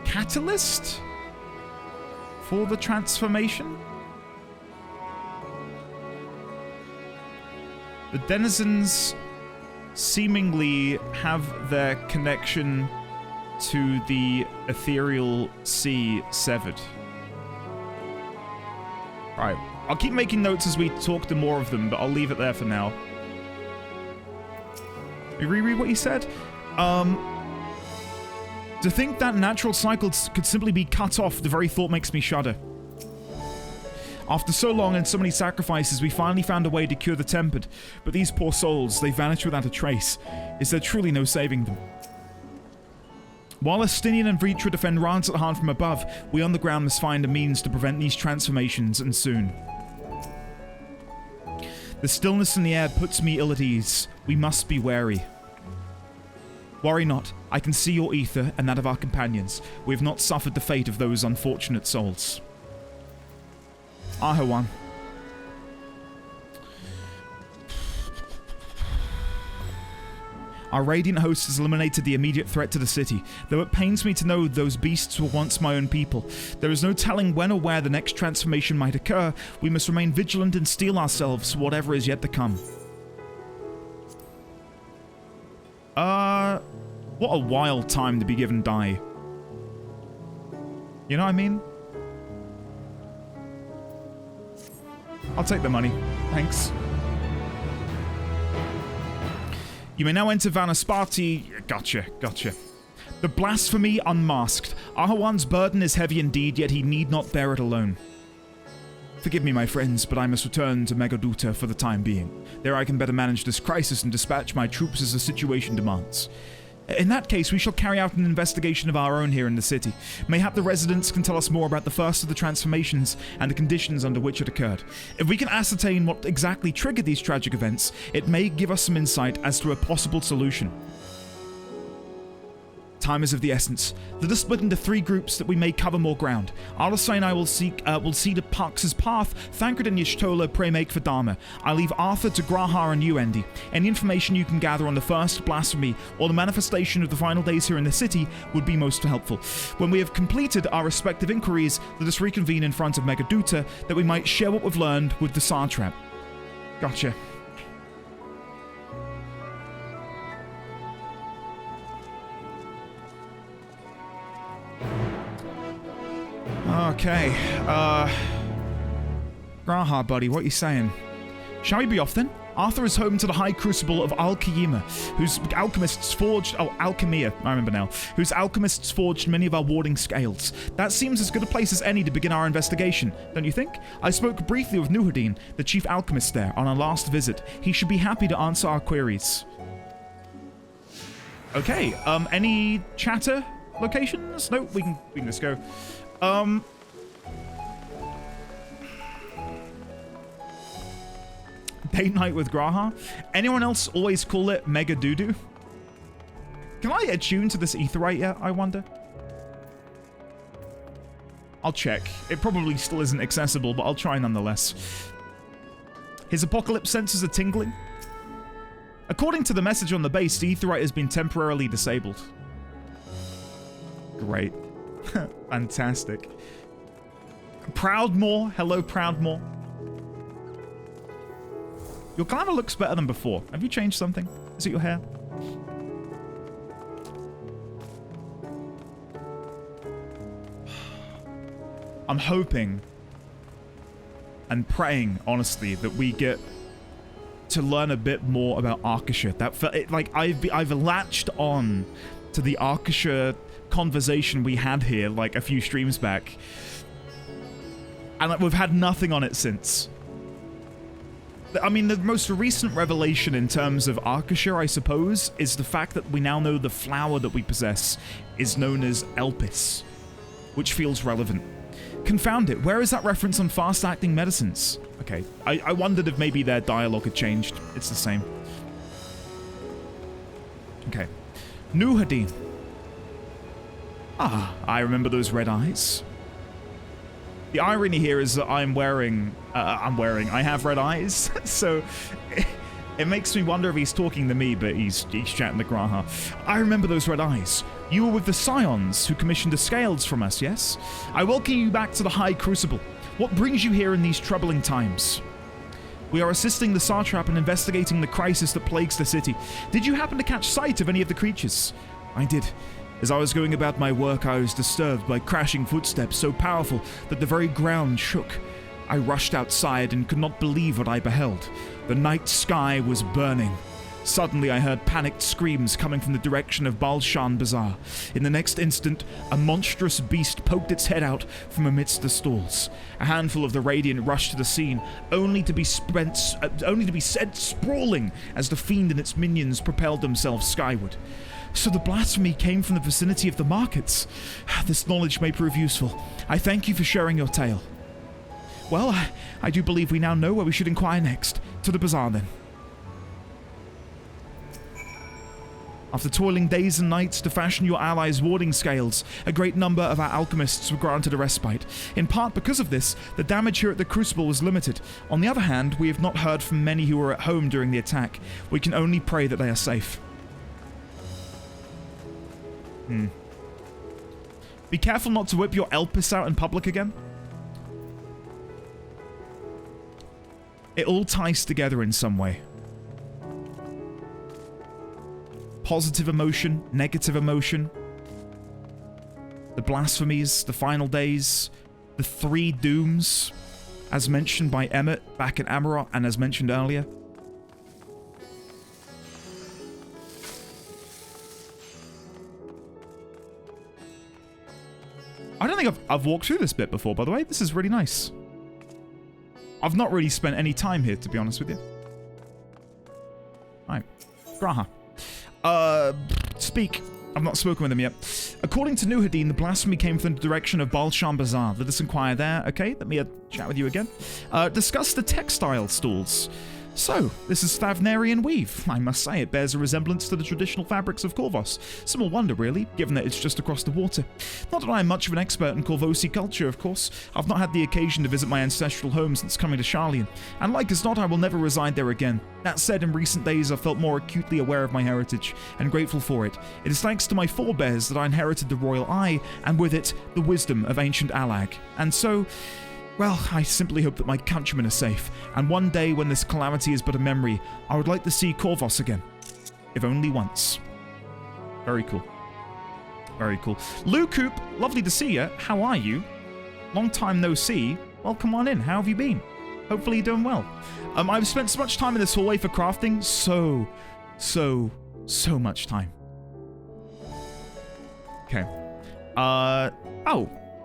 catalyst for the transformation? The denizens seemingly have their connection to the ethereal sea severed. Right, I'll keep making notes as we talk to more of them, but I'll leave it there for now. You reread what you said? To think that natural cycles could simply be cut off, the very thought makes me shudder. After so long and so many sacrifices, we finally found a way to cure the tempered. But these poor souls, they vanish without a trace. Is there truly no saving them? While Estinian and Vritra defend Ranzathan from above, we on the ground must find a means to prevent these transformations, and soon. The stillness in the air puts me ill at ease. We must be wary. Worry not. I can see your ether and that of our companions. We have not suffered the fate of those unfortunate souls. Ahawan. Our Radiant host has eliminated the immediate threat to the city, though it pains me to know those beasts were once my own people. There is no telling when or where the next transformation might occur. We must remain vigilant and steel ourselves for whatever is yet to come. What a wild time to be given die. You know what I mean? I'll take the money. Thanks. You may now enter Vanaspati. Gotcha. The blasphemy unmasked. Ahawan's burden is heavy indeed, yet he need not bear it alone. Forgive me, my friends, but I must return to Megaduta for the time being. There I can better manage this crisis and dispatch my troops as the situation demands. In that case, we shall carry out an investigation of our own here in the city. Mayhap the residents can tell us more about the first of the transformations and the conditions under which it occurred. If we can ascertain what exactly triggered these tragic events, it may give us some insight as to a possible solution. Time is of the essence. Let us split into 3 groups that we may cover more ground. Alasai and I will see to Pax's path. Thancred and Y'shtola pray make for Dharma. I leave Arthur to Grahar and you, Endy. Any information you can gather on the first blasphemy or the manifestation of the final days here in the city would be most helpful. When we have completed our respective inquiries, let us reconvene in front of Megaduta that we might share what we've learned with the Sartrap. Gotcha. Okay, Grahar, buddy, what are you saying? Shall we be off then? Arthur is home to the High Crucible of Alkiyima, whose alchemists forged... Oh, Alchemia, I remember now. Whose alchemists forged many of our warding scales. That seems as good a place as any to begin our investigation, don't you think? I spoke briefly with Nuhadin, the chief alchemist there, on our last visit. He should be happy to answer our queries. Okay, any chatter locations? No, we can just go. Date night with Grahar. Anyone else always call it Mega Doodoo? Can I attune to this aetheryte yet, I wonder? I'll check. It probably still isn't accessible, but I'll try nonetheless. His apocalypse senses are tingling. According to the message on the base, the aetheryte has been temporarily disabled. Great. Fantastic. Proudmore. Hello, Proudmore. Your glamour looks better than before. Have you changed something? Is it your hair? I'm hoping and praying, honestly, that we get to learn a bit more about Arkasha. That felt like I've latched on to the Arkasha conversation we had here like a few streams back, and like, we've had nothing on it since. I mean, the most recent revelation in terms of Arkasha, I suppose, is the fact that we now know the flower that we possess is known as Elpis, which feels relevant. Confound it, where is that reference on fast-acting medicines? Okay, I wondered if maybe their dialogue had changed. It's the same. Okay. Nuhadin. Ah, I remember those red eyes. The irony here is that I have red eyes, so it makes me wonder if he's talking to me, but he's chatting to Grahar. I remember those red eyes. You were with the Scions who commissioned the scales from us, yes? I welcome you back to the High Crucible. What brings you here in these troubling times? We are assisting the Sartrap in investigating the crisis that plagues the city. Did you happen to catch sight of any of the creatures? I did. As I was going about my work, I was disturbed by crashing footsteps so powerful that the very ground shook. I rushed outside and could not believe what I beheld. The night sky was burning. Suddenly, I heard panicked screams coming from the direction of Balshan Bazaar. In the next instant, a monstrous beast poked its head out from amidst the stalls. A handful of the Radiant rushed to the scene, only to be sent sprawling as the fiend and its minions propelled themselves skyward. So the blasphemy came from the vicinity of the markets. This knowledge may prove useful. I thank you for sharing your tale. Well, I do believe we now know where we should inquire next. To the bazaar, then. After toiling days and nights to fashion your allies' warding scales, a great number of our alchemists were granted a respite. In part because of this, the damage here at the Crucible was limited. On the other hand, we have not heard from many who were at home during the attack. We can only pray that they are safe. Be careful not to whip your Elpis out in public again. It all ties together in some way. Positive emotion, negative emotion. The blasphemies, the final days, the 3 dooms. as mentioned by Emmett back in Amarot and as mentioned earlier. I don't think I've walked through this bit before, by the way. This is really nice. I've not really spent any time here, to be honest with you. Right. Graha. Speak. I've not spoken with him yet. According to Nuhadin, the blasphemy came from the direction of Balsham Bazaar. Let us inquire there. Okay, let me chat with you again. Discuss the textile stalls. So, this is Thavnairian weave. I must say, it bears a resemblance to the traditional fabrics of Corvos. Small wonder, really, given that it's just across the water. Not that I am much of an expert in Corvosi culture, of course. I've not had the occasion to visit my ancestral home since coming to Sharlayan, and like as not, I will never reside there again. That said, in recent days, I've felt more acutely aware of my heritage, and grateful for it. It is thanks to my forebears that I inherited the royal eye, and with it, the wisdom of ancient Alag. And so... well, I simply hope that my countrymen are safe, and one day when this calamity is but a memory, I would like to see Corvos again. If only once. Very cool. Very cool. Lou Coop, lovely to see you. How are you? Long time no see. Well, come on in. How have you been? Hopefully you're doing well. I've spent so much time in this hallway for crafting. So much time. Okay.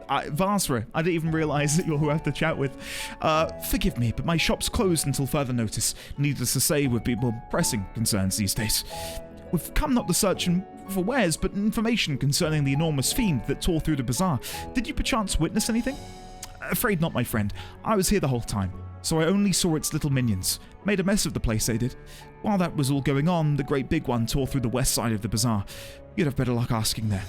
Varsra, I didn't even realise that you're who I have to chat with. Forgive me, but my shop's closed until further notice. Needless to say, with people pressing concerns these days. We've come not to search for wares, but information concerning the enormous fiend that tore through the bazaar. Did you perchance witness anything? Afraid not, my friend. I was here the whole time, so I only saw its little minions. Made a mess of the place, they did. While that was all going on, the great big one tore through the west side of the bazaar. You'd have better luck asking there.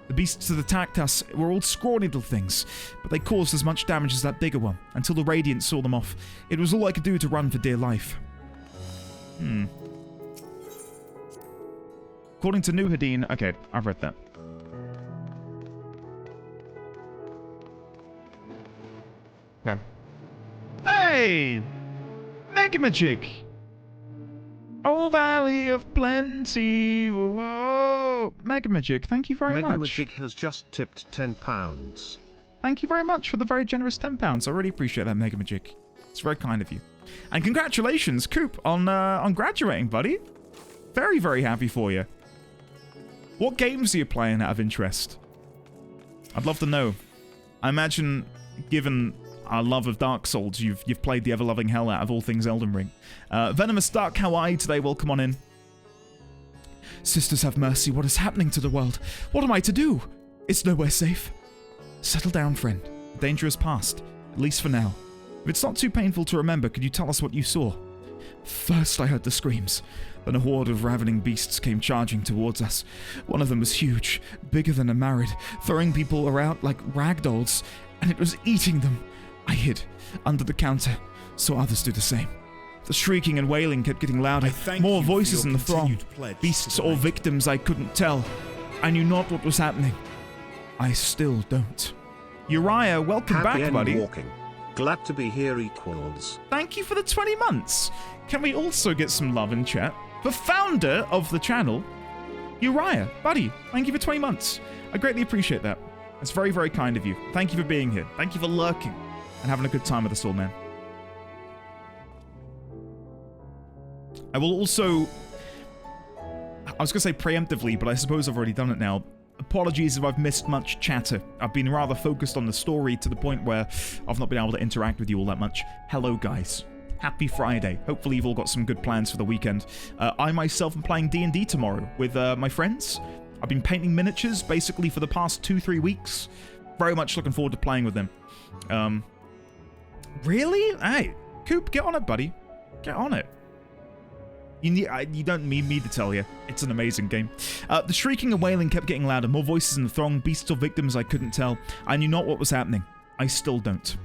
The beasts that attacked us were all scrawny little things, but they caused as much damage as that bigger one, until the Radiant saw them off. It was all I could do to run for dear life. According to Nuhadin... okay, I've read that. Okay. Hey! Megamagic! Oh, Valley of Plenty! Whoa! Megamagic, thank you very much. Megamagic has just tipped £10. Thank you very much for the very generous £10. I really appreciate that, Megamagic. It's very kind of you. And congratulations, Coop, on graduating, buddy. Very, very happy for you. What games are you playing out of interest? I'd love to know. I imagine, given our love of Dark Souls, you've played the ever-loving hell out of all things Elden Ring. Venomous Dark, how are you today? Welcome on in. Sisters have mercy, what is happening to the world? What am I to do? It's nowhere safe. Settle down, friend. The danger is past, at least for now. If it's not too painful to remember, could you tell us what you saw? First I heard the screams, then a horde of ravening beasts came charging towards us. One of them was huge, bigger than a married, throwing people around like ragdolls, and it was eating them. I hid under the counter, saw others do the same. The shrieking and wailing kept getting louder, more voices in the throng. Beasts or victims, I couldn't tell. I knew not what was happening. I still don't. Uriah, welcome back, buddy. Endwalking. Glad to be here, equals. Thank you for the 20 months. Can we also get some love in chat? The founder of the channel, Uriah, buddy, thank you for 20 months. I greatly appreciate that. It's very, very kind of you. Thank you for being here. Thank you for lurking and having a good time with us all, man. I will also... I was going to say preemptively, but I suppose I've already done it now. Apologies if I've missed much chatter. I've been rather focused on the story to the point where I've not been able to interact with you all that much. Hello, guys. Happy Friday. Hopefully you've all got some good plans for the weekend. I myself am playing D&D tomorrow with my friends. I've been painting miniatures basically for the past 2-3 weeks. Very much looking forward to playing with them. Really? Hey, Coop, get on it, buddy. Get on it. You don't need me to tell you. It's an amazing game. The shrieking and wailing kept getting louder. More voices in the throng. Beasts or victims, I couldn't tell. I knew not what was happening. I still don't.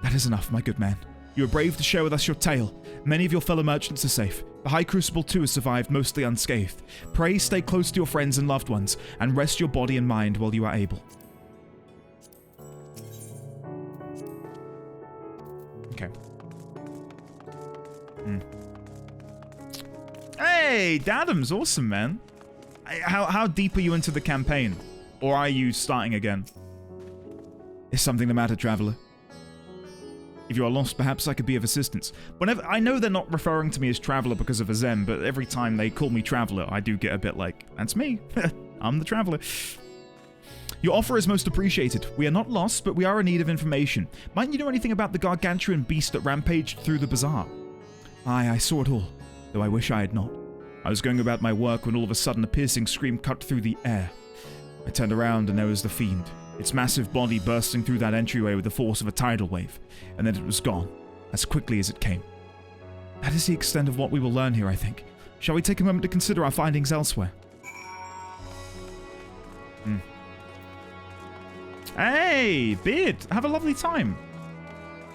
That is enough, my good man. You were brave to share with us your tale. Many of your fellow merchants are safe. The High Crucible too has survived, mostly unscathed. Pray stay close to your friends and loved ones, and rest your body and mind while you are able. Okay. Hey, Dadam's awesome, man. How deep are you into the campaign? Or are you starting again? Is something the matter, traveler? If you are lost, perhaps I could be of assistance. Whenever I know they're not referring to me as traveler because of Azem, but every time they call me traveler, I do get a bit like, that's me. I'm the traveler. Your offer is most appreciated. We are not lost, but we are in need of information. Might you know anything about the gargantuan beast that rampaged through the bazaar? Aye, I saw it all, though I wish I had not. I was going about my work when all of a sudden a piercing scream cut through the air. I turned around and there was the fiend, its massive body bursting through that entryway with the force of a tidal wave, and then it was gone, as quickly as it came. That is the extent of what we will learn here, I think. Shall we take a moment to consider our findings elsewhere? Hey, Beard, have a lovely time.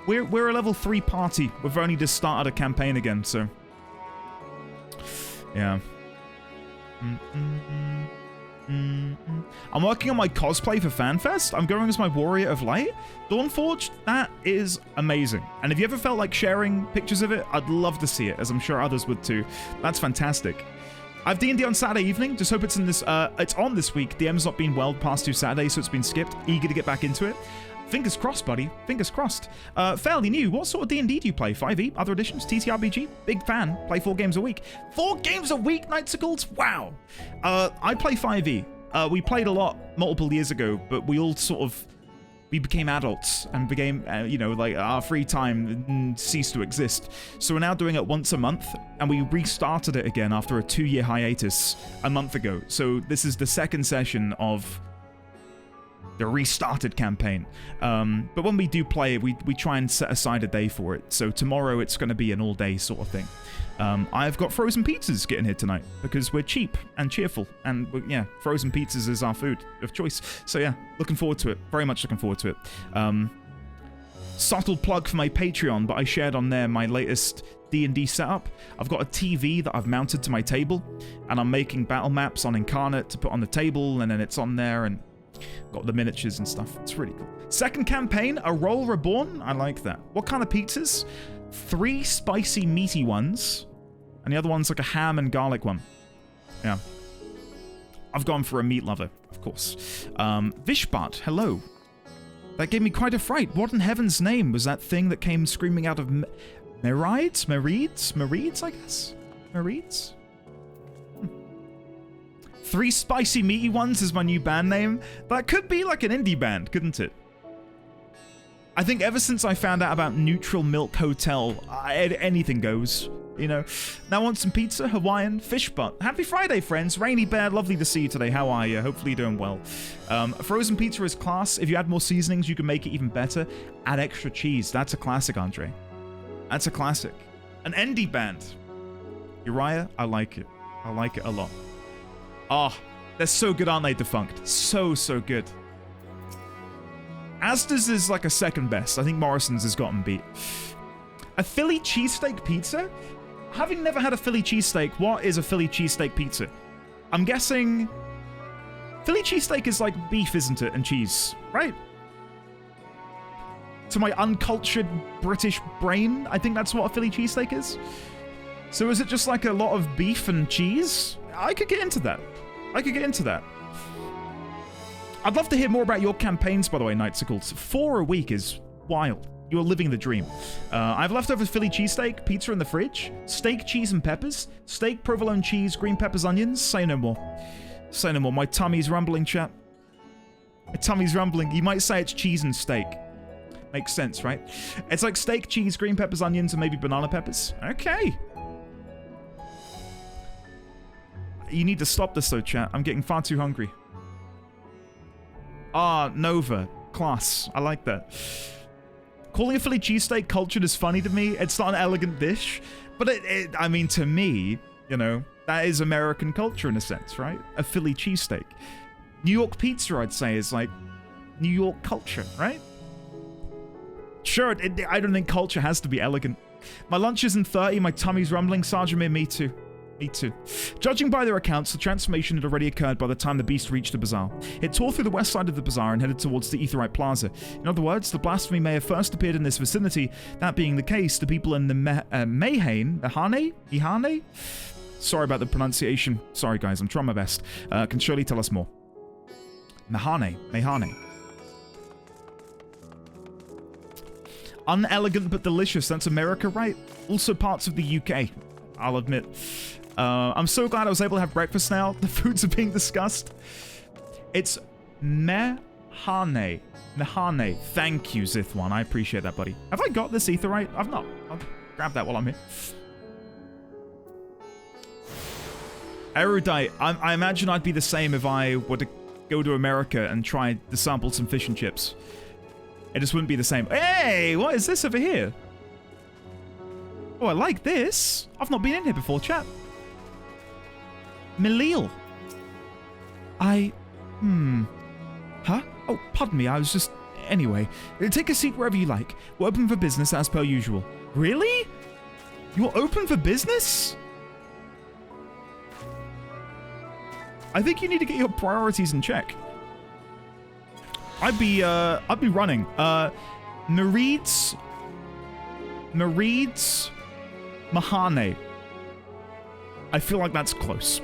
We're a level 3 party. We've only just started a campaign again, so... yeah. I'm working on my cosplay for FanFest. I'm going as my Warrior of Light. Dawnforged, that is amazing. And if you ever felt like sharing pictures of it, I'd love to see it, as I'm sure others would too. That's fantastic. I've D&D on Saturday evening. Just hope it's in this. It's on this week. DM's not been well past 2 Saturdays, so it's been skipped. Eager to get back into it. Fingers crossed, buddy. Fingers crossed. Fairly new. What sort of D&D do you play? 5e? Other editions? TTRPG? Big fan. Play 4 games a week. 4 games a week, Nightsicles? Wow. I play 5e. We played a lot multiple years ago, but we all sort of... we became adults and became, you know, like our free time ceased to exist. So we're now doing it once a month, and we restarted it again after a 2-year hiatus a month ago. So this is the second session of the restarted campaign. But when we do play it, we try and set aside a day for it. So tomorrow it's going to be an all-day sort of thing. I've got frozen pizzas getting here tonight because we're cheap and cheerful, and yeah, frozen pizzas is our food of choice. So yeah, looking forward to it. Very much looking forward to it. Subtle plug for my Patreon, but I shared on there my latest D&D setup. I've got a TV that I've mounted to my table, and I'm making battle maps on Incarnate to put on the table, and then it's on there, and got the miniatures and stuff. It's really cool. Second campaign, A Roll Reborn. I like that. What kind of pizzas? 3 spicy meaty ones, and the other one's like a ham and garlic one. Yeah. I've gone for a meat lover, of course. Vishbart, hello. That gave me quite a fright. What in heaven's name was that thing that came screaming out of Merides, I guess? Merides? 3 spicy meaty ones is my new band name. That could be like an indie band, couldn't it? I think ever since I found out about Neutral Milk Hotel, anything goes, you know. Now want some pizza? Hawaiian? Fish butt. Happy Friday, friends. Rainy Bear, lovely to see you today. How are you? Hopefully you're doing well. Frozen pizza is class. If you add more seasonings, you can make it even better. Add extra cheese. That's a classic, Andre. That's a classic. An indie band. Uriah, I like it. I like it a lot. Oh, they're so good, aren't they, Defunct? So good. Asda's is like a second best. I think Morrison's has gotten beat. A Philly cheesesteak pizza? Having never had a Philly cheesesteak, what is a Philly cheesesteak pizza? I'm guessing... Philly cheesesteak is like beef, isn't it? And cheese, right? To my uncultured British brain, I think that's what a Philly cheesesteak is. So is it just like a lot of beef and cheese? I could get into that. I'd love to hear more about your campaigns, by the way, Nightsicles. 4 a week is wild. You're living the dream. I have leftover Philly cheesesteak, pizza in the fridge, steak, cheese, and peppers, steak, provolone cheese, green peppers, onions. Say no more. Say no more. My tummy's rumbling, chat. My tummy's rumbling. You might say it's cheese and steak. Makes sense, right? It's like steak, cheese, green peppers, onions, and maybe banana peppers. Okay. You need to stop this though, chat. I'm getting far too hungry. Ah, Nova. Class. I like that. Calling a Philly cheesesteak cultured is funny to me. It's not an elegant dish. But I mean, to me, you know, that is American culture in a sense, right? A Philly cheesesteak. New York pizza, I'd say, is like New York culture, right? Sure, I don't think culture has to be elegant. My lunch isn't 30, my tummy's rumbling. Sergeant, me too. Me too. Judging by their accounts, the transformation had already occurred by the time the beast reached the bazaar. It tore through the west side of the bazaar and headed towards the Aetheryte Plaza. In other words, the blasphemy may have first appeared in this vicinity. That being the case, the people in the Ihane? Sorry about the pronunciation. Sorry, guys, I'm trying my best. Can surely tell us more. Mehane. Unelegant but delicious. That's America, right? Also parts of the UK, I'll admit. I'm so glad I was able to have breakfast now. The foods are being discussed. It's Mehane. Mehane. Thank you, Zith1. I appreciate that, buddy. Have I got this ether right? I've not. I'll grab that while I'm here. Erudite. I imagine I'd be the same if I were to go to America and try to sample some fish and chips. It just wouldn't be the same. Hey, what is this over here? Oh, I like this. I've not been in here before, chat. Milil. Huh? Oh, pardon me, I was just... Anyway, take a seat wherever you like. We're open for business as per usual. Really? You're open for business? I think you need to get your priorities in check. I'd be running. Marids Mahane. I feel like that's close.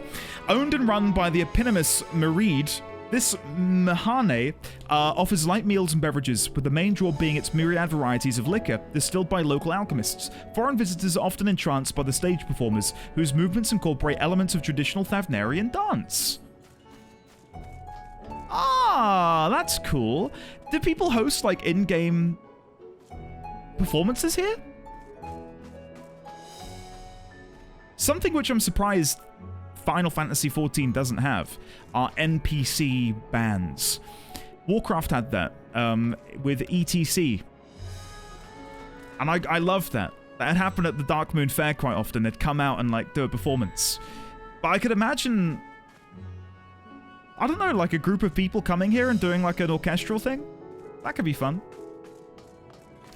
Owned and run by the eponymous Marid, this Mahane offers light meals and beverages, with the main draw being its myriad varieties of liquor distilled by local alchemists. Foreign visitors are often entranced by the stage performers, whose movements incorporate elements of traditional Thavnairian dance. Ah, that's cool. Do people host, like, in-game performances here? Something which I'm surprised Final Fantasy XIV doesn't have are NPC bands. Warcraft had that with ETC. And I loved that. That happened at the Dark Moon Fair quite often. They'd come out and, like, do a performance. But I could imagine... I don't know, like a group of people coming here and doing like an orchestral thing? That could be fun.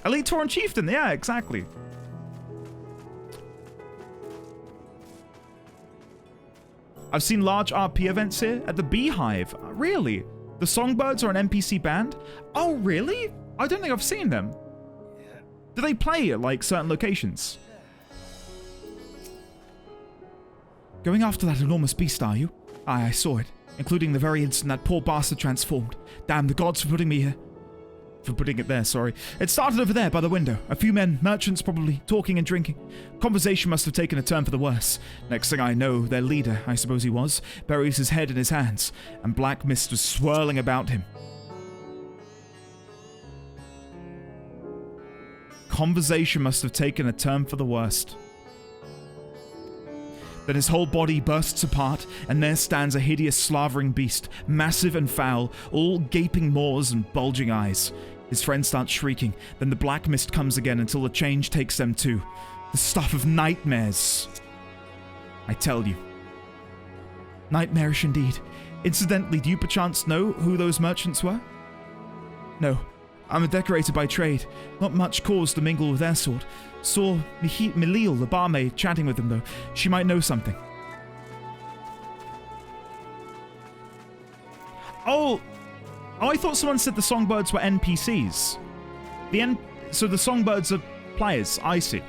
Elite Tauren Chieftain, yeah, exactly. I've seen large RP events here at the Beehive. Really? The Songbirds are an NPC band? Oh, really? I don't think I've seen them. Do they play at like certain locations? Going after that enormous beast, are you? Aye, I saw it. Including the very instant that poor bastard transformed. Damn the gods for putting me here. For putting it there, sorry. It started over there by the window. A few men, merchants probably, talking and drinking. Conversation must have taken a turn for the worse. Next thing I know, their leader, I suppose he was, buries his head in his hands, and black mist was swirling about him. Conversation must have taken a turn for the worst. Then his whole body bursts apart, and there stands a hideous slavering beast, massive and foul, all gaping maws and bulging eyes. His friend starts shrieking, then the black mist comes again until the change takes them too. The stuff of nightmares. I tell you. Nightmarish indeed. Incidentally, do you perchance know who those merchants were? No. I'm a decorator by trade. Not much cause to mingle with their sort. Saw Milil, the barmaid, chatting with them, though. She might know something. Oh, I thought someone said the Songbirds were NPCs. So the Songbirds are players. I see.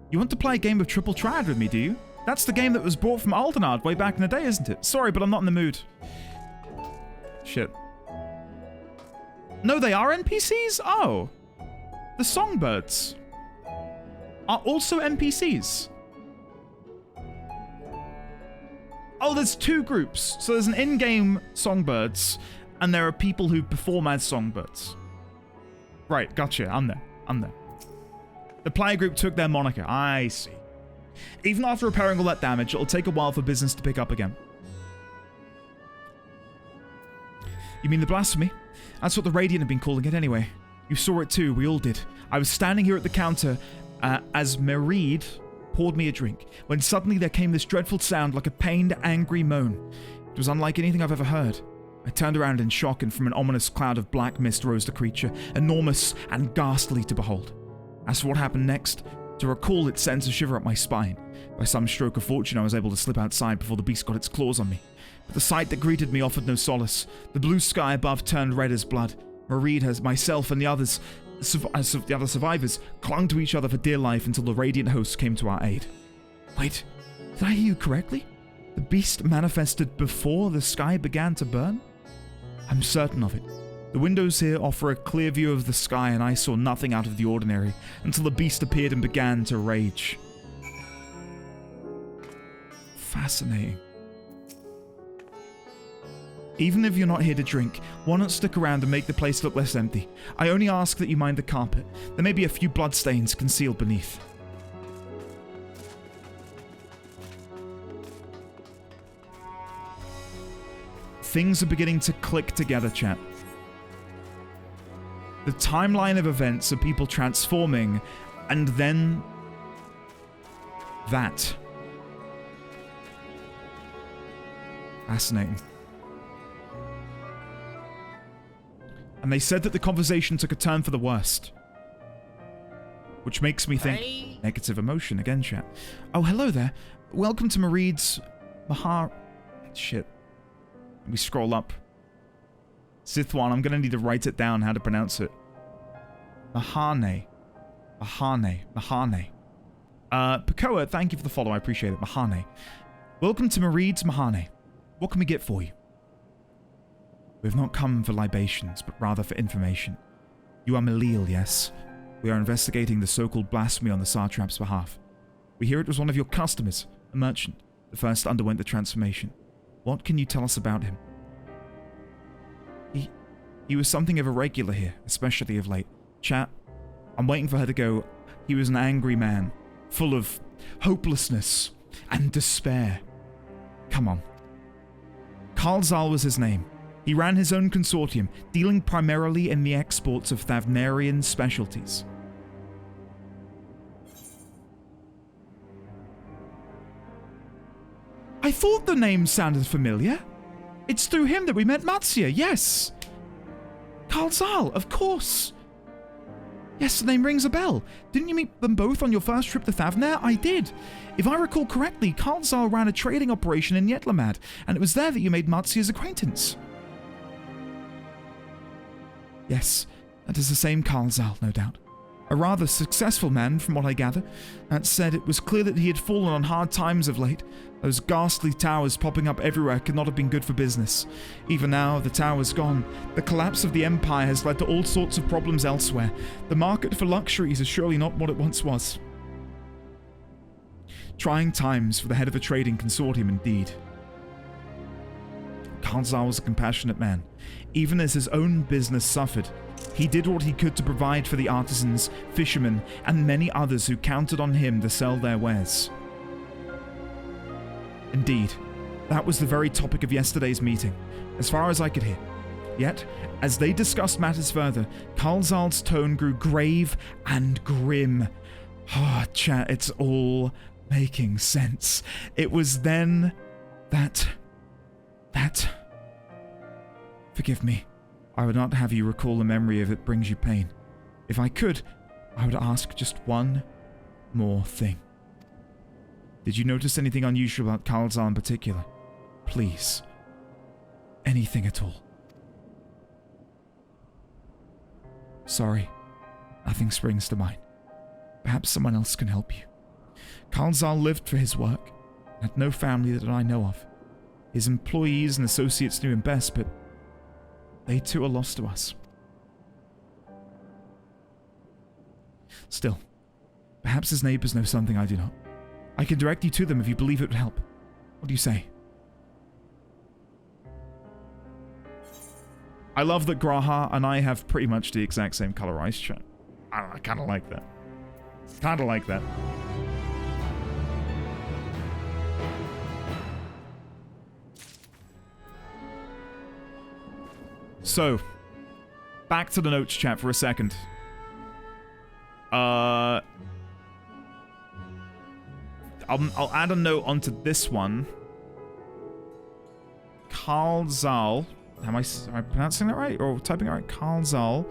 You want to play a game of Triple Triad with me, do you? That's the game that was brought from Aldenard way back in the day, isn't it? Sorry, but I'm not in the mood. Shit. No, they are NPCs? Oh. The Songbirds are also NPCs. Oh, there's two groups. So there's an in-game Songbirds, and there are people who perform as Songbirds. Right, gotcha. I'm there. The player group took their moniker. I see. Even after repairing all that damage, it'll take a while for business to pick up again. You mean the blasphemy? That's what the Radiant have been calling it anyway. You saw it too, we all did. I was standing here at the counter as Marid poured me a drink, when suddenly there came this dreadful sound like a pained, angry moan. It was unlike anything I've ever heard. I turned around in shock, and from an ominous cloud of black mist rose the creature, enormous and ghastly to behold. As for what happened next, to recall it sends a shiver up my spine. By some stroke of fortune, I was able to slip outside before the beast got its claws on me. But the sight that greeted me offered no solace. The blue sky above turned red as blood. Marid, myself, and the other survivors clung to each other for dear life until the Radiant hosts came to our aid. Wait, did I hear you correctly? The beast manifested before the sky began to burn? I'm certain of it. The windows here offer a clear view of the sky, and I saw nothing out of the ordinary until the beast appeared and began to rage. Fascinating. Even if you're not here to drink, why not stick around and make the place look less empty? I only ask that you mind the carpet. There may be a few bloodstains concealed beneath. Things are beginning to click together, chat. The timeline of events of people transforming, and then that. Fascinating. And they said that the conversation took a turn for the worst. Which makes me think... Negative emotion again, chat. Oh, hello there. Welcome to Mareed's Shit. We scroll up. Sithwan, I'm gonna need to write it down how to pronounce it. Mahane. Pakoa, thank you for the follow, I appreciate it. Mahane. Welcome to Mareed's Mahane. What can we get for you? We have not come for libations, but rather for information. You are Malil, yes? We are investigating the so-called blasphemy on the Satrap's behalf. We hear it was one of your customers, a merchant, that first underwent the transformation. What can you tell us about him? He was something of a regular here, especially of late. Chat, I'm waiting for her to go. He was an angry man, full of hopelessness and despair. Come on. Karlzal was his name. He ran his own consortium, dealing primarily in the exports of Thavnairian specialties. I thought the name sounded familiar. It's through him that we met Matsia, yes. Karlzal, of course. Yes, the name rings a bell. Didn't you meet them both on your first trip to Thavnair? I did. If I recall correctly, Karlzal ran a trading operation in Yetlamad, and it was there that you made Matsia's acquaintance. Yes, that is the same Karlzal, no doubt. A rather successful man, from what I gather. That said, it was clear that he had fallen on hard times of late. Those ghastly towers popping up everywhere could not have been good for business. Even now, the tower's gone. The collapse of the Empire has led to all sorts of problems elsewhere. The market for luxuries is surely not what it once was. Trying times for the head of a trading consortium, indeed. Karlzal was a compassionate man. Even as his own business suffered, he did what he could to provide for the artisans, fishermen, and many others who counted on him to sell their wares. Indeed, that was the very topic of yesterday's meeting, as far as I could hear. Yet, as they discussed matters further, Karlzal's tone grew grave and grim. Ah, chat, it's all making sense. It was then that... Forgive me. I would not have you recall a memory if it brings you pain. If I could, I would ask just one more thing. Did you notice anything unusual about Karlzal in particular? Please. Anything at all. Sorry. Nothing springs to mind. Perhaps someone else can help you. Karlzal lived for his work, and had no family that I know of. His employees and associates knew him best, but they too are lost to us. Still, perhaps his neighbors know something I do not. I can direct you to them if you believe it would help. What do you say? I love that Graha and I have pretty much the exact same color eyes chat. I kind of like that. Kind of like that. So, back to the notes chat for a second. I'll add a note onto this one. Karlzal. Am I pronouncing that right? Or typing it right? Karlzal.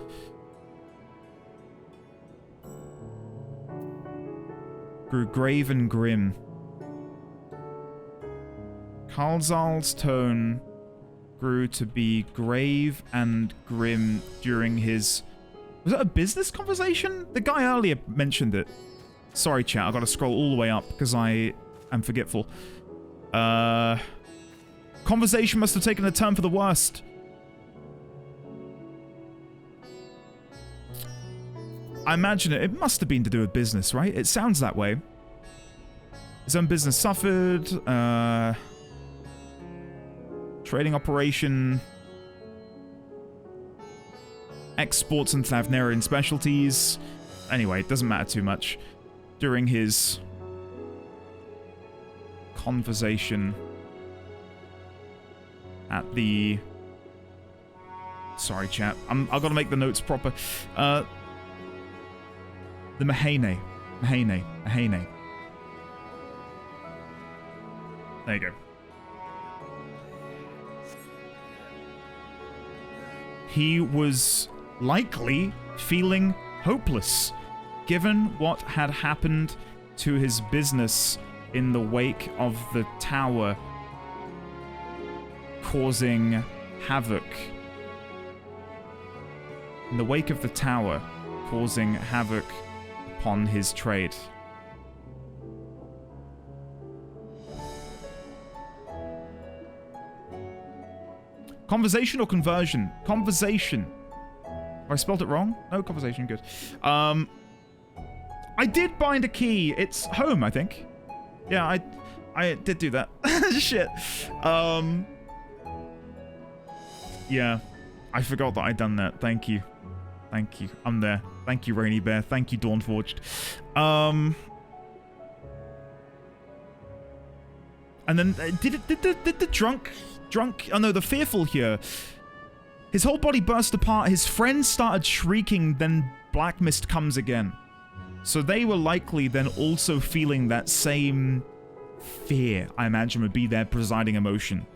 Grew grave and grim. Karlzal's tone grew to be grave and grim during his... Was it a business conversation? The guy earlier mentioned it. Sorry, chat. I've got to scroll all the way up because I am forgetful. Conversation must have taken a turn for the worst. I imagine it must have been to do with business, right? It sounds that way. His own business suffered. Trading operation. Exports and Thavnairian specialties. Anyway, it doesn't matter too much. During his conversation at the... Sorry, chat. I've got to make the notes proper. The Mahane. There you go. He was likely feeling hopeless, given what had happened to his business in the wake of the tower causing havoc. In the wake of the tower causing havoc upon his trade. Conversation or conversion? Conversation. Have I spelled it wrong? No, conversation, good. I did bind a key. It's home, I think. Yeah, I did do that. Shit. Yeah. I forgot that I'd done that. Thank you. Thank you. I'm there. Thank you, Rainy Bear. Thank you, Dawnforged. And then did the drunk, oh no, the fearful here. His whole body burst apart. His friends started shrieking. Then Black Mist comes again. So they were likely then also feeling that same fear, I imagine, would be their presiding emotion.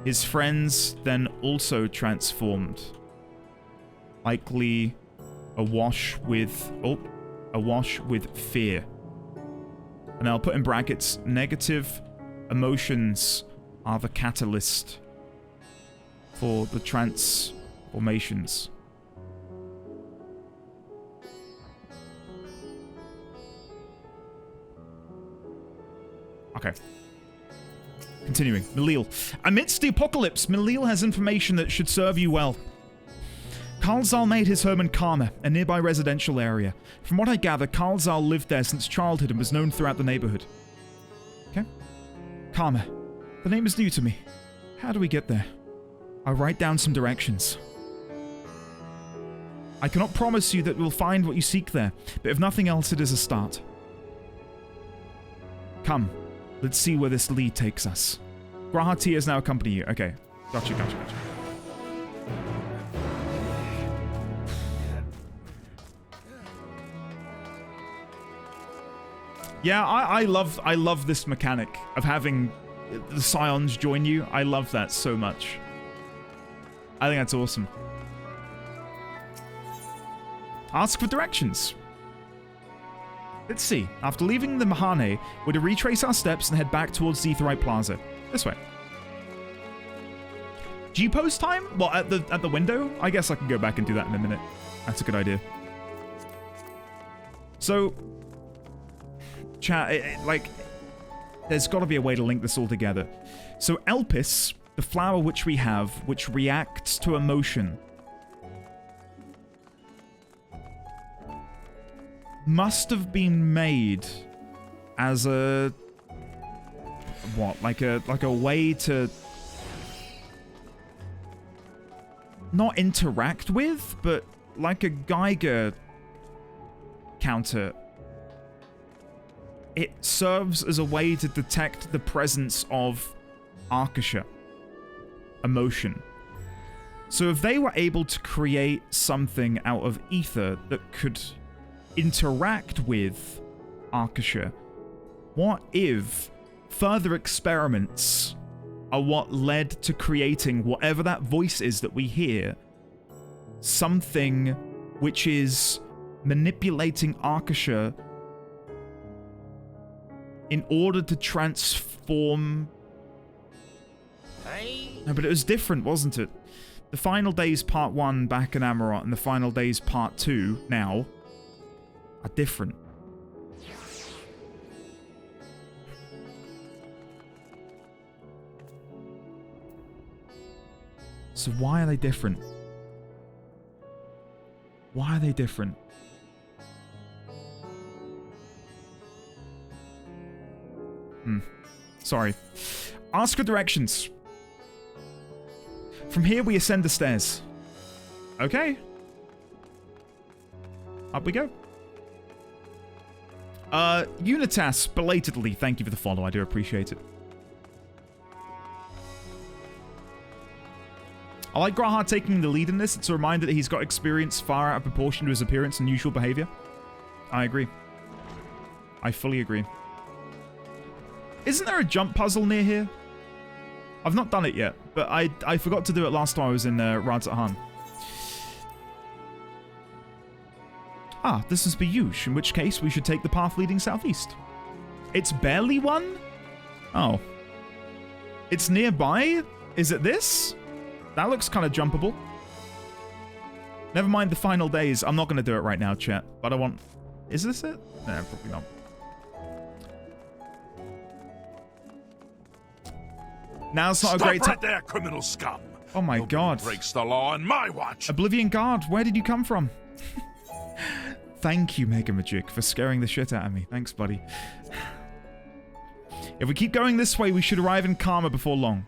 His friends then also transformed. Likely awash with fear. And I'll put in brackets, negative emotions are the catalyst for the transformations. Okay. Continuing. Malil. Amidst the apocalypse, Malil has information that should serve you well. Karlzal made his home in Karma, a nearby residential area. From what I gather, Karlzal lived there since childhood and was known throughout the neighborhood. Okay. Karma. The name is new to me. How do we get there? I'll write down some directions. I cannot promise you that we'll find what you seek there, but if nothing else, it is a start. Come. Let's see where this lead takes us. Grahati is now accompanying you. Okay. Gotcha. Yeah, I love this mechanic of having the Scions join you. I love that so much. I think that's awesome. Ask for directions. Let's see. After leaving the Mahane, we're to retrace our steps and head back towards Aetheryte Plaza. This way. G-pose time? Well, at the window? I guess I can go back and do that in a minute. That's a good idea. So, chat, there's got to be a way to link this all together. So Elpis, the flower which we have, which reacts to emotion, must have been made as a like a way to not interact with, but like a Geiger counter. It serves as a way to detect the presence of Arkasha emotion. So if they were able to create something out of ether that could interact with Arkasha, what if further experiments are what led to creating whatever that voice is that we hear, something which is manipulating Arkasha in order to transform... No, but it was different, wasn't it? The Final Days Part 1 back in Amarot and the Final Days Part 2 now are different. So why are they different? Why are they different? Sorry. Ask for directions. From here, we ascend the stairs. Okay. Up we go. Unitas, belatedly, thank you for the follow. I do appreciate it. I like Graha taking the lead in this. It's a reminder that he's got experience far out of proportion to his appearance and usual behavior. I agree. I fully agree. Isn't there a jump puzzle near here? I've not done it yet, but I forgot to do it last time I was in Radzat-Han. Ah, this is Bayush, in which case we should take the path leading southeast. It's barely one? Oh. It's nearby? Is it this? That looks kind of jumpable. Never mind the final days. I'm not going to do it right now, chat. But I want... Is this it? No, probably not. Now's not a great time. Stop right there, criminal scum. Oh my god. Breaks the law on my watch. Oblivion Guard, where did you come from? Thank you, Mega Magic, for scaring the shit out of me. Thanks, buddy. If we keep going this way, we should arrive in Karma before long.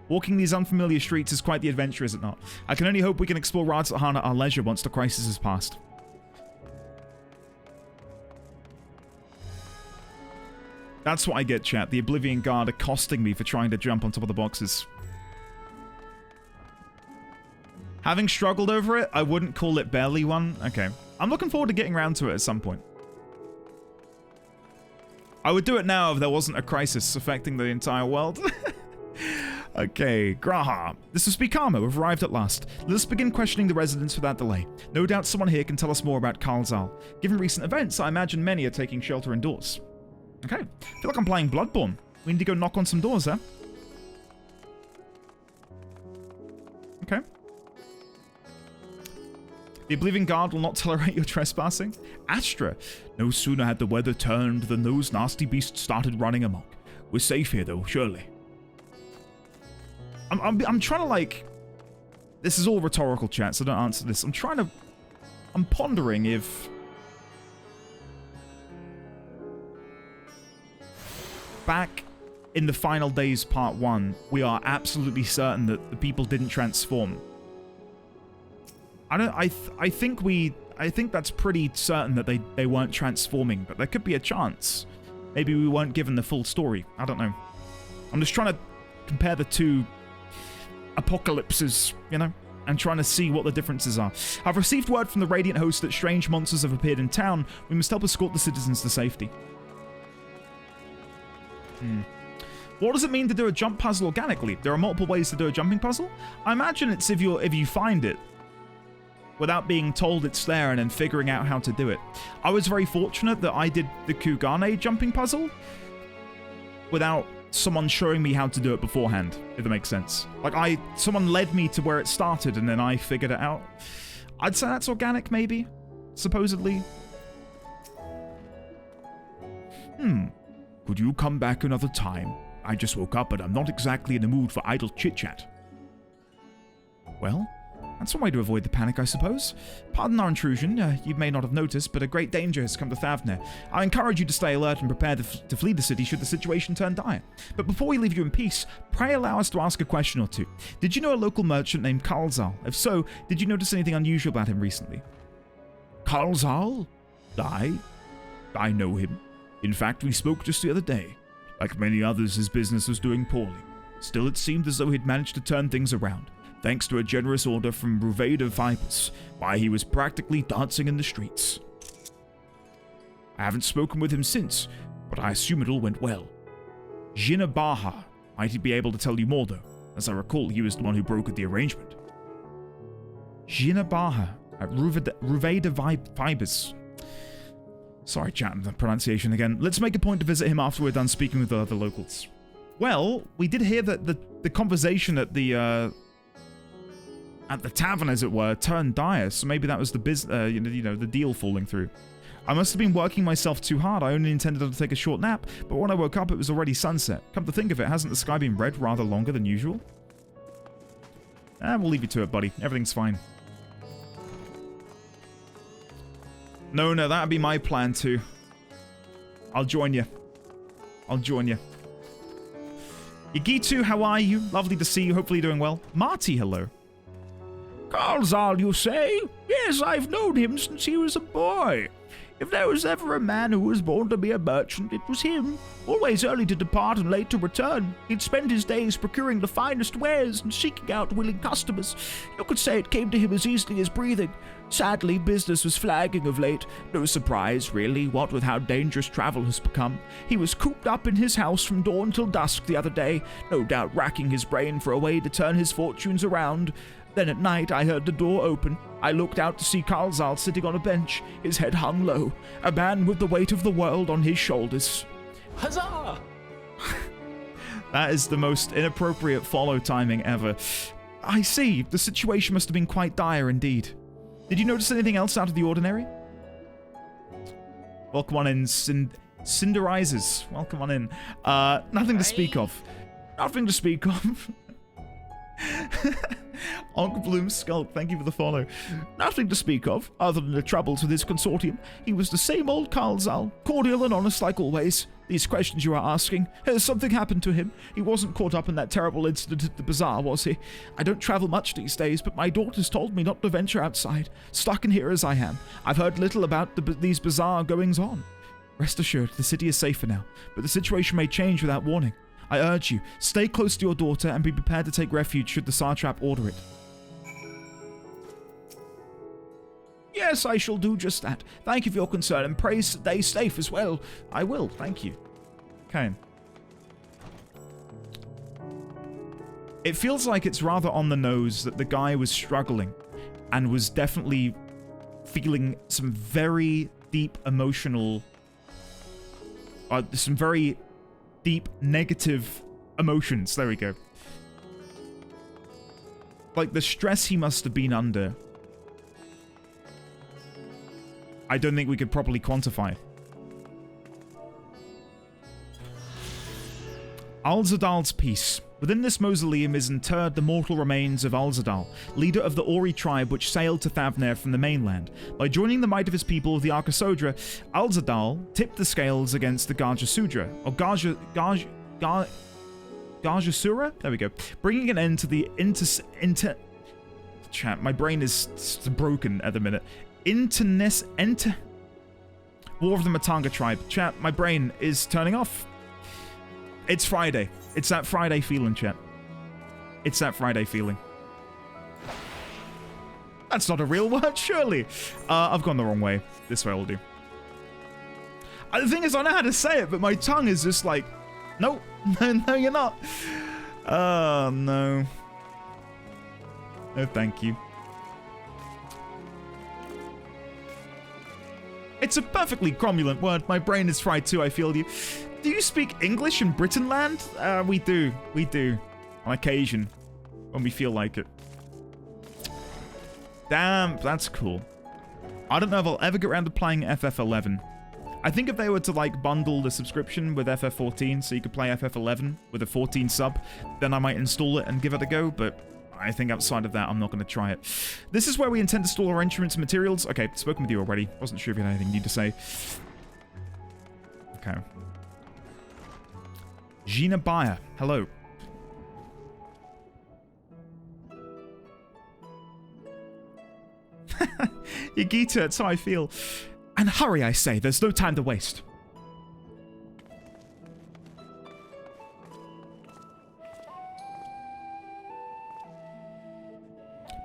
Walking these unfamiliar streets is quite the adventure, is it not? I can only hope we can explore Radzat-Han at our leisure once the crisis has passed. That's what I get, chat. The Oblivion Guard accosting me for trying to jump on top of the boxes. Having struggled over it, I wouldn't call it barely one. Okay. I'm looking forward to getting around to it at some point. I would do it now if there wasn't a crisis affecting the entire world. Okay, Graha. This is Karma. We've arrived at last. Let us begin questioning the residents without delay. No doubt someone here can tell us more about Kalzal. Given recent events, I imagine many are taking shelter indoors. Okay. I feel like I'm playing Bloodborne. We need to go knock on some doors, huh? Okay. The Oblivion Guard will not tolerate your trespassing. Astra. No sooner had the weather turned than those nasty beasts started running amok. We're safe here, though, surely. I'm trying to, like... This is all rhetorical, chat, so don't answer this. I'm pondering if... Back in the Final Days Part 1, we are absolutely certain that the people didn't transform. I think that's pretty certain that they weren't transforming, but there could be a chance. Maybe we weren't given the full story. I don't know. I'm just trying to compare the two apocalypses, you know, and trying to see what the differences are. I've received word from the Radiant host that strange monsters have appeared in town. We must help escort the citizens to safety. What does it mean to do a jump puzzle organically? There are multiple ways to do a jumping puzzle. I imagine it's if you find it without being told it's there and then figuring out how to do it. I was very fortunate that I did the Kugane jumping puzzle without someone showing me how to do it beforehand, if that makes sense. Like, someone led me to where it started and then I figured it out. I'd say that's organic, maybe, supposedly. Could you come back another time? I just woke up and I'm not exactly in the mood for idle chit-chat. Well, that's one way to avoid the panic, I suppose. Pardon our intrusion. You may not have noticed, but a great danger has come to Thavnair. I encourage you to stay alert and prepare to flee the city should the situation turn dire. But before we leave you in peace, pray allow us to ask a question or two. Did you know a local merchant named Kalzal? If so, did you notice anything unusual about him recently? Kalzal? I know him. In fact, we spoke just the other day. Like many others, his business was doing poorly. Still, it seemed as though he'd managed to turn things around, thanks to a generous order from Ruveda Vipers, why he was practically dancing in the streets. I haven't spoken with him since, but I assume it all went well. Jinabaha might be able to tell you more, though. As I recall, he was the one who brokered the arrangement. Jinabaha at Ruveda Vipers. Sorry, chat, the pronunciation again. Let's make a point to visit him after we're done speaking with the other locals. Well, we did hear that the conversation at the tavern, as it were, turned dire, so maybe that was the the deal falling through. I must have been working myself too hard. I only intended to take a short nap, but when I woke up, it was already sunset. Come to think of it, hasn't the sky been red rather longer than usual? We'll leave you to it, buddy. Everything's fine. No, that'd be my plan too. I'll join you. I'll join you. Yagitu, how are you? Lovely to see you. Hopefully you're doing well. Marty, hello. Carlzal, you say? Yes, I've known him since he was a boy. If there was ever a man who was born to be a merchant, it was him. Always early to depart and late to return. He'd spend his days procuring the finest wares and seeking out willing customers. You could say it came to him as easily as breathing. Sadly, business was flagging of late. No surprise, really, what with how dangerous travel has become. He was cooped up in his house from dawn till dusk the other day, no doubt racking his brain for a way to turn his fortunes around. Then at night, I heard the door open. I looked out to see Carlzal sitting on a bench, his head hung low, a man with the weight of the world on his shoulders. Huzzah! That is the most inappropriate follow timing ever. I see. The situation must have been quite dire indeed. Did you notice anything else out of the ordinary? Welcome on in, Cinderizers. Welcome on in. Nothing to speak of. Nothing to speak of. Onk Bloom Skulk, thank you for the follow. Nothing to speak of, other than the troubles with his consortium. He was the same old Carlzal, cordial and honest like always. These questions you are asking, has something happened to him? He wasn't caught up in that terrible incident at the bazaar, was he? I don't travel much these days, but my daughters told me not to venture outside, stuck in here as I am. I've heard little about these bazaar goings-on. Rest assured, the city is safer now, but the situation may change without warning. I urge you, stay close to your daughter and be prepared to take refuge should the Satrap order it. Yes, I shall do just that. Thank you for your concern, and pray stay safe as well. I will, thank you. Okay. It feels like it's rather on the nose that the guy was struggling and was definitely feeling some very deep emotional... some very deep negative emotions. There we go. Like the stress he must have been under, I don't think we could properly quantify. Alzadal's Peace. Within this mausoleum is interred the mortal remains of Alzadal, leader of the Ori tribe which sailed to Thavnair from the mainland. By joining the might of his people of the Arkasodra, Alzadal tipped the scales against the Garjasudra, or Garjasura? There we go. Bringing an end to the Chat, my brain is broken at the minute. War of the Matanga tribe. Chat, my brain is turning off. It's Friday. It's that Friday feeling, chat. It's that Friday feeling. That's not a real word, surely. I've gone the wrong way. This way will do. The thing is, I know how to say it, but my tongue is just like, nope. No, you're not. Oh, no. No, thank you. It's a perfectly cromulent word. My brain is fried too, I feel you. Do you speak English in Britainland? We do. We do. On occasion. When we feel like it. Damn, that's cool. I don't know if I'll ever get around to playing FF11. I think if they were to like bundle the subscription with FF14 so you could play FF11 with a 14 sub, then I might install it and give it a go, but I think outside of that, I'm not going to try it. This is where we intend to store our instruments and materials. Okay, spoken with you already. Wasn't sure if you had anything you need to say. Okay. Gina Bayer, hello. Yagita, that's how I feel. And hurry, I say, there's no time to waste.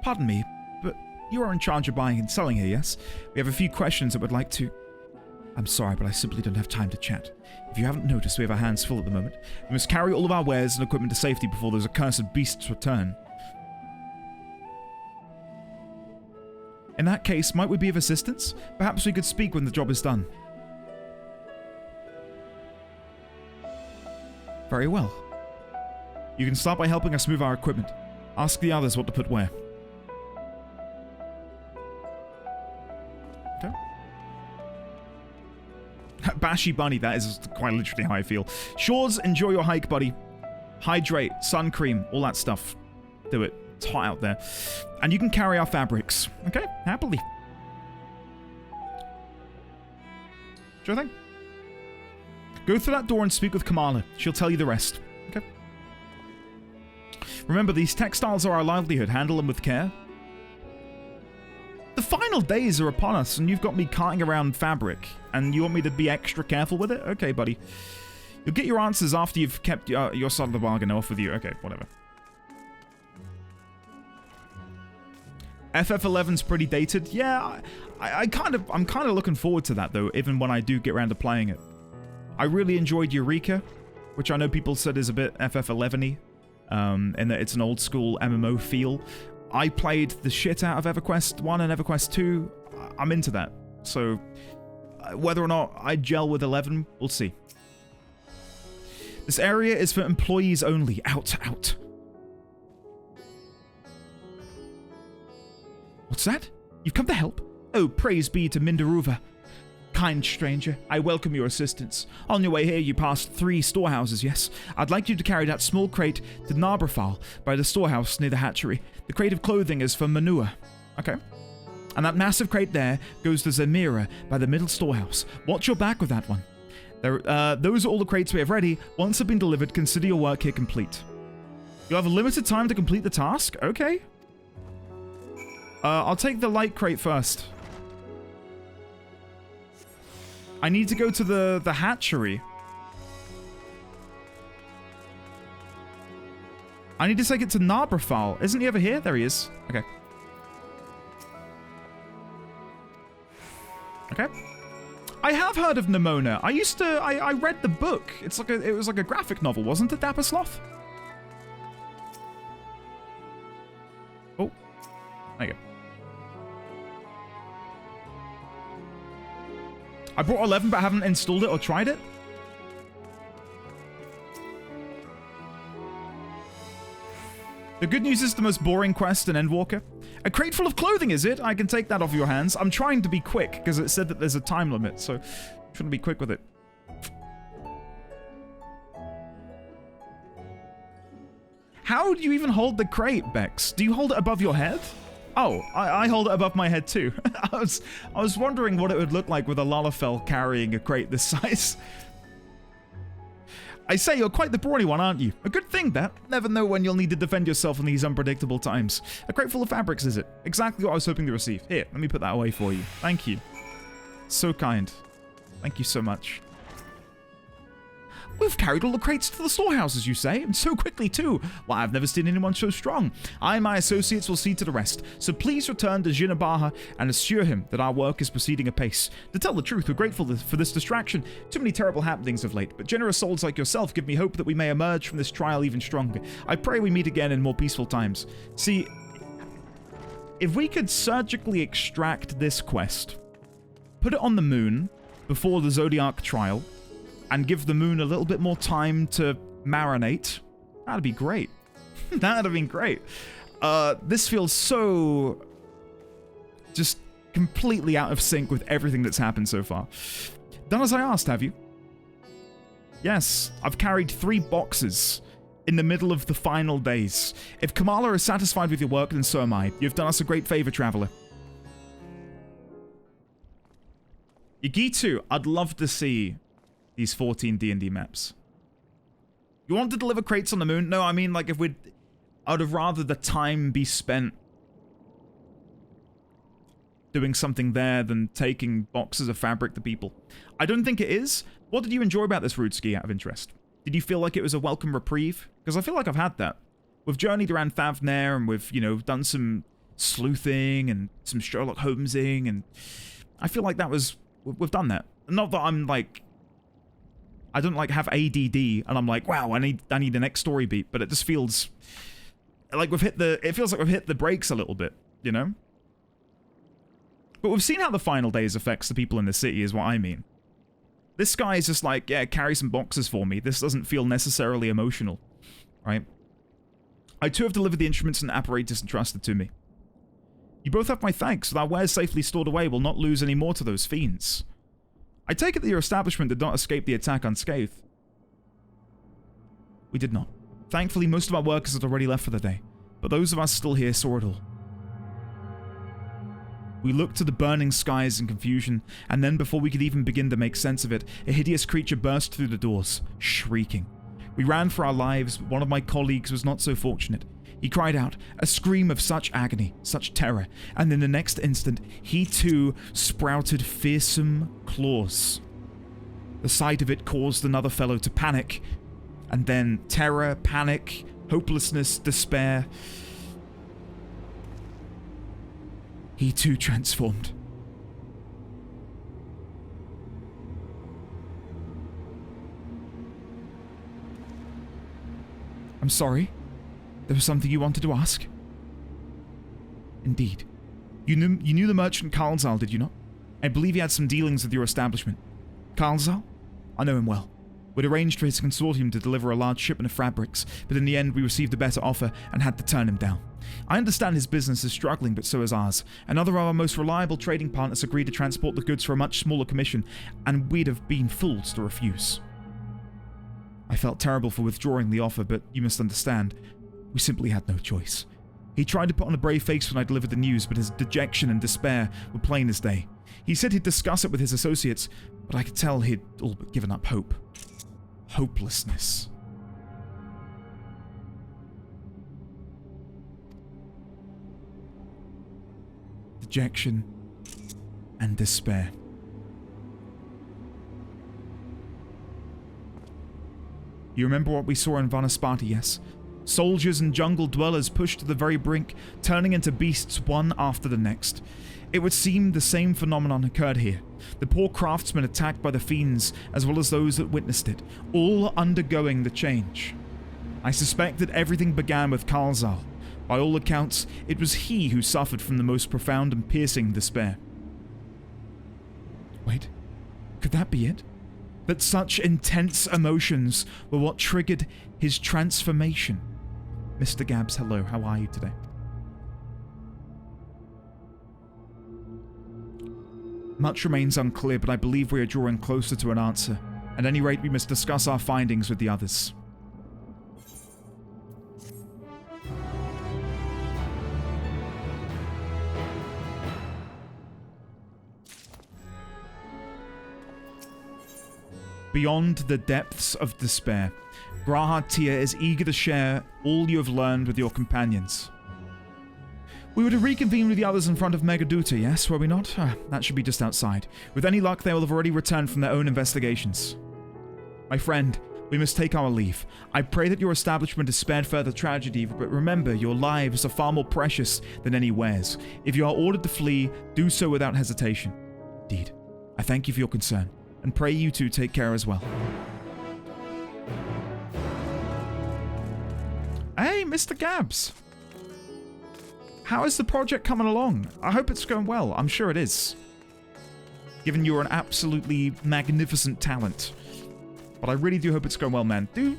Pardon me, but you are in charge of buying and selling here, yes? We have a few questions that we'd like to... I'm sorry, but I simply don't have time to chat. If you haven't noticed, we have our hands full at the moment. We must carry all of our wares and equipment to safety before those accursed beasts return. In that case, might we be of assistance? Perhaps we could speak when the job is done. Very well. You can start by helping us move our equipment. Ask the others what to put where. Okay. Bashy Bunny, that is quite literally how I feel. Shores, enjoy your hike, buddy. Hydrate, sun cream, all that stuff. Do it. It's hot out there. And you can carry our fabrics. Okay, happily. Sure thing. Go through that door and speak with Kamala. She'll tell you the rest. Okay. Remember, these textiles are our livelihood. Handle them with care. The final days are upon us, and you've got me carting around fabric, and you want me to be extra careful with it? Okay, buddy. You'll get your answers after you've kept your side of the bargain off with you. Okay, whatever. FF11's pretty dated. Yeah, I'm kind of looking forward to that, though, even when I do get around to playing it. I really enjoyed Eureka, which I know people said is a bit FF11-y, in that it's an old school MMO feel. I played the shit out of EverQuest 1 and EverQuest 2. I'm into that. So, whether or not I gel with 11, we'll see. This area is for employees only. Out, out. What's that? You've come to help? Oh, praise be to Mindaruva. Kind stranger, I welcome your assistance. On your way here, you passed 3 storehouses, yes? I'd like you to carry that small crate to Nabrafal by the storehouse near the hatchery. The crate of clothing is for Manua. Okay. And that massive crate there goes to Zemira by the middle storehouse. Watch your back with that one. Those are all the crates we have ready. Once they've been delivered, consider your work here complete. You'll have a limited time to complete the task? Okay. I'll take the light crate first. I need to go to the hatchery. I need to take it to Nabrafal. Isn't he over here? There he is. Okay. Okay. I have heard of Nimona. I read the book. It was like a graphic novel, wasn't it, Dapper Sloth? Oh. There you go. I brought 11, but I haven't installed it or tried it. The good news is the most boring quest in Endwalker. A crate full of clothing, is it? I can take that off your hands. I'm trying to be quick, because it said that there's a time limit, so I'm trying to be quick with it. How do you even hold the crate, Bex? Do you hold it above your head? Oh, I hold it above my head too. I was wondering what it would look like with a Lalafell carrying a crate this size. I say, you're quite the brawny one, aren't you? A good thing, that. Never know when you'll need to defend yourself in these unpredictable times. A crate full of fabrics, is it? Exactly what I was hoping to receive. Here, let me put that away for you. Thank you. So kind. Thank you so much. We've carried all the crates to the storehouses, you say, and so quickly too. Why, I've never seen anyone so strong. I and my associates will see to the rest, so please return to Jinabaha and assure him that our work is proceeding apace. To tell the truth, we're grateful for this distraction. Too many terrible happenings of late, but generous souls like yourself give me hope that we may emerge from this trial even stronger. I pray we meet again in more peaceful times. See, if we could surgically extract this quest, put it on the moon before the Zodiac trial, and give the moon a little bit more time to marinate, that'd be great. That'd have been great. This feels so just completely out of sync with everything that's happened so far. Done as I asked, have you? Yes, I've carried 3 boxes in the middle of the final days. If Kamala is satisfied with your work, then so am I. You've done us a great favor, traveler. Yagitu, I'd love to see these 14 D&D maps. You want to deliver crates on the moon? No, I mean, like, I'd have rather the time be spent doing something there than taking boxes of fabric to people. I don't think it is. What did you enjoy about this route ski out of interest? Did you feel like it was a welcome reprieve? Because I feel like I've had that. We've journeyed around Thavnair and we've, you know, done some sleuthing and some Sherlock Holmesing, and I feel like that was... We've done that. Not that I'm, like... I don't, like, have ADD, and I'm like, wow, I need the next story beat, but it just feels like we've hit the... It feels like we've hit the brakes a little bit, you know? But we've seen how the final days affects the people in the city, is what I mean. This guy is just like, yeah, carry some boxes for me. This doesn't feel necessarily emotional, right? I too have delivered the instruments and apparatus entrusted to me. You both have my thanks. With our wares safely stored away, we'll not lose any more to those fiends. I take it that your establishment did not escape the attack unscathed. We did not. Thankfully, most of our workers had already left for the day. But those of us still here saw it all. We looked to the burning skies in confusion, and then before we could even begin to make sense of it, a hideous creature burst through the doors, shrieking. We ran for our lives, but one of my colleagues was not so fortunate. He cried out, a scream of such agony, such terror, and in the next instant, he too sprouted fearsome claws. The sight of it caused another fellow to panic, and then terror, panic, hopelessness, despair. He too transformed. I'm sorry. There was something you wanted to ask? Indeed. You knew the merchant Karlzal, did you not? I believe he had some dealings with your establishment. Karlzal? I know him well. We'd arranged for his consortium to deliver a large shipment of fabrics, but in the end we received a better offer and had to turn him down. I understand his business is struggling, but so is ours. Another of our most reliable trading partners agreed to transport the goods for a much smaller commission, and we'd have been fools to refuse. I felt terrible for withdrawing the offer, but you must understand, we simply had no choice. He tried to put on a brave face when I delivered the news, but his dejection and despair were plain as day. He said he'd discuss it with his associates, but I could tell he'd all but given up hope. Hopelessness. Dejection and despair. You remember what we saw in Vanaspati, yes? Soldiers and jungle dwellers pushed to the very brink, turning into beasts one after the next. It would seem the same phenomenon occurred here. The poor craftsmen attacked by the fiends, as well as those that witnessed it, all undergoing the change. I suspect that everything began with Karlzal. By all accounts, it was he who suffered from the most profound and piercing despair. Wait, could that be it? That such intense emotions were what triggered his transformation? Mr. Gabbs, hello, how are you today? Much remains unclear, but I believe we are drawing closer to an answer. At any rate, we must discuss our findings with the others. Beyond the depths of despair, Grahad Tia is eager to share all you have learned with your companions. We were to reconvene with the others in front of Megaduta, yes, were we not? That should be just outside. With any luck, they will have already returned from their own investigations. My friend, we must take our leave. I pray that your establishment is spared further tragedy, but remember, your lives are far more precious than any wares. If you are ordered to flee, do so without hesitation. Indeed. I thank you for your concern, and pray you two take care as well. Hey, Mr. Gabbs. How is the project coming along? I hope it's going well. I'm sure it is. Given you're an absolutely magnificent talent. But I really do hope it's going well, man. Do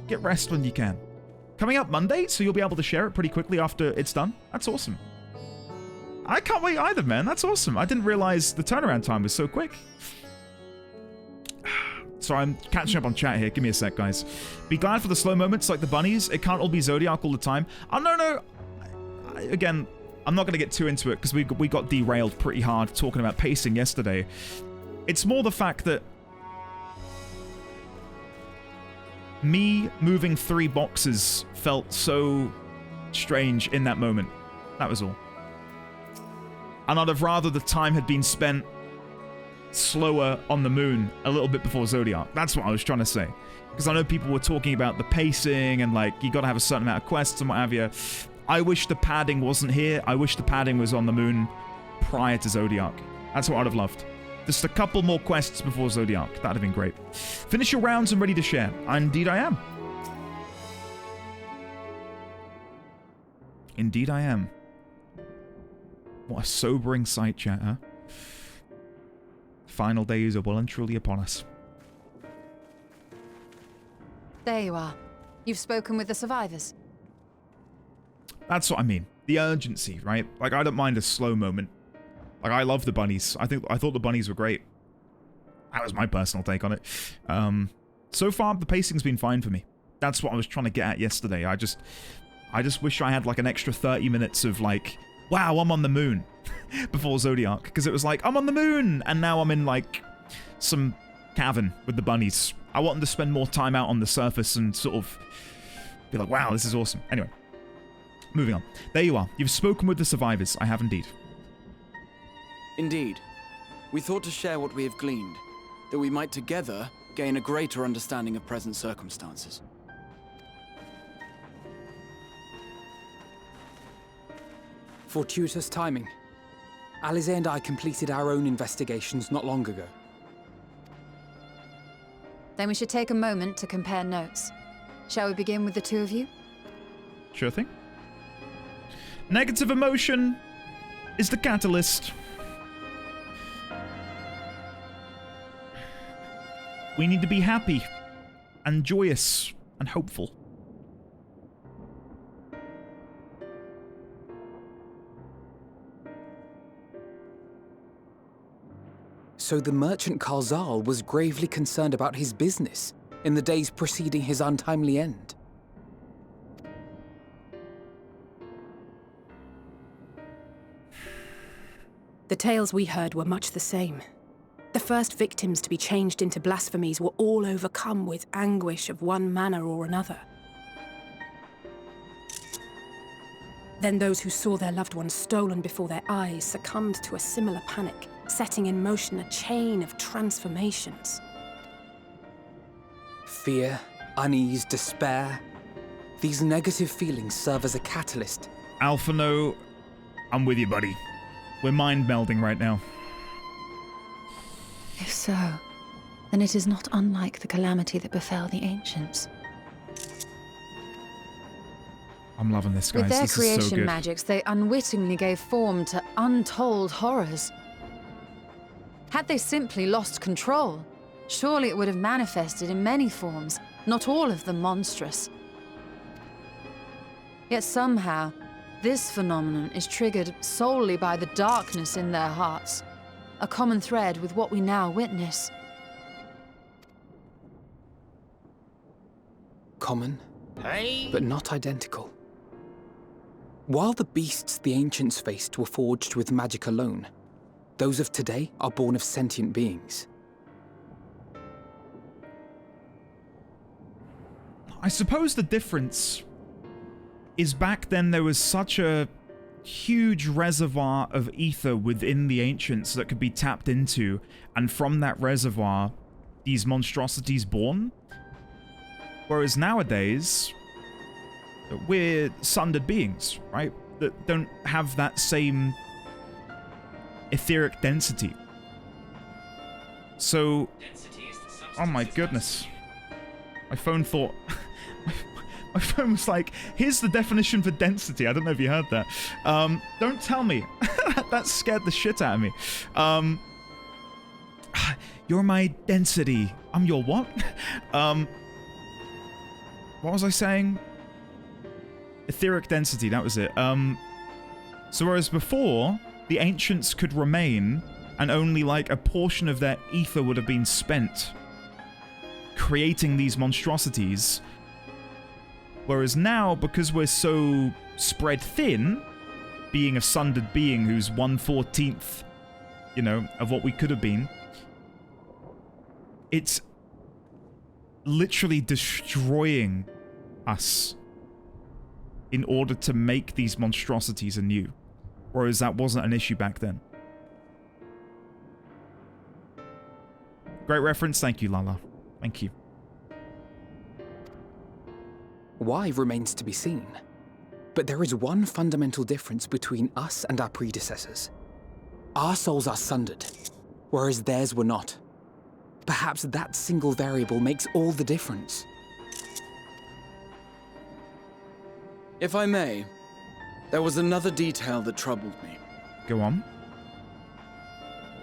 get rest when you can. Coming up Monday, so you'll be able to share it pretty quickly after it's done. That's awesome. I can't wait either, man. That's awesome. I didn't realize the turnaround time was so quick. So I'm catching up on chat here. Give me a sec, guys. Be glad for the slow moments like the bunnies. It can't all be Zodiac all the time. Oh, no. Again, I'm not going to get too into it because we got derailed pretty hard talking about pacing yesterday. It's more the fact that me moving 3 boxes felt so strange in that moment. That was all. And I'd have rather the time had been spent slower on the moon a little bit before Zodiac. That's what I was trying to say. Because I know people were talking about the pacing and like you got to have a certain amount of quests and what have you. I wish the padding wasn't here. I wish the padding was on the moon prior to Zodiac. That's what I'd have loved. Just a couple more quests before Zodiac. That'd have been great. Finish your rounds and ready to share. Indeed I am. Indeed I am. What a sobering sight, chat, huh? Final days are well and truly upon us. There you are. You've spoken with the survivors. That's what I mean. The urgency, right? Like, I don't mind a slow moment. Like, I love the bunnies. I thought the bunnies were great. That was my personal take on it. So far, the pacing's been fine for me. That's what I was trying to get at yesterday. I just wish I had like an extra 30 minutes of like, wow, I'm on the moon before Zodiac. Because it was like, I'm on the moon! And now I'm in like some cavern with the bunnies. I want them to spend more time out on the surface and sort of be like, wow, this is awesome. Anyway, moving on. There you are. You've spoken with the survivors. I have indeed. Indeed. We thought to share what we have gleaned, that we might together gain a greater understanding of present circumstances. Fortuitous timing. Alize and I completed our own investigations not long ago. Then we should take a moment to compare notes. Shall we begin with the two of you? Sure thing. Negative emotion is the catalyst. We need to be happy and joyous and hopeful. So the merchant Karzal was gravely concerned about his business in the days preceding his untimely end. The tales we heard were much the same. The first victims to be changed into blasphemies were all overcome with anguish of one manner or another. Then those who saw their loved ones stolen before their eyes succumbed to a similar panic, setting in motion a chain of transformations. Fear, unease, despair. These negative feelings serve as a catalyst. Alphano, I'm with you, buddy. We're mind melding right now. If so, then it is not unlike the calamity that befell the ancients. I'm loving this, guys. With their this is so creation good. magics, they unwittingly gave form to untold horrors. Had they simply lost control, surely it would have manifested in many forms, not all of them monstrous. Yet somehow, this phenomenon is triggered solely by the darkness in their hearts, a common thread with what we now witness. Common, but not identical. While the beasts the ancients faced were forged with magic alone, those of today are born of sentient beings. I suppose the difference is back then there was such a huge reservoir of ether within the ancients that could be tapped into, and from that reservoir, these monstrosities born. Whereas nowadays, we're sundered beings, right? That don't have that same etheric density. So, oh my goodness. My phone thought... My phone was like, here's the definition for density. I don't know if you heard that. Don't tell me. That scared the shit out of me. You're my density. I'm your what? What was I saying? Etheric density, that was it. So whereas before, the ancients could remain, and only like a portion of their ether would have been spent creating these monstrosities. Whereas now, because we're so spread thin, being a sundered being who's 1/14, you know, of what we could have been, it's literally destroying us in order to make these monstrosities anew. Whereas that wasn't an issue back then. Great reference. Thank you, Lala. Thank you. Why remains to be seen. But there is one fundamental difference between us and our predecessors. Our souls are sundered, whereas theirs were not. Perhaps that single variable makes all the difference. If I may, there was another detail that troubled me. Go on.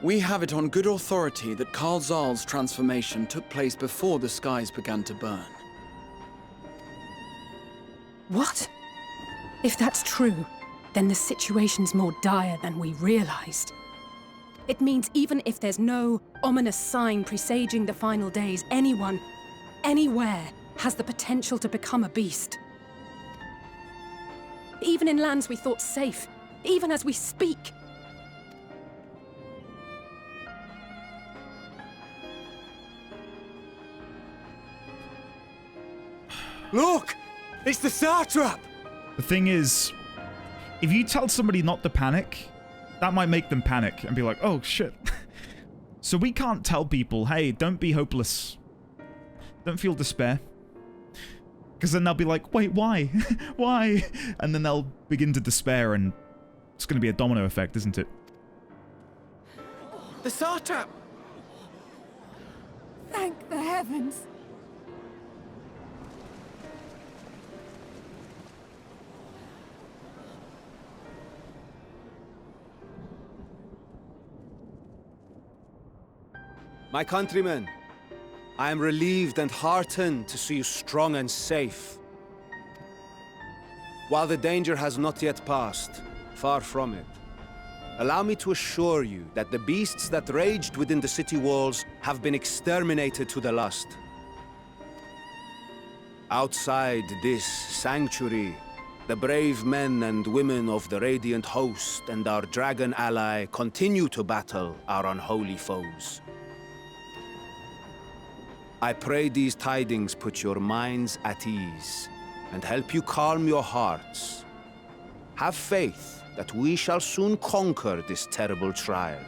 We have it on good authority that Karl Zahl's transformation took place before the skies began to burn. What? If that's true, then the situation's more dire than we realized. It means even if there's no ominous sign presaging the final days, anyone, anywhere, has the potential to become a beast. even in lands we thought safe, even as we speak. Look! It's the satrap! The thing is, if you tell somebody not to panic, that might make them panic and be like, oh shit. So we can't tell people, hey, don't be hopeless. Don't feel despair. Because then they'll be like, wait, why? Why? And then they'll begin to despair, and it's going to be a domino effect, isn't it? The satrap! Thank the heavens. My countrymen, I am relieved and heartened to see you strong and safe. While the danger has not yet passed, far from it, allow me to assure you that the beasts that raged within the city walls have been exterminated to the last. Outside this sanctuary, the brave men and women of the Radiant Host and our dragon ally continue to battle our unholy foes. I pray these tidings put your minds at ease and help you calm your hearts. Have faith that we shall soon conquer this terrible trial.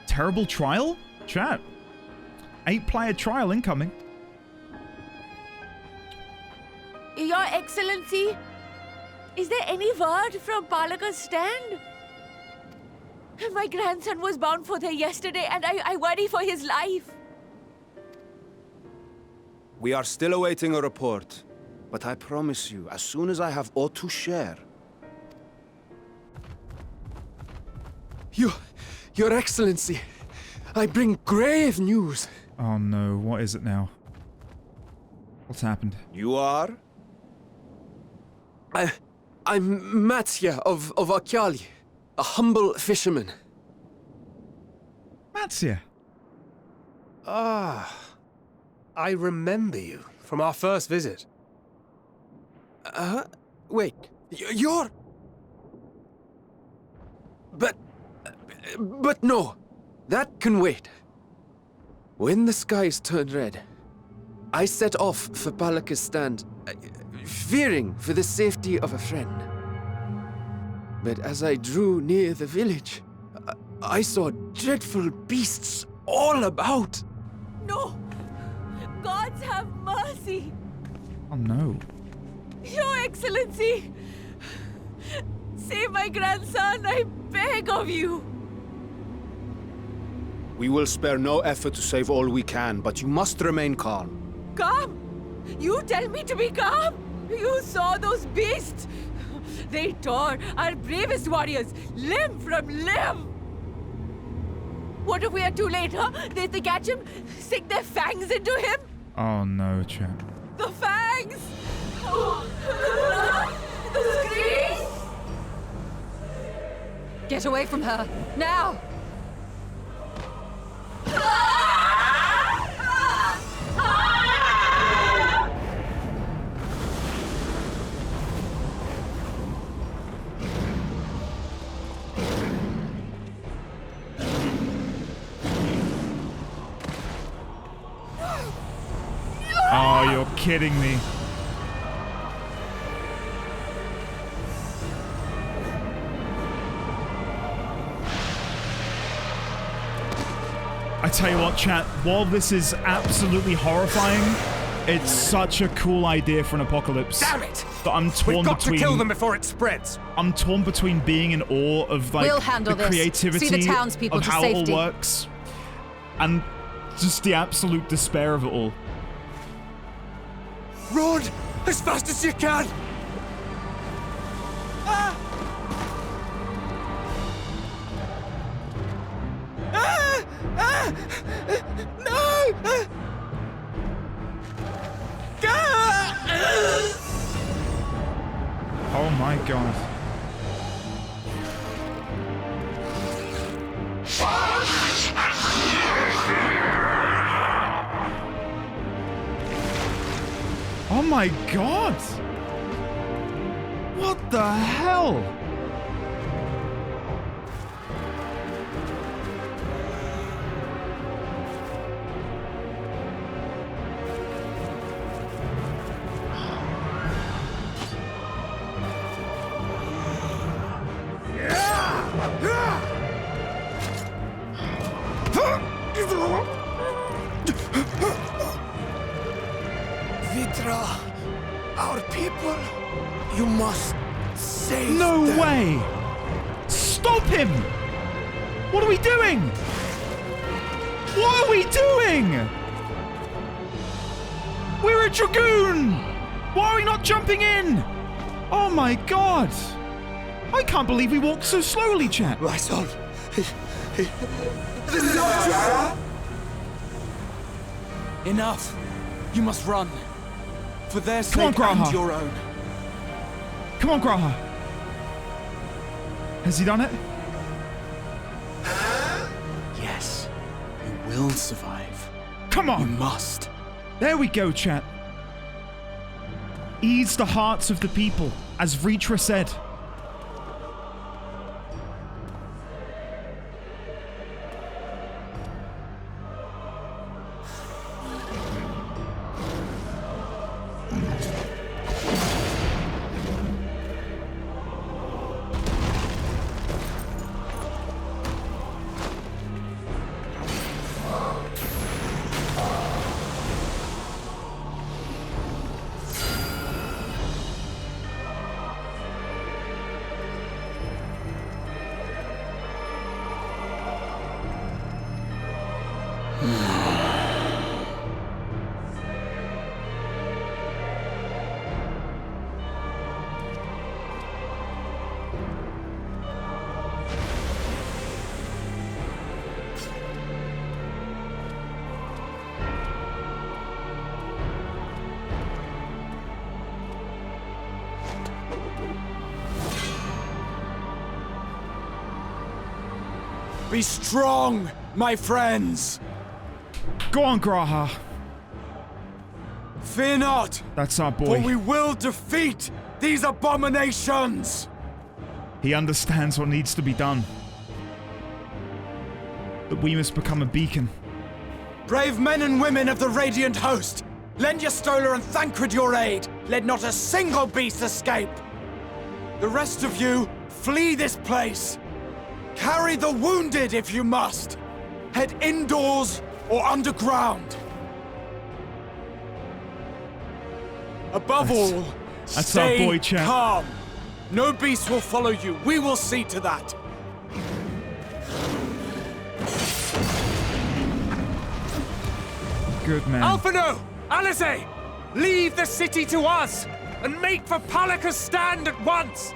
Terrible trial? Chat. 8-player trial incoming. Your Excellency, is there any word from Palaka's stand? My grandson was bound for there yesterday, and I worry for his life. We are still awaiting a report, but I promise you, as soon as I have aught to share... Your Excellency, I bring grave news. Oh no, what is it now? What's happened? You are? I'm Matsya of Akyali, a humble fisherman. Matsya? Ah, I remember you from our first visit. Wait, you're... But no, that can wait. When the skies turned red, I set off for Palaka's stand, fearing for the safety of a friend. But as I drew near the village, I saw dreadful beasts all about. No! Gods have mercy! Oh no. Your Excellency! Save my grandson, I beg of you! We will spare no effort to save all we can, but you must remain calm. Calm? You tell me to be calm? You saw those beasts! They tore our bravest warriors limb from limb! What if we are too late, huh? They catch him, sink their fangs into him? Oh no, chat. The fangs! The screams! Get away from her, now! Oh, you're kidding me. I tell you what, chat, while this is absolutely horrifying, it's such a cool idea for an apocalypse. Damn it! That I'm torn We've got between... to kill them before it spreads. I'm torn between being in awe of like We'll handle the this. creativity See the townspeople of to how it safety. all works, and just the absolute despair of it all. Run as fast as you can! No! Oh my god. Oh my god! What the hell? Vitra, our people, you must save No them. way! Stop him! What are we doing? What are we doing? We're a dragoon! Why are we not jumping in? Oh my god! I can't believe we walked so slowly, chat. My son, this is not fair. Enough. You must run. For their Come on, sake and Graha. your own. Come on, Graha. Has he done it? Yes. You will survive. Come on. You must. There we go, chat. Ease the hearts of the people, as Vritra said. Be strong, my friends. Go on, Graha. Fear not. That's our boy. For we will defeat these abominations. He understands what needs to be done. That we must become a beacon. Brave men and women of the Radiant Host, lend your Stola and Thancred your aid. Let not a single beast escape. The rest of you, flee this place. Carry the wounded if you must. Head indoors or underground. Above all, that's stay our boy, champ. calm. No beast will follow you. We will see to that. Good man. Alphino! Alice! Leave the city to us, and make for Palaka's stand at once!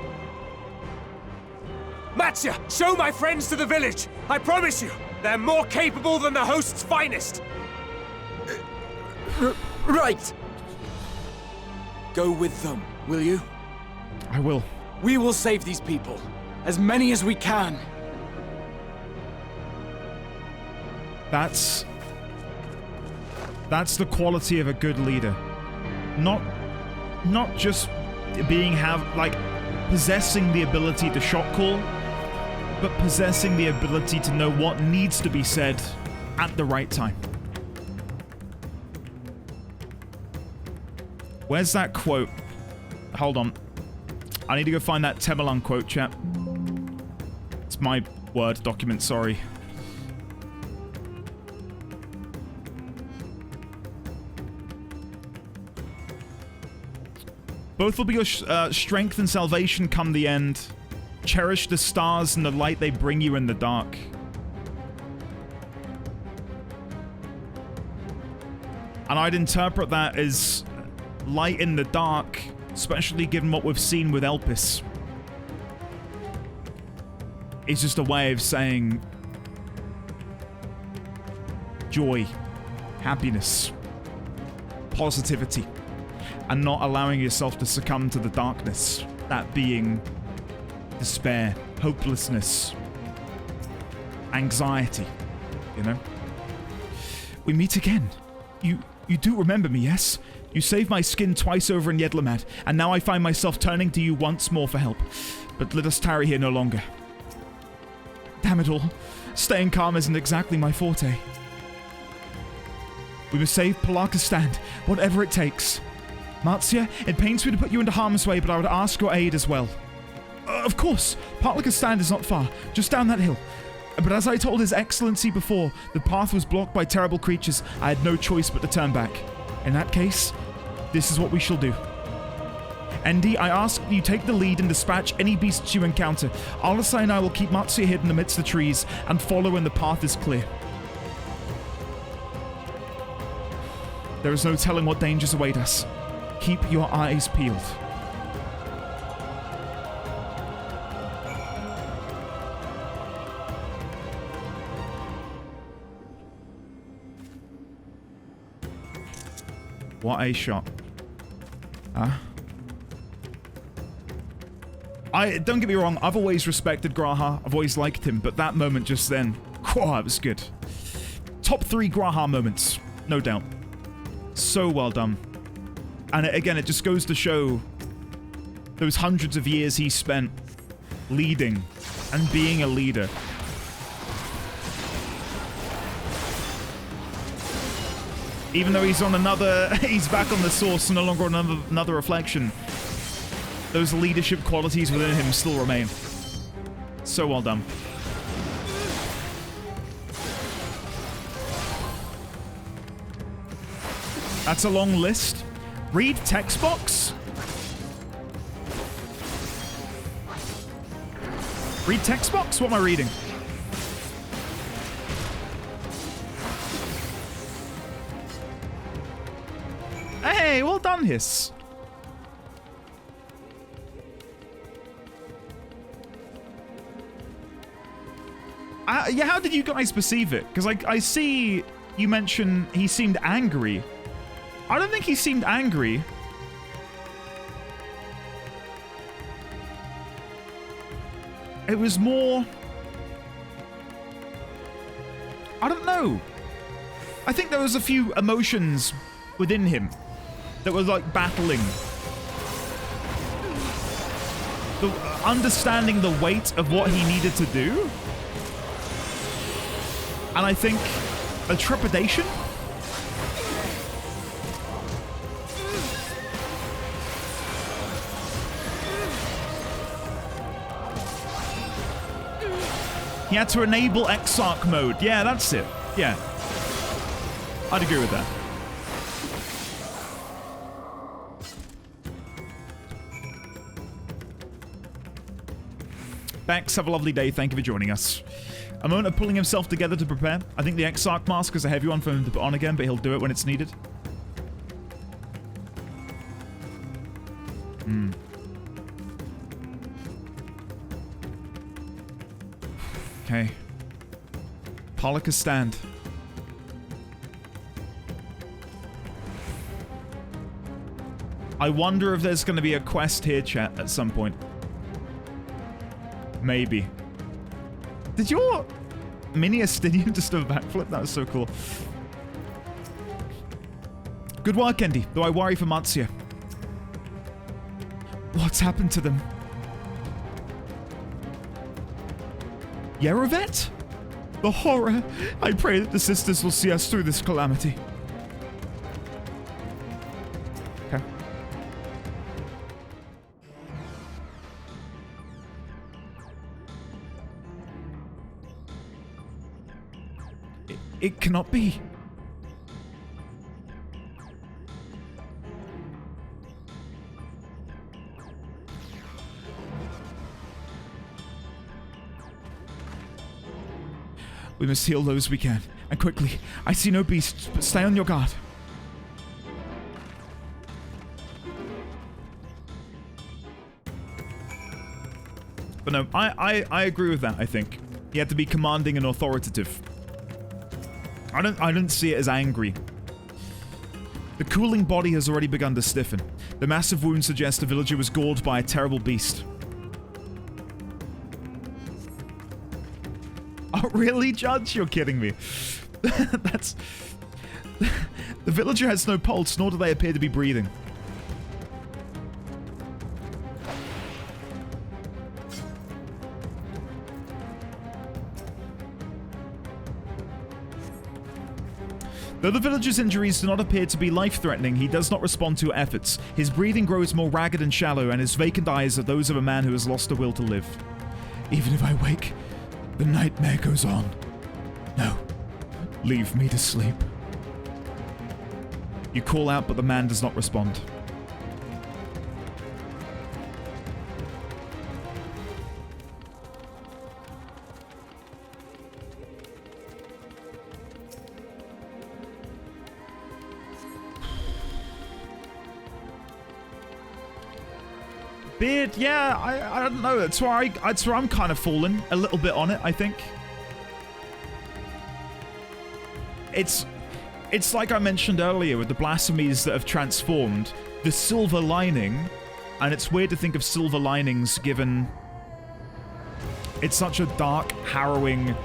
Matsya, show my friends to the village. I promise you, they're more capable than the host's finest. Right. Go with them, will you? I will. We will save these people. As many as we can. That's the quality of a good leader. Not just possessing the ability to shot call, but possessing the ability to know what needs to be said at the right time. Where's that quote? Hold on. I need to go find that Temelan quote, chap. It's my Word document, sorry. Both will be your strength and salvation come the end. Cherish the stars and the light they bring you in the dark. And I'd interpret that as light in the dark, especially given what we've seen with Elpis. It's just a way of saying joy, happiness, positivity, and not allowing yourself to succumb to the darkness. That being despair, hopelessness, anxiety, you know? We meet again. You do remember me, yes? You saved my skin twice over in Yedlamed, and now I find myself turning to you once more for help. But let us tarry here no longer. Damn it all. Staying calm isn't exactly my forte. We must save Palaka's stand, whatever it takes. Marzia, it pains me to put you into harm's way, but I would ask your aid as well. Of course, Palaka's stand is not far, just down that hill. But as I told His Excellency before, the path was blocked by terrible creatures. I had no choice but to turn back. In that case, this is what we shall do. Endi, I ask you take the lead and dispatch any beasts you encounter. Alasai and I will keep Marzia hidden amidst the trees and follow when the path is clear. There is no telling what dangers await us. Keep your eyes peeled. What a shot. Don't get me wrong, I've always respected Graha, I've always liked him, but that moment just then, whew, it was good. Top 3 Graha moments, no doubt. So well done. And again, it just goes to show those hundreds of years he spent leading and being a leader. Even though he's on he's back on the source and no longer on another reflection, those leadership qualities within him still remain. So well done. That's a long list. Read text box. Read text box? What am I reading? Hey, well done, Hiss. Yeah, how did you guys perceive it? Because I see you mention he seemed angry. I don't think he seemed angry. It was more... I don't know. I think there was a few emotions within him that were like battling. Understanding the weight of what he needed to do. And I think a trepidation. He had to enable Exarch mode. Yeah, that's it. Yeah. I'd agree with that. Bex, have a lovely day. Thank you for joining us. A moment of pulling himself together to prepare. I think the Exarch mask is a heavy one for him to put on again, but he'll do it when it's needed. Okay. Palaka's stand. I wonder if there's going to be a quest here, chat, at some point. Maybe. Did your mini Astinian just do a backflip? That was so cool. Good work, Endi, though I worry for Marzia. What's happened to them? Yerovet? The horror! I pray that the sisters will see us through this calamity. Okay. It cannot be. We must heal those we can, and quickly. I see no beasts, but stay on your guard. But no, I agree with that, I think. He had to be commanding and authoritative. I don't see it as angry. The cooling body has already begun to stiffen. The massive wound suggests the villager was gored by a terrible beast. Oh, really, Judge? You're kidding me. The villager has no pulse, nor do they appear to be breathing. Though the villager's injuries do not appear to be life-threatening, he does not respond to your efforts. His breathing grows more ragged and shallow, and his vacant eyes are those of a man who has lost the will to live. Even if I wake, the nightmare goes on. No, leave me to sleep. You call out, but the man does not respond. Beard, yeah, I don't know. That's where I'm kind of falling a little bit on it, I think. It's like I mentioned earlier with the blasphemies that have transformed, the silver lining, and it's weird to think of silver linings given it's such a dark, harrowing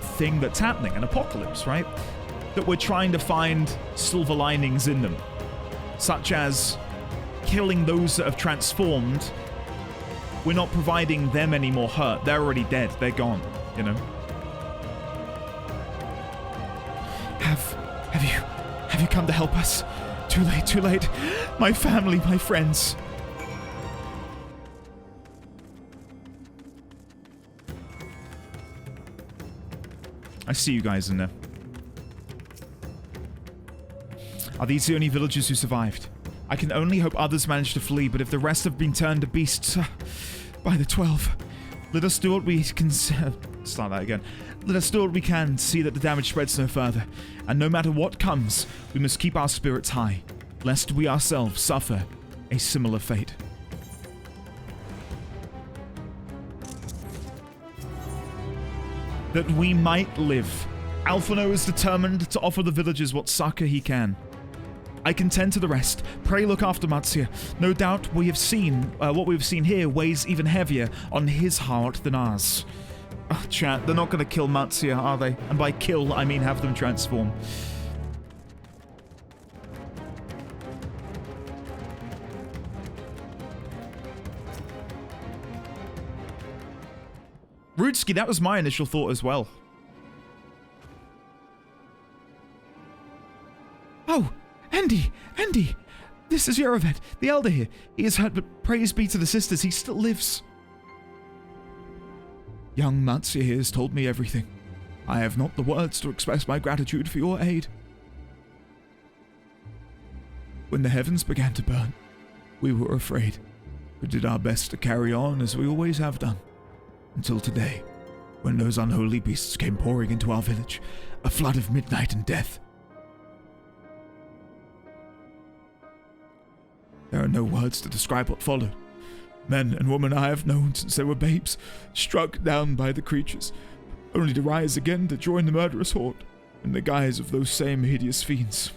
thing that's happening, an apocalypse, right? That we're trying to find silver linings in them, such as killing those that have transformed. We're not providing them any more hurt. They're already dead. They're gone, you know? Have you come to help us? Too late, too late. My family, my friends. I see you guys in there. Are these the only villagers who survived? I can only hope others managed to flee, but if the rest have been turned to beasts by the 12, let us do what we can... Start that again. Let us do what we can to see that the damage spreads no further, and no matter what comes, we must keep our spirits high, lest we ourselves suffer a similar fate. That we might live. Alphino is determined to offer the villagers what succor he can. I can tend to the rest. Pray look after Matsia. No doubt we have seen, what we've seen here weighs even heavier on his heart than ours. Oh, chat, they're not going to kill Matsia, are they? And by kill, I mean have them transform. Rudski, that was my initial thought as well. Oh! Andy! This is Yorovet, the elder here. He is hurt, but praise be to the sisters, he still lives. Young Matsia here has told me everything. I have not the words to express my gratitude for your aid. When the heavens began to burn, we were afraid, but did our best to carry on as we always have done. Until today, when those unholy beasts came pouring into our village, a flood of midnight and death. There are no words to describe what followed. Men and women I have known since they were babes, struck down by the creatures, only to rise again to join the murderous horde in the guise of those same hideous fiends.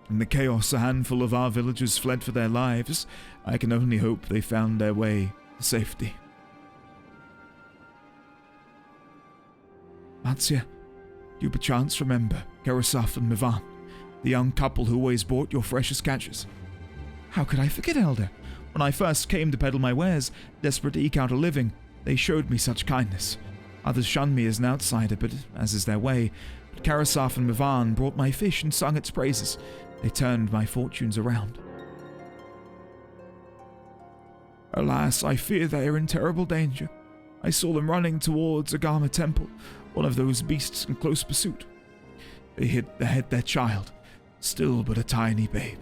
In the chaos, a handful of our villagers fled for their lives. I can only hope they found their way to safety. Matsia, you perchance remember Karasaf and Mivan, the young couple who always bought your freshest catches? How could I forget, Elder? When I first came to peddle my wares, desperate to eke out a living, they showed me such kindness. Others shunned me as an outsider, but as is their way. But Karasaf and Mivan brought my fish and sung its praises. They turned my fortunes around. Alas, I fear they are in terrible danger. I saw them running towards Agama Temple, one of those beasts in close pursuit. They had their child, still but a tiny babe.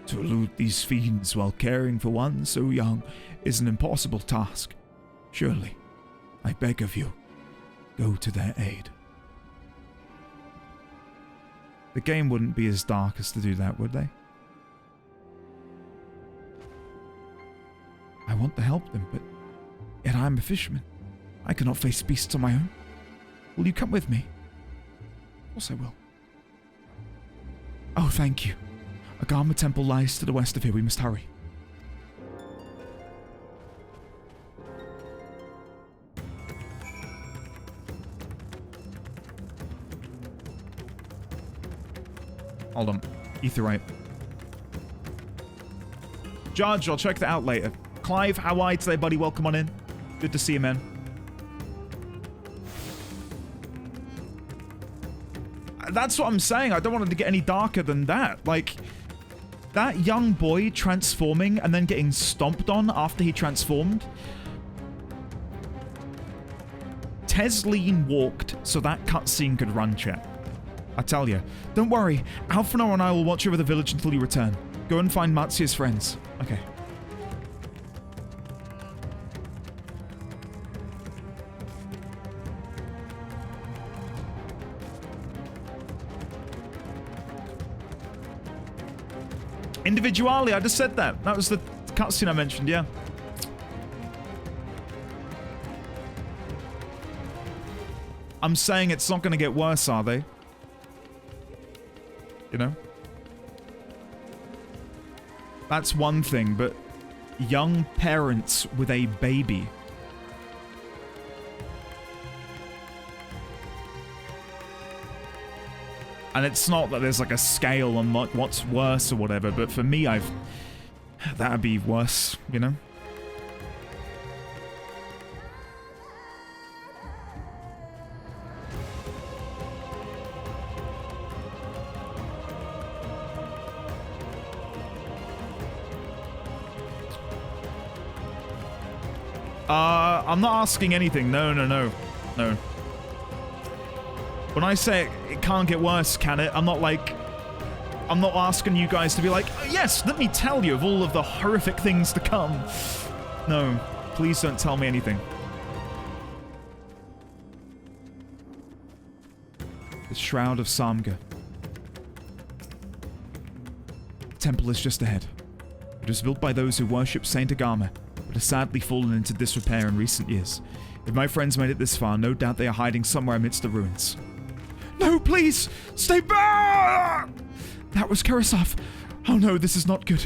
To elude these fiends while caring for one so young is an impossible task. Surely, I beg of you, go to their aid. The game wouldn't be as dark as to do that, would they? I want to help them, but yet I am a fisherman. I cannot face beasts on my own. Will you come with me? Of course I will. Oh, thank you. Agama Temple lies to the west of here. We must hurry. Hold on. Etherite. Judge, I'll check that out later. Clive, how are you today, buddy? Welcome on in. Good to see you, man. That's what I'm saying. I don't want it to get any darker than that. Like, that young boy transforming and then getting stomped on after he transformed. Tesleen walked so that cutscene could run, chat. I tell you. Don't worry. Alphanor and I will watch over the village until you return. Go and find Matsuya's friends. Okay. Individually, I just said that. That was the cutscene I mentioned, yeah. I'm saying it's not going to get worse, are they? You know? That's one thing, but young parents with a baby. And it's not that there's like a scale on what's worse or whatever, but for me, that'd be worse, you know? I'm not asking anything. No. When I say it can't get worse, can it? I'm not asking you guys to be like, yes, let me tell you of all of the horrific things to come. No, please don't tell me anything. The Shroud of Samga. The temple is just ahead. It was built by those who worship Saint Agama, but has sadly fallen into disrepair in recent years. If my friends made it this far, no doubt they are hiding somewhere amidst the ruins. No, please! Stay back! That was Karasov. Oh no, this is not good.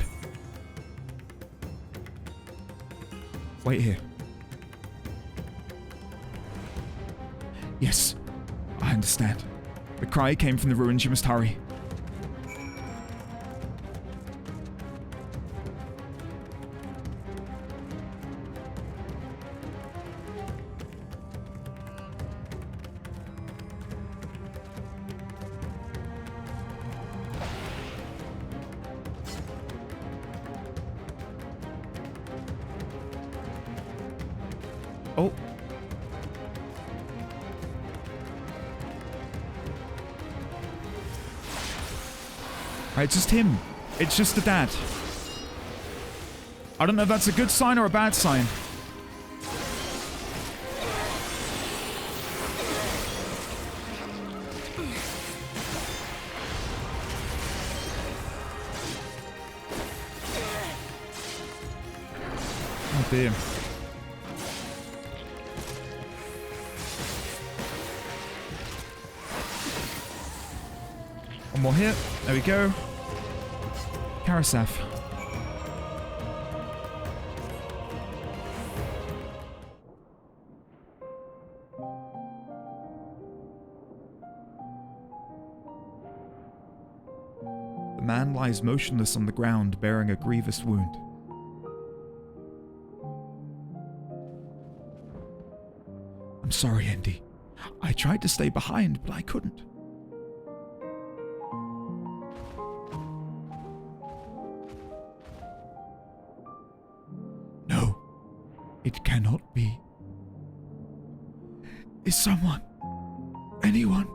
Wait here. Yes, I understand. The cry came from the ruins. You must hurry. Oh. Right, it's just him. It's just the dad. I don't know if that's a good sign or a bad sign. Oh dear. One more hit. There we go. Karasaf. The man lies motionless on the ground, bearing a grievous wound. I'm sorry, Andy. I tried to stay behind, but I couldn't. It cannot be. Is someone, anyone?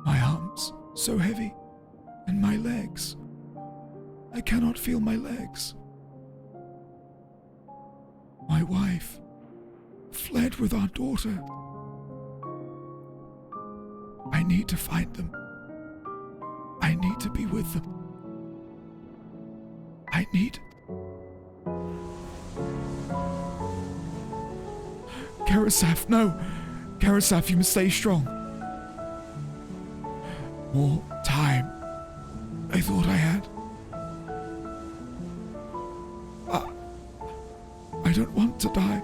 My arms so heavy, and my legs. I cannot feel my legs. My wife fled with our daughter. I need to find them. I need to be with them. I need... Karasaf, no! Karasaf, you must stay strong. More time. I thought I had. I don't want to die.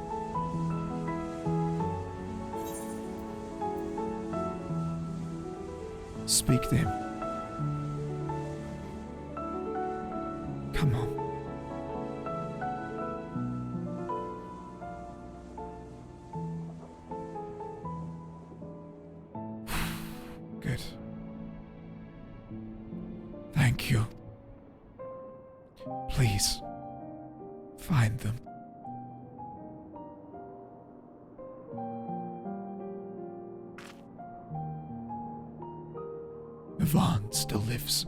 Speak to him. Thank you. Please, find them. Yvonne still lives,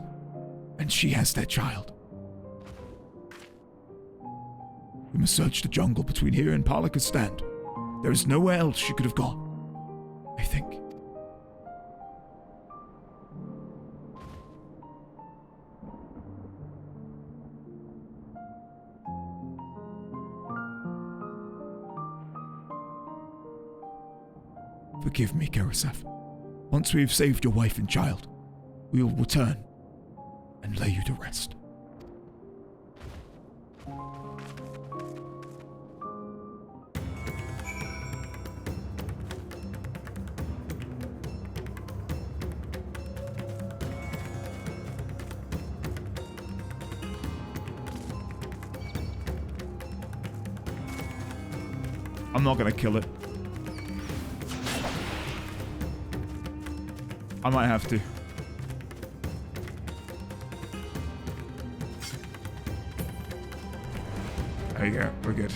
and she has their child. We must search the jungle between here and Palaka's stand. There is nowhere else she could have gone, I think. Forgive me, Karasef. Once we have saved your wife and child, we will return and lay you to rest. I'm not gonna kill it. I might have to. There you go, we're good.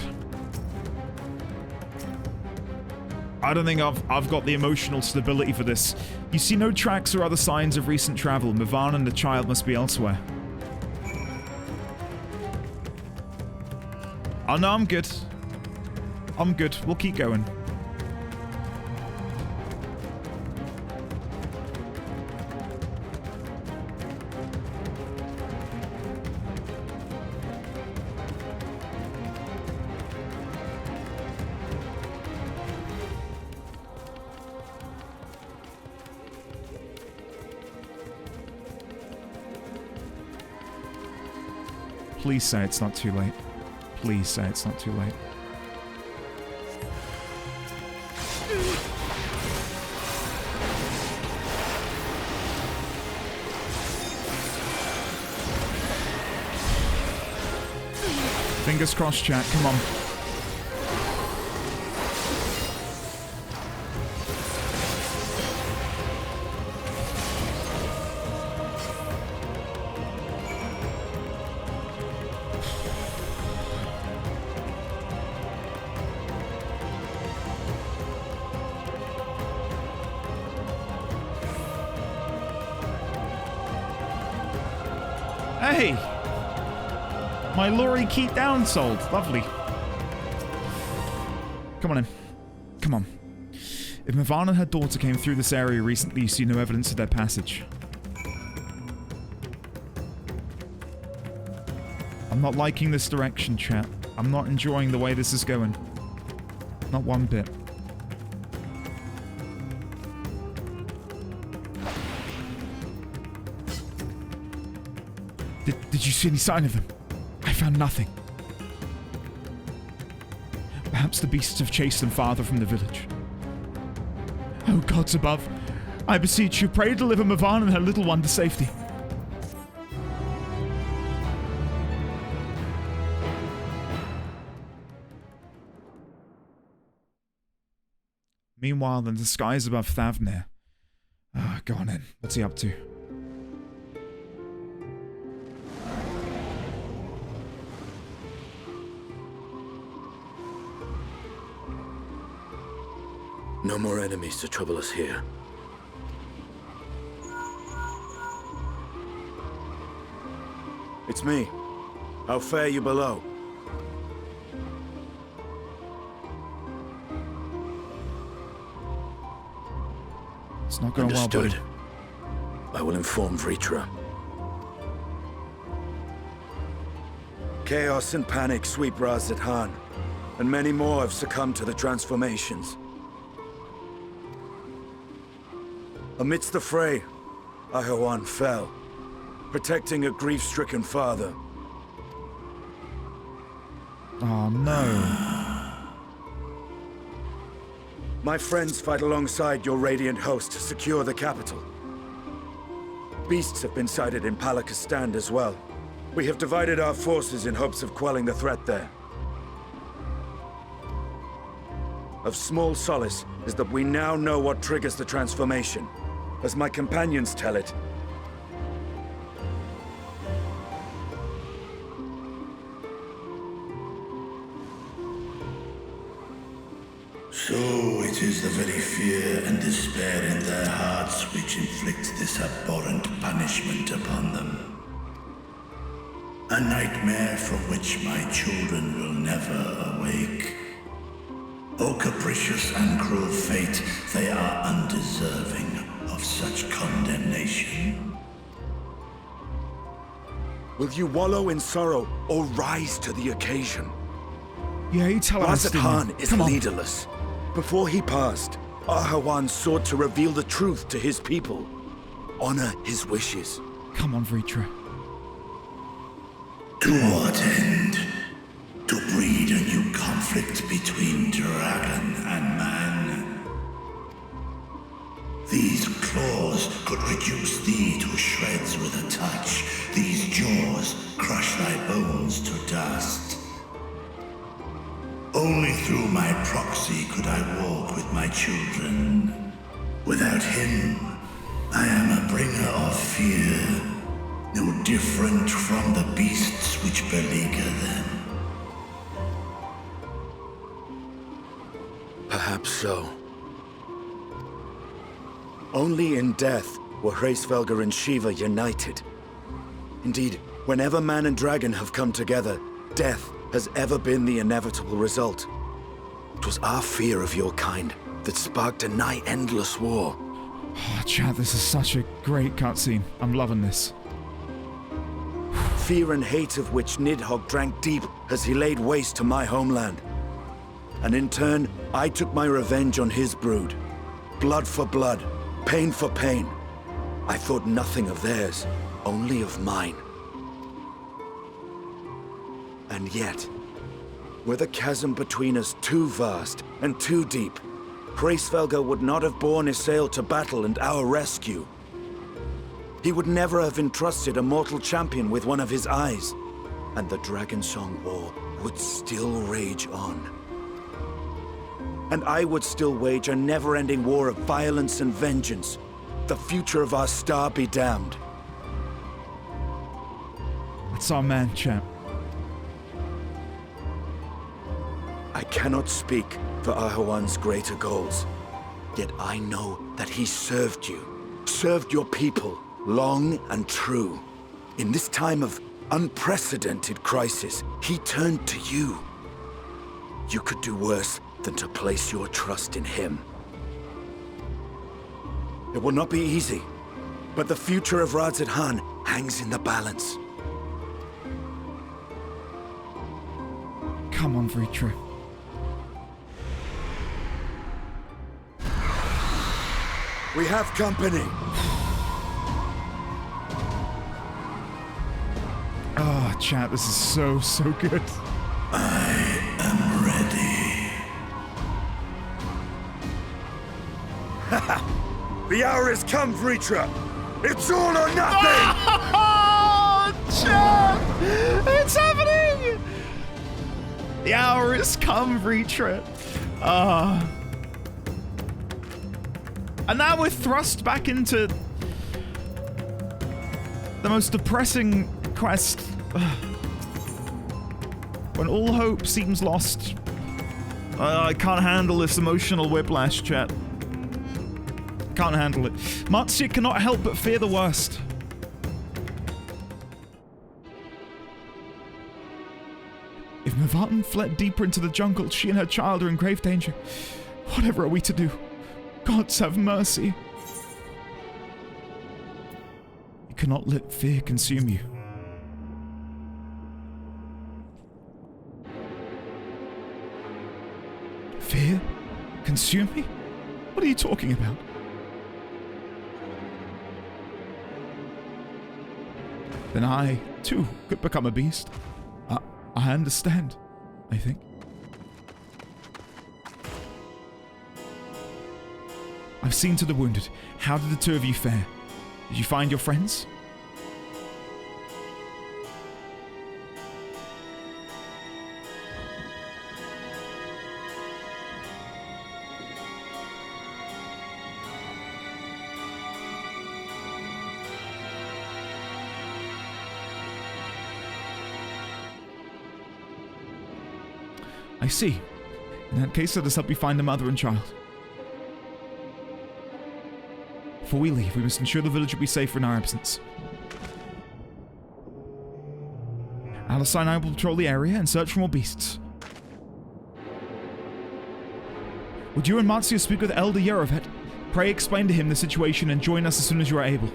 I don't think I've got the emotional stability for this. You see no tracks or other signs of recent travel. Mivan and the child must be elsewhere. Oh no, I'm good. I'm good. We'll keep going. Please say it's not too late. Please say it's not too late. Fingers crossed, chat. Come on. Hey! My Lori Keat down sold. Lovely. Come on in. Come on. If Mivan and her daughter came through this area recently, you see no evidence of their passage. I'm not liking this direction, chat. I'm not enjoying the way this is going. Not one bit. Did you see any sign of them? I found nothing. Perhaps the beasts have chased them farther from the village. Oh, gods above, I beseech you, pray deliver Mivan and her little one to safety. Meanwhile, in the skies above Thavnair. Go on in. What's he up to? No more enemies to trouble us here. It's me. How fare you below? It's not going Understood. well, buddy. I will inform Vritra. Chaos and panic sweep Raz-Zedhan, and many more have succumbed to the transformations. Amidst the fray, Ahawan fell, protecting a grief-stricken father. Oh no. My friends fight alongside your Radiant host to secure the capital. Beasts have been sighted in Palaka's stand as well. We have divided our forces in hopes of quelling the threat there. Of small solace is that we now know what triggers the transformation. As my companions tell it, So it is the very fear and despair in their hearts which inflict this abhorrent punishment upon them. A nightmare from which my children will never awake. O capricious and cruel fate, they are undeserving of such condemnation. Will you wallow in sorrow or rise to the occasion? Yeah, you tell us. Razat Khan is leaderless. Before he passed, Ahawan sought to reveal the truth to his people. Honor his wishes. Come on, Vritra. To what end? To breed a new conflict between dragon and man. These claws could reduce thee to shreds with a touch. These jaws crush thy bones to dust. Only through my proxy could I walk with my children. Without him, I am a bringer of fear. No different from the beasts which beleaguer them. Perhaps so. Only in death were Hraesvelgr and Shiva united. Indeed, whenever man and dragon have come together, death has ever been the inevitable result. It was our fear of your kind that sparked a nigh-endless war. Oh, Chad, this is such a great cutscene. I'm loving this. Fear and hate of which Nidhogg drank deep as he laid waste to my homeland. And in turn, I took my revenge on his brood. Blood for blood, pain for pain. I thought nothing of theirs, only of mine. And yet, were the chasm between us too vast and too deep, Hraesvelgr would not have borne Isael to battle and our rescue. He would never have entrusted a mortal champion with one of his eyes, and the Dragonsong War would still rage on. And I would still wage a never-ending war of violence and vengeance. The future of our star be damned. That's our man, champ. I cannot speak for Ahawan's greater goals, yet I know that he served you, served your people, long and true. In this time of unprecedented crisis, he turned to you. You could do worse than to place your trust in him. It will not be easy, but the future of Razat Khan hangs in the balance. Come on, Vritra. We have company. Oh, chat, this is so good. I am ready. The hour has come, Vritra. It's all or nothing! Oh, chat! It's happening! The hour has come, Vritra. And now we're thrust back into the most depressing quest. When all hope seems lost. I can't handle this emotional whiplash, chat. Can't handle it. Matsya cannot help but fear the worst. If Mavatan fled deeper into the jungle, she and her child are in grave danger. Whatever are we to do? Gods have mercy. You cannot let fear consume you. Fear? Consume me? What are you talking about? Then I, too, could become a beast. I understand, I think. I've seen to the wounded. How did the two of you fare? Did you find your friends? I see. In that case, let us help you find a mother and child. Before we leave, we must ensure the village will be safer in our absence. Alice and I will patrol the area and search for more beasts. Would you and Marzia speak with Elder Yerovet? Pray explain to him the situation and join us as soon as you are able.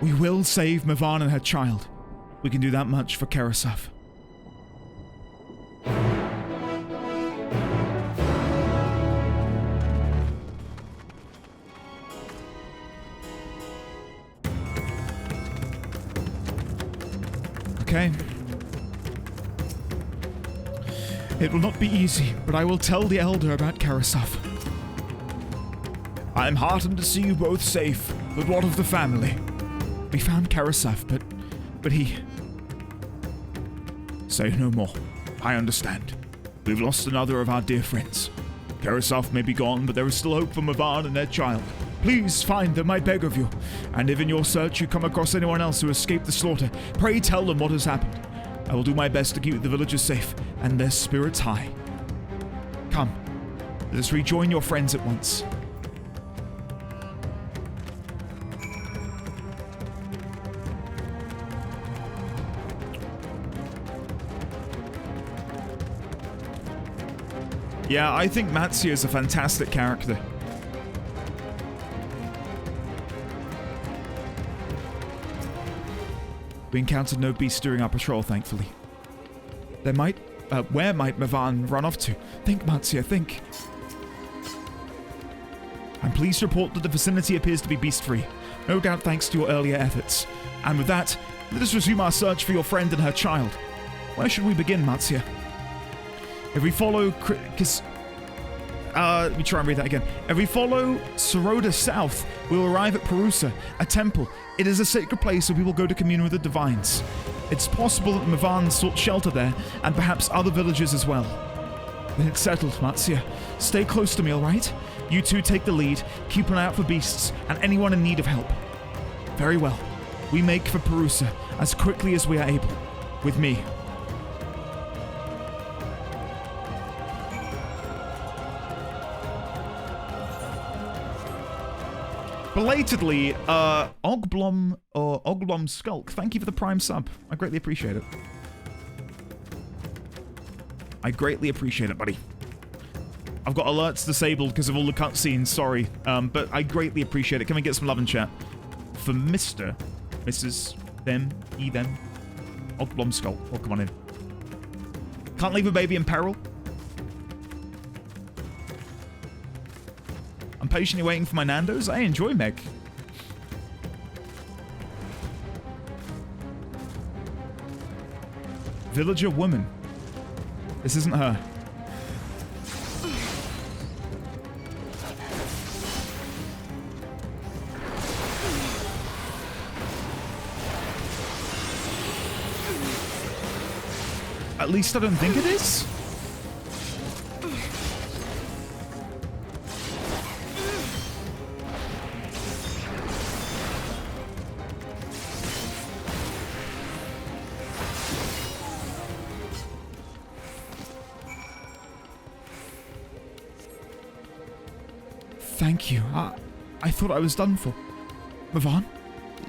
We will save Mavan and her child. We can do that much for Karasov. Okay. It will not be easy, but I will tell the Elder about Karasov. I am heartened to see you both safe, but what of the family? We found Karasov, but he... Say no more. I understand. We've lost another of our dear friends. Karasov may be gone, but there is still hope for Mavan and their child. Please find them, I beg of you. And if in your search you come across anyone else who escaped the slaughter, pray tell them what has happened. I will do my best to keep the villagers safe and their spirits high. Come, let us rejoin your friends at once. Yeah, I think Marzia is a fantastic character. We encountered no beasts during our patrol, thankfully. Where might Mavan run off to? Think, Marzia, think. I'm pleased to report that the vicinity appears to be beast-free. No doubt thanks to your earlier efforts. And with that, let us resume our search for your friend and her child. Where should we begin, Marzia? If we follow... let me try and read that again. If we follow Soroda south, we'll arrive at Perusa, a temple. It is a sacred place where people go to commune with the divines. It's possible that Mavan sought shelter there, and perhaps other villages as well. Then it's settled, Marzia. Stay close to me, alright? You two take the lead, keep an eye out for beasts, and anyone in need of help. Very well. We make for Perusa as quickly as we are able. With me. Belatedly, Ogblom or Oglom Skulk, thank you for the Prime sub. I greatly appreciate it. I greatly appreciate it, buddy. I've got alerts disabled because of all the cutscenes, sorry. But I greatly appreciate it. Can we get some love and chat? For Mr., Mrs., them, he, them, Ogblom Skulk. Oh, come on in. Can't leave a baby in peril. I'm patiently waiting for my Nando's. I enjoy Meg. Villager woman. This isn't her. At least I don't think it is. Thank you. I thought I was done for. Mavan?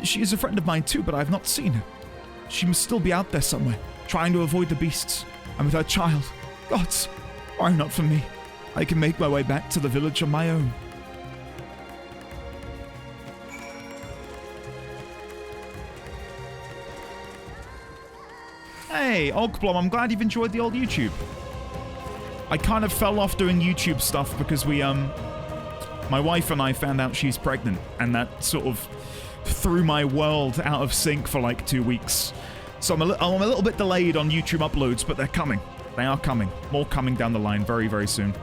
She is a friend of mine too, but I have not seen her. She must still be out there somewhere, trying to avoid the beasts. And with her child. Gods, why not for me? I can make my way back to the village on my own. Hey, Ogblom, I'm glad you've enjoyed the old YouTube. I kind of fell off doing YouTube stuff because we, my wife and I found out she's pregnant, and that sort of threw my world out of sync for like 2 weeks. So I'm a little bit delayed on YouTube uploads, but they're coming. They are coming. More coming down the line very, very soon.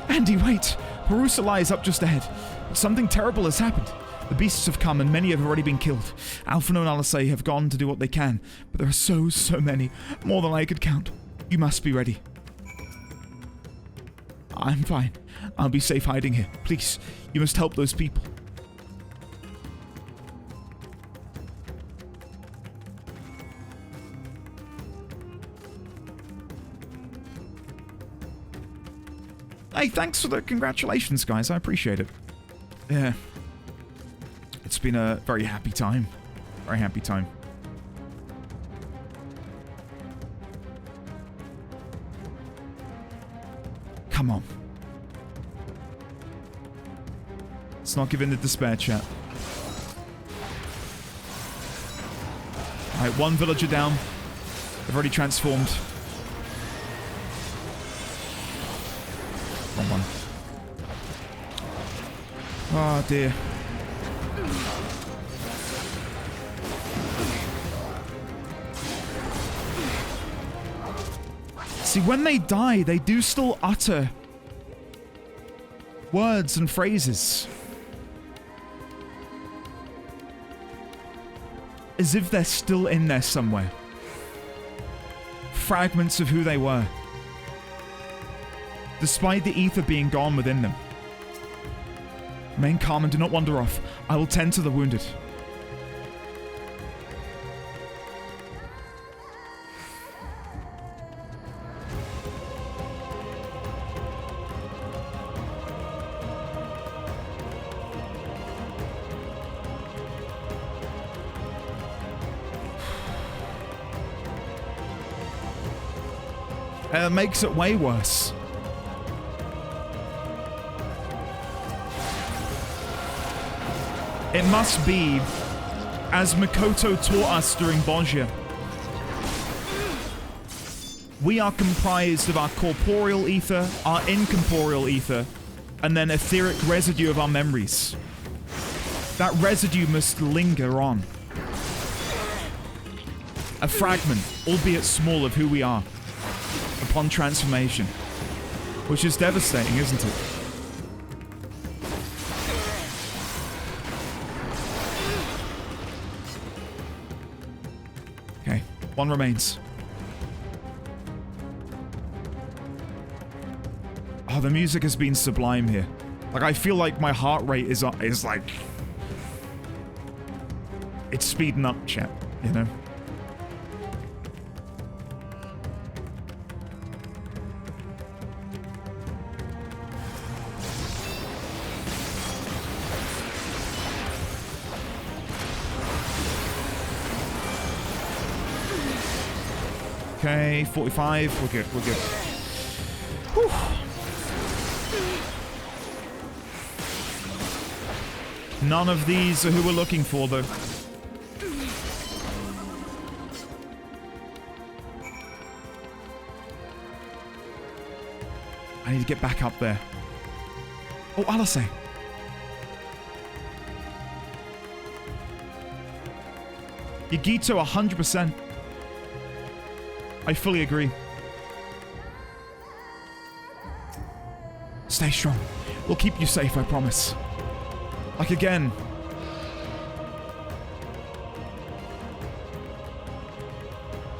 Andy, wait! Perusa lies up just ahead. But something terrible has happened. The beasts have come and many have already been killed. Alphino and Alisei have gone to do what they can, but there are so many. More than I could count. You must be ready. I'm fine. I'll be safe hiding here. Please, you must help those people. Hey, thanks for the congratulations, guys. I appreciate it. Yeah. It's been a very happy time. Very happy time. Come on. Let's not give in to despair, chat. Alright, one villager down. They've already transformed. Wrong one. Oh dear. See, when they die, they do still utter words and phrases. As if they're still in there somewhere. Fragments of who they were. Despite the ether being gone within them. Remain calm and do not wander off. I will tend to the wounded. It makes it way worse. It must be, as Mikoto taught us during Bozja, we are comprised of our corporeal ether, our incorporeal ether, and then etheric residue of our memories. That residue must linger on. A fragment, albeit small, of who we are upon transformation. Which is devastating, isn't it? Okay, one remains. Oh, the music has been sublime here. Like, I feel like my heart rate is like... It's speeding up, chat, you know? Okay, 45. We're good. We're good. Whew. None of these are who we're looking for, though. I need to get back up there. Oh, Alise. Yagito, 100%. I fully agree. Stay strong. We'll keep you safe, I promise. Like, again.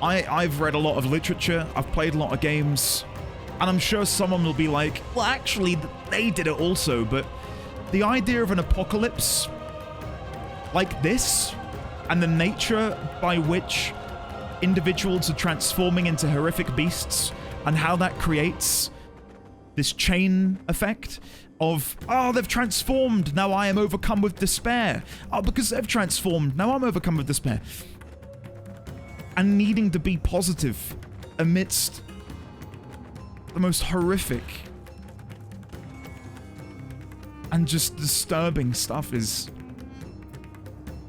I've read a lot of literature. I've played a lot of games. And I'm sure someone will be like, well, actually, they did it also. But the idea of an apocalypse like this, and the nature by which individuals are transforming into horrific beasts, and how that creates this chain effect of, oh, they've transformed, now I am overcome with despair. Oh, because they've transformed, now I'm overcome with despair. And needing to be positive amidst the most horrific and just disturbing stuff is,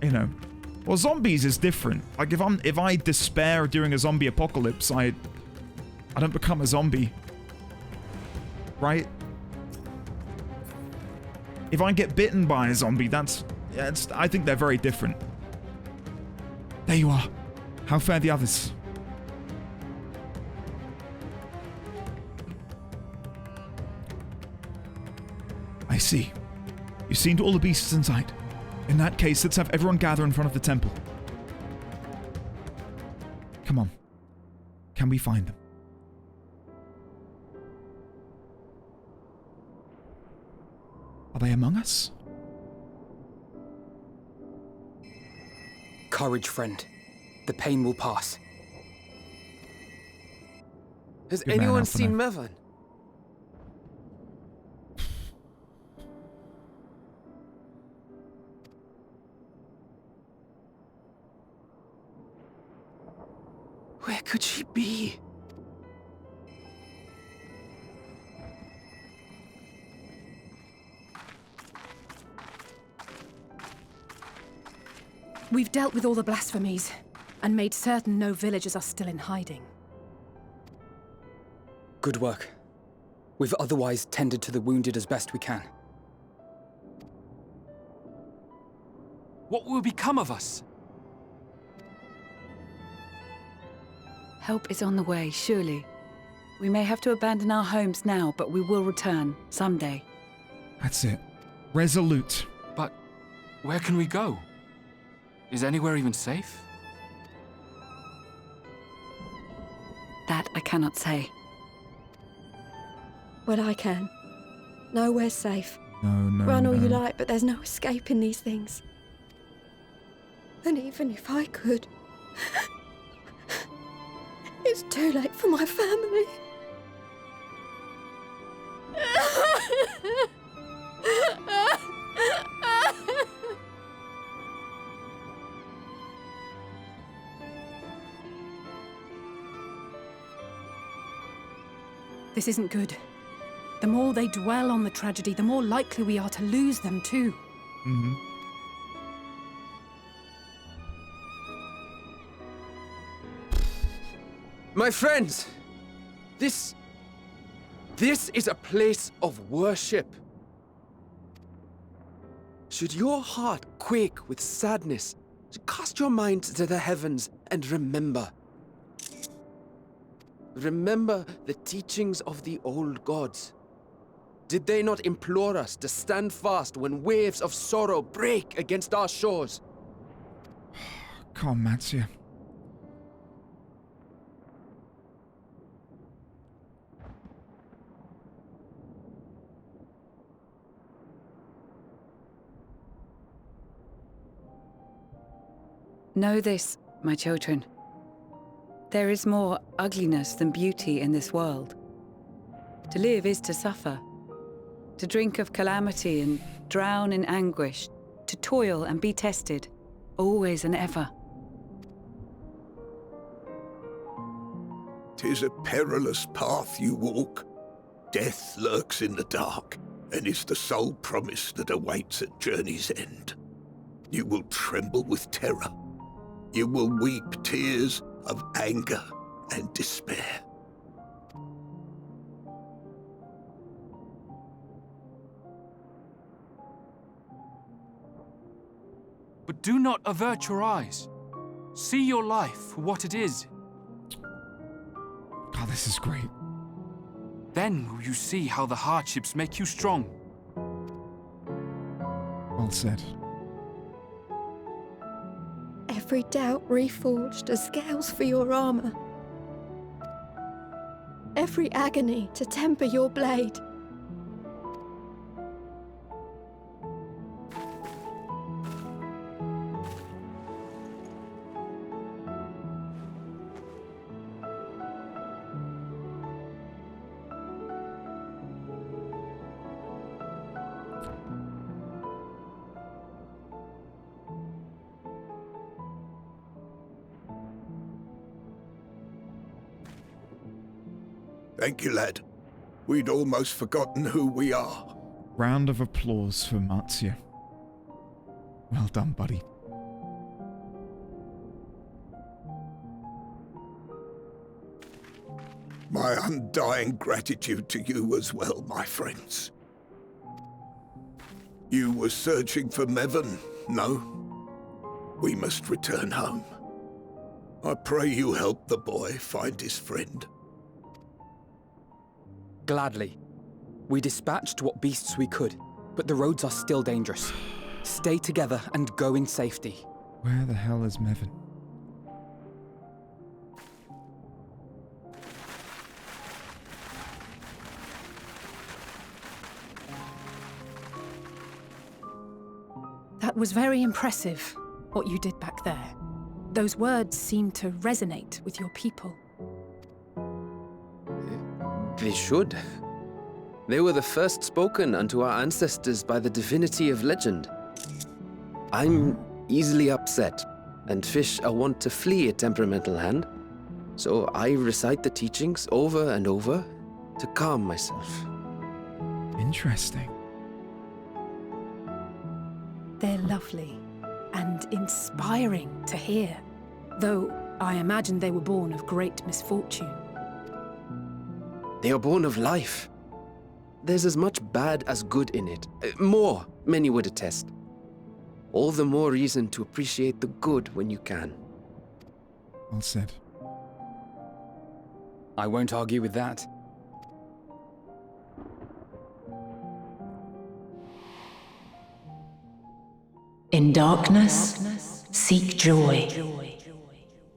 you know. Well, zombies is different. Like, if I despair during a zombie apocalypse, I don't become a zombie. Right? If I get bitten by a zombie, I think they're very different. There you are. How fare the others? I see. You've seen to all the beasts inside. In that case, let's have everyone gather in front of the temple. Come on. Can we find them? Are they among us? Courage, friend. The pain will pass. Has Good man, anyone Alpha seen now. Mevan? could she be? We've dealt with all the blasphemies, and made certain no villagers are still in hiding. Good work. We've otherwise tended to the wounded as best we can. What will become of us? Help is on the way, surely. We may have to abandon our homes now, but we will return, someday. That's it. Resolute. But where can we go? Is anywhere even safe? That I cannot say. Well, I can. Nowhere's safe. No. Run all you like, but there's no escaping these things. And even if I could, it's too late for my family. This isn't good. The more they dwell on the tragedy, the more likely we are to lose them too. Mm-hmm. My friends, this is a place of worship. Should your heart quake with sadness, cast your mind to the heavens and remember. Remember the teachings of the old gods. Did they not implore us to stand fast when waves of sorrow break against our shores? Come on, Matsuya. Know this, my children. There is more ugliness than beauty in this world. To live is to suffer. To drink of calamity and drown in anguish. To toil and be tested, always and ever. 'Tis a perilous path you walk. Death lurks in the dark, and is the sole promise that awaits at journey's end. You will tremble with terror. You will weep tears of anger and despair. But do not avert your eyes. See your life for what it is. God, this is great. Then will you see how the hardships make you strong. Well said. Every doubt reforged as scales for your armor. Every agony to temper your blade. Thank you, lad. We'd almost forgotten who we are. Round of applause for Matsuya. Well done, buddy. My undying gratitude to you as well, my friends. You were searching for Mevon, no? We must return home. I pray you help the boy find his friend. Gladly. We dispatched what beasts we could, but the roads are still dangerous. Stay together and go in safety. Where the hell is Mevon? That was very impressive, what you did back there. Those words seem to resonate with your people. They should. They were the first spoken unto our ancestors by the divinity of legend. I'm easily upset, and fish are wont to flee a temperamental hand. So I recite the teachings over and over to calm myself. Interesting. They're lovely and inspiring to hear, though I imagine they were born of great misfortune. They are born of life. There's as much bad as good in it. More, many would attest. All the more reason to appreciate the good when you can. Well said. I won't argue with that. In darkness, seek joy.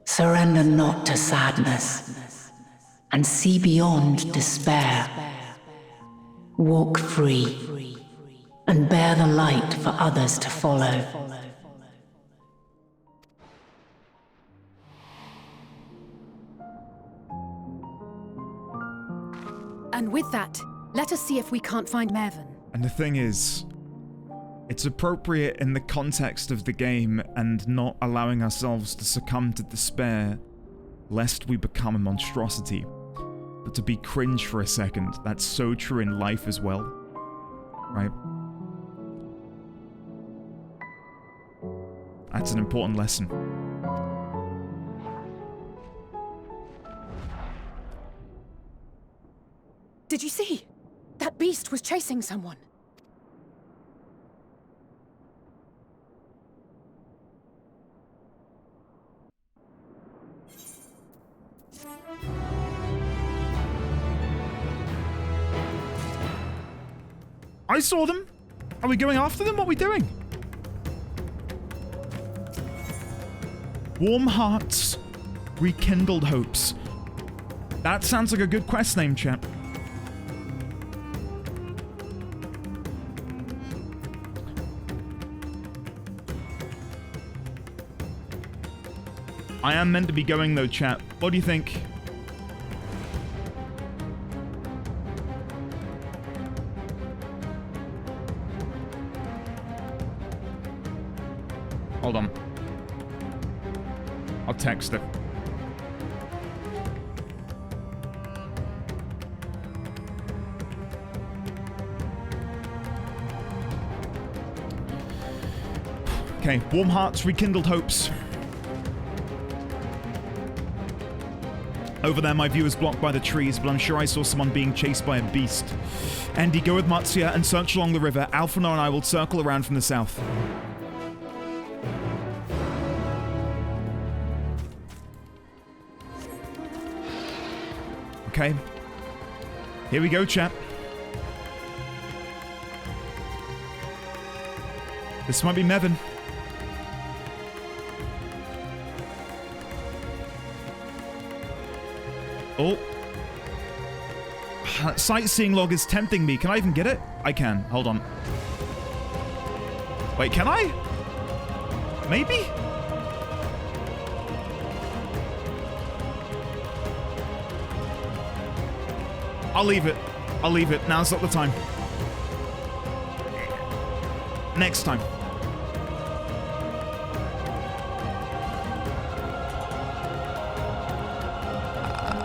Surrender not to sadness, and see beyond despair. Walk free, and bear the light for others to follow. And with that, let us see if we can't find Mervyn. And the thing is, it's appropriate in the context of the game and not allowing ourselves to succumb to despair, lest we become a monstrosity. But to be cringe for a second, that's so true in life as well, right? That's an important lesson. Did you see? That beast was chasing someone. I saw them. Are we going after them? What are we doing? Warm hearts, rekindled hopes. That sounds like a good quest name, chat. I am meant to be going though, chat. What do you think? Hold on. I'll text it. Okay, warm hearts, rekindled hopes. Over there, my view is blocked by the trees, but I'm sure I saw someone being chased by a beast. Andy, go with Matsuya and search along the river. Alphinaud and I will circle around from the south. Okay. Here we go, chat. This might be Mervyn. Oh. That sightseeing log is tempting me. Can I even get it? I can. Hold on. Wait, can I? Maybe? I'll leave it. I'll leave it. Now's not the time. Next time.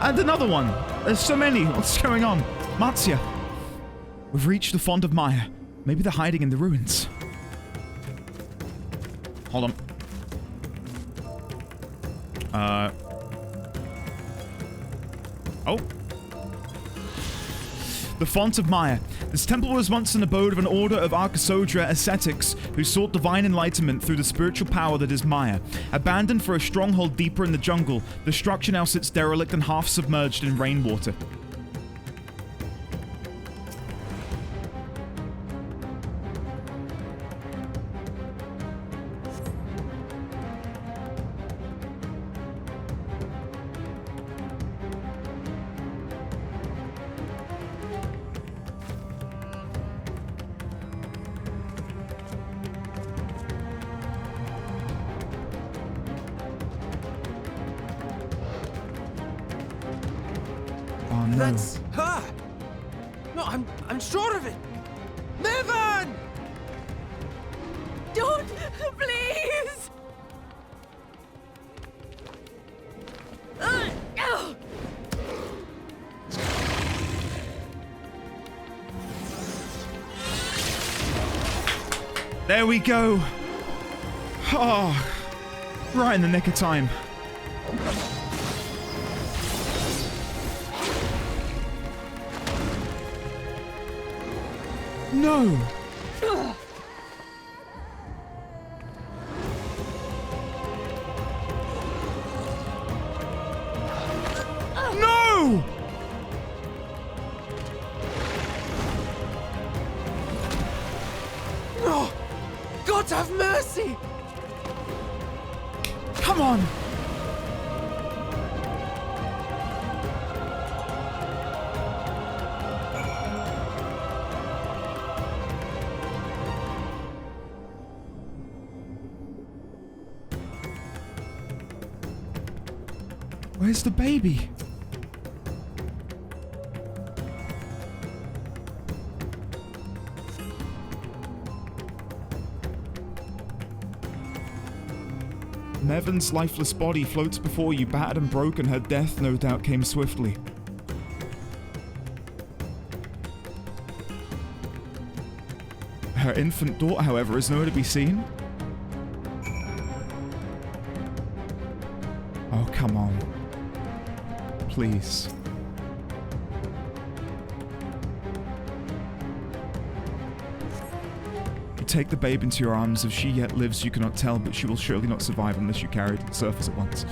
And another one. There's so many. What's going on? Matsuya. We've reached the Font of Maya. Maybe they're hiding in the ruins. Hold on. Oh. The Font of Maya. This temple was once an abode of an order of Arcasodra ascetics who sought divine enlightenment through the spiritual power that is Maya. Abandoned for a stronghold deeper in the jungle, the structure now sits derelict and half submerged in rainwater. That's her! No, I'm sure of it! Mervyn! Don't! Please! There we go. Oh, right in the nick of time. No. No! No! God have mercy! Come on! Where's the baby? Mevan's lifeless body floats before you, battered and broken. Her death, no doubt, came swiftly. Her infant daughter, however, is nowhere to be seen. Oh, come on. Please. Take the babe into your arms. If she yet lives, you cannot tell, but she will surely not survive unless you carry it to the surface at once.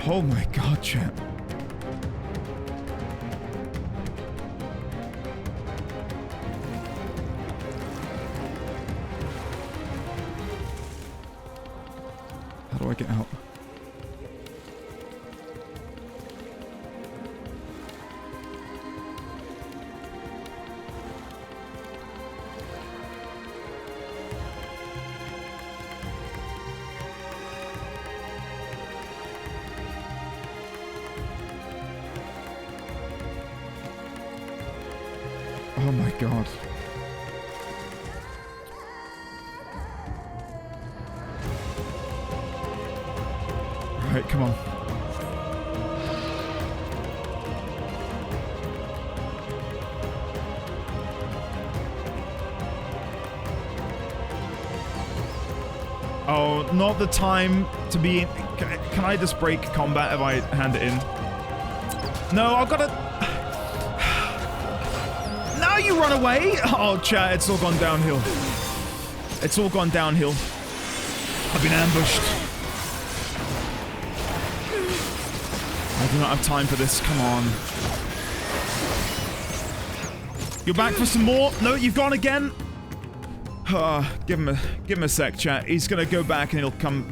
Oh my god, chat. How do I get out? Oh my god. Right, come on. Oh, not the time to be in. Can I just break combat if I hand it in? No, I've got to. Now you run away! Oh, chat, it's all gone downhill. It's all gone downhill. I've been ambushed. I do not have time for this. Come on. You're back for some more? No, you've gone again? Give him a sec, chat. He's gonna go back and he'll come.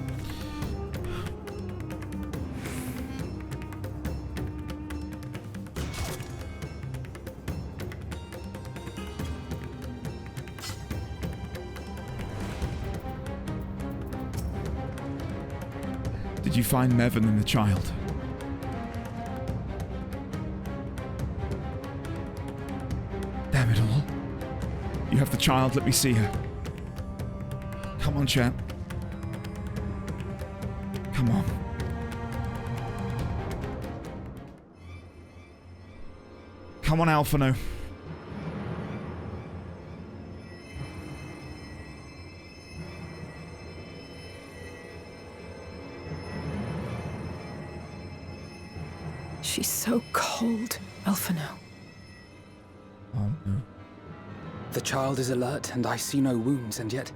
Did you find Mevan and the child? Damn it all. You have the child, let me see her. Come on, chat. Come on. Come on, Alphino. She's so cold, Alphino. Oh, no. The child is alert, and I see no wounds, and yet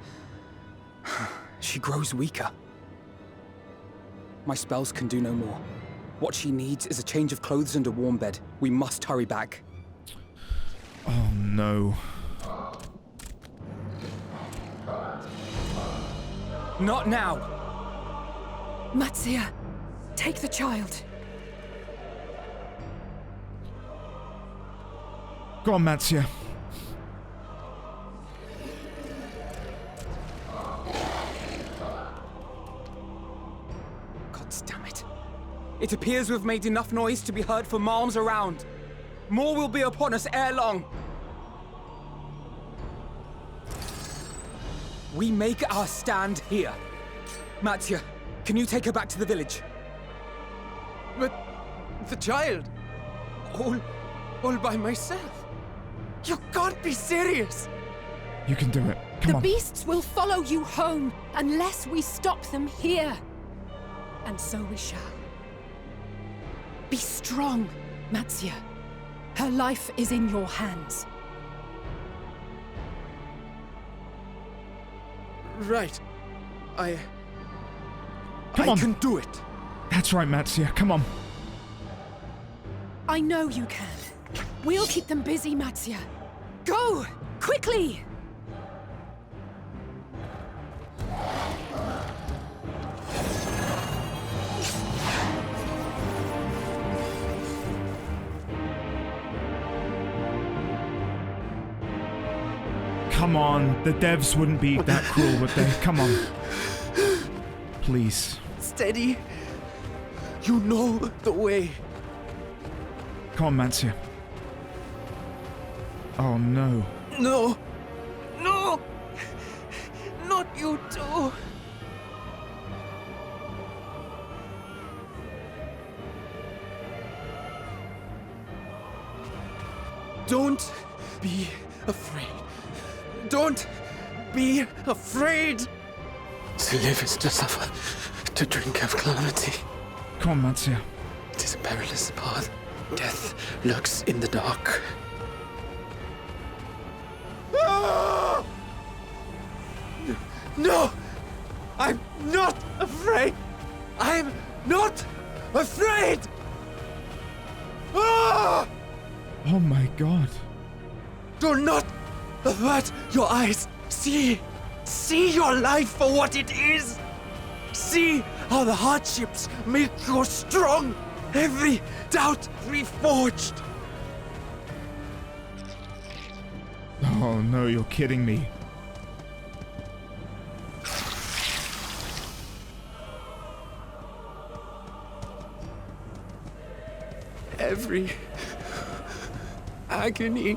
she grows weaker. My spells can do no more. What she needs is a change of clothes and a warm bed. We must hurry back. Oh, no. Not now! Matsia, take the child. Go on, Matsia. God damn it. It appears we've made enough noise to be heard for miles around. More will be upon us ere long. We make our stand here. Matsia, can you take her back to the village? But the child, all by myself. You can't be serious! You can do it. Come The on. beasts will follow you home unless we stop them here. And so we shall. Be strong, Matzia. Her life is in your hands. Right. I Come on. can do it. That's right, Matzia. Come on. I know you can. We'll keep them busy, Matzia. Go! Quickly! Come on. The devs wouldn't be that cruel, would they? Come on. Please. Steady. You know the way. Come on, Matzia. Oh, no. No! No! Not you too! Don't be afraid. Don't be afraid! To live is to suffer, to drink of calamity. Come on, Matzia. It is a perilous path. Death lurks in the dark. No! I'm not afraid! I'm not afraid! Oh my god. Do not avert your eyes. See your life for what it is. See how the hardships make you strong. Every doubt reforged. Oh no, you're kidding me. Every agony.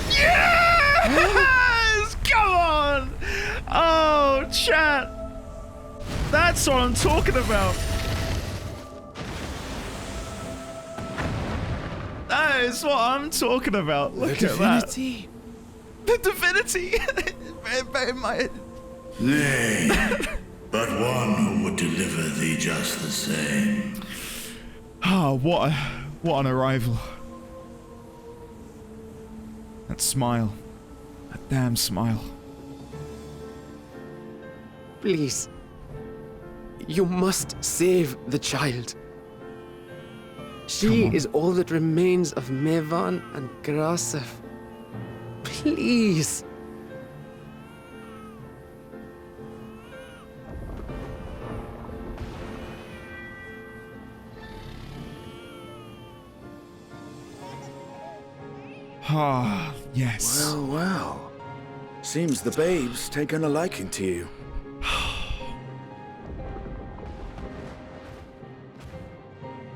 Yes! Come on! Oh, chat. That's what I'm talking about. That is what I'm talking about. Look at that. The divinity. Nay, but one who would deliver thee just the same. Oh, what an arrival. That smile. That damn smile. Please. You must save the child. She is all that remains of Mevan and Grasef. Please. Ah, yes. Well, well. Seems the babe's taken a liking to you.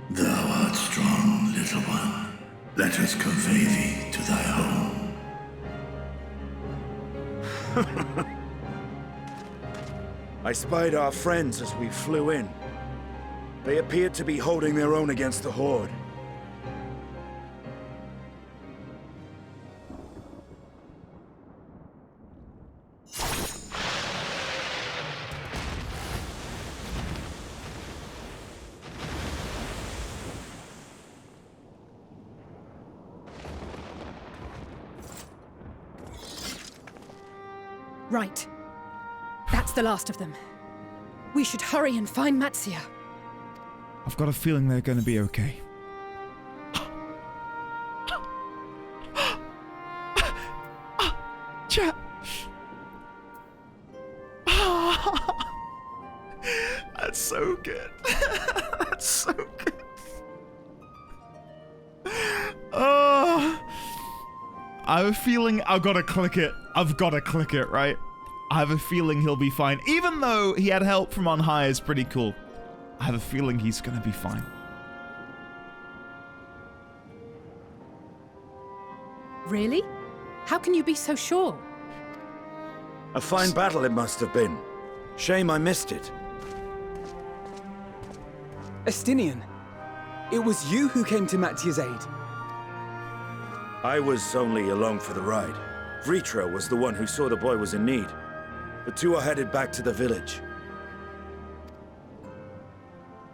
Thou art strong, little one. Let us convey thee to thy home. I spied our friends as we flew in. They appeared to be holding their own against the Horde. Right. That's the last of them. We should hurry and find Matzia. I've got a feeling they're going to be okay. Chat. That's so good. That's so good. Oh. I have a feeling I've got to click it. I've got to click it, right? I have a feeling he'll be fine. Even though he had help from on high is pretty cool. I have a feeling he's going to be fine. Really? How can you be so sure? A fine battle it must have been. Shame I missed it. Estinian, it was you who came to Mattia's aid. I was only along for the ride. Vritra was the one who saw the boy was in need. The two are headed back to the village.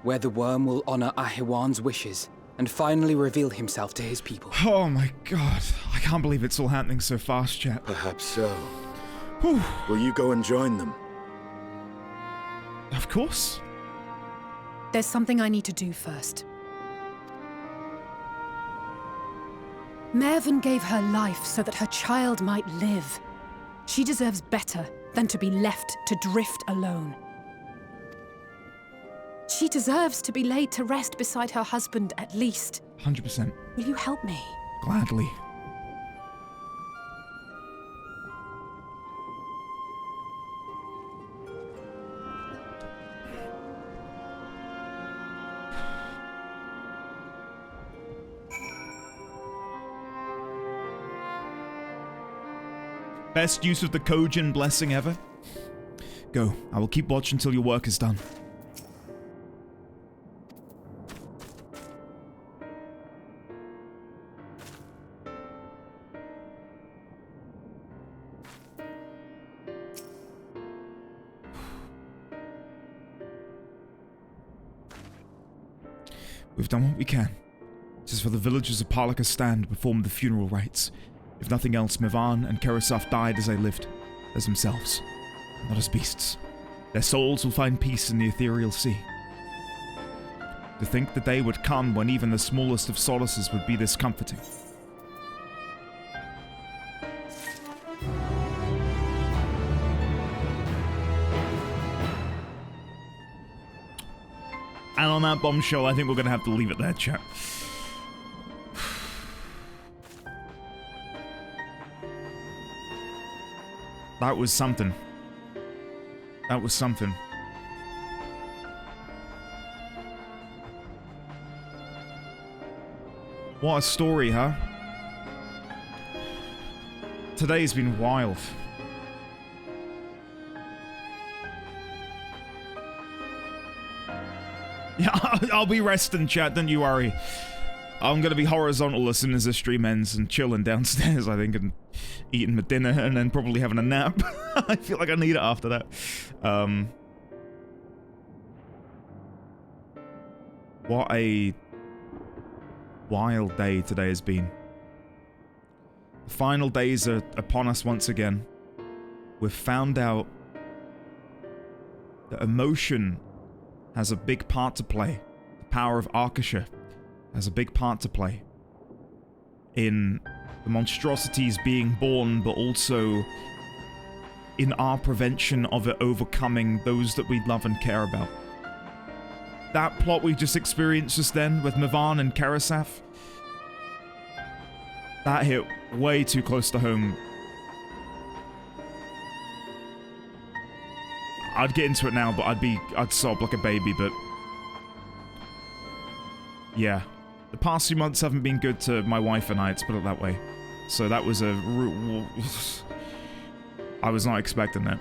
Where the worm will honor Ahiwan's wishes and finally reveal himself to his people. Oh my god. I can't believe it's all happening so fast, chat. Perhaps so. Whew. Will you go and join them? Of course. There's something I need to do first. Mervyn gave her life so that her child might live. She deserves better than to be left to drift alone. She deserves to be laid to rest beside her husband, at least. 100%. Will you help me? Gladly. Best use of the Kojin blessing ever. Go. I will keep watch until your work is done. We've done what we can. It is for the villagers of Palakistan to perform the funeral rites. If nothing else, Mivan and Karasaf died as they lived, as themselves, not as beasts. Their souls will find peace in the ethereal sea. To think the day would come when even the smallest of solaces would be this comforting. And on that bombshell, I think we're going to have to leave it there, chat. That was something. That was something. What a story, huh? Today's been wild. Yeah, I'll be resting, chat, don't you worry. I'm gonna be horizontal as soon as the stream ends and chilling downstairs, I think, and eating my dinner and then probably having a nap. I feel like I need it after that. What a wild day today has been. The final days are upon us once again. We've found out that emotion has a big part to play. The power of Arkasha has a big part to play in the monstrosities being born, but also in our prevention of it overcoming those that we love and care about. That plot we just experienced just then with Mivan and Karasaf, that hit way too close to home. I'd get into it now, but I'd sob like a baby, but yeah. The past few months haven't been good to my wife and I, let's put it that way. So that was I was not expecting that.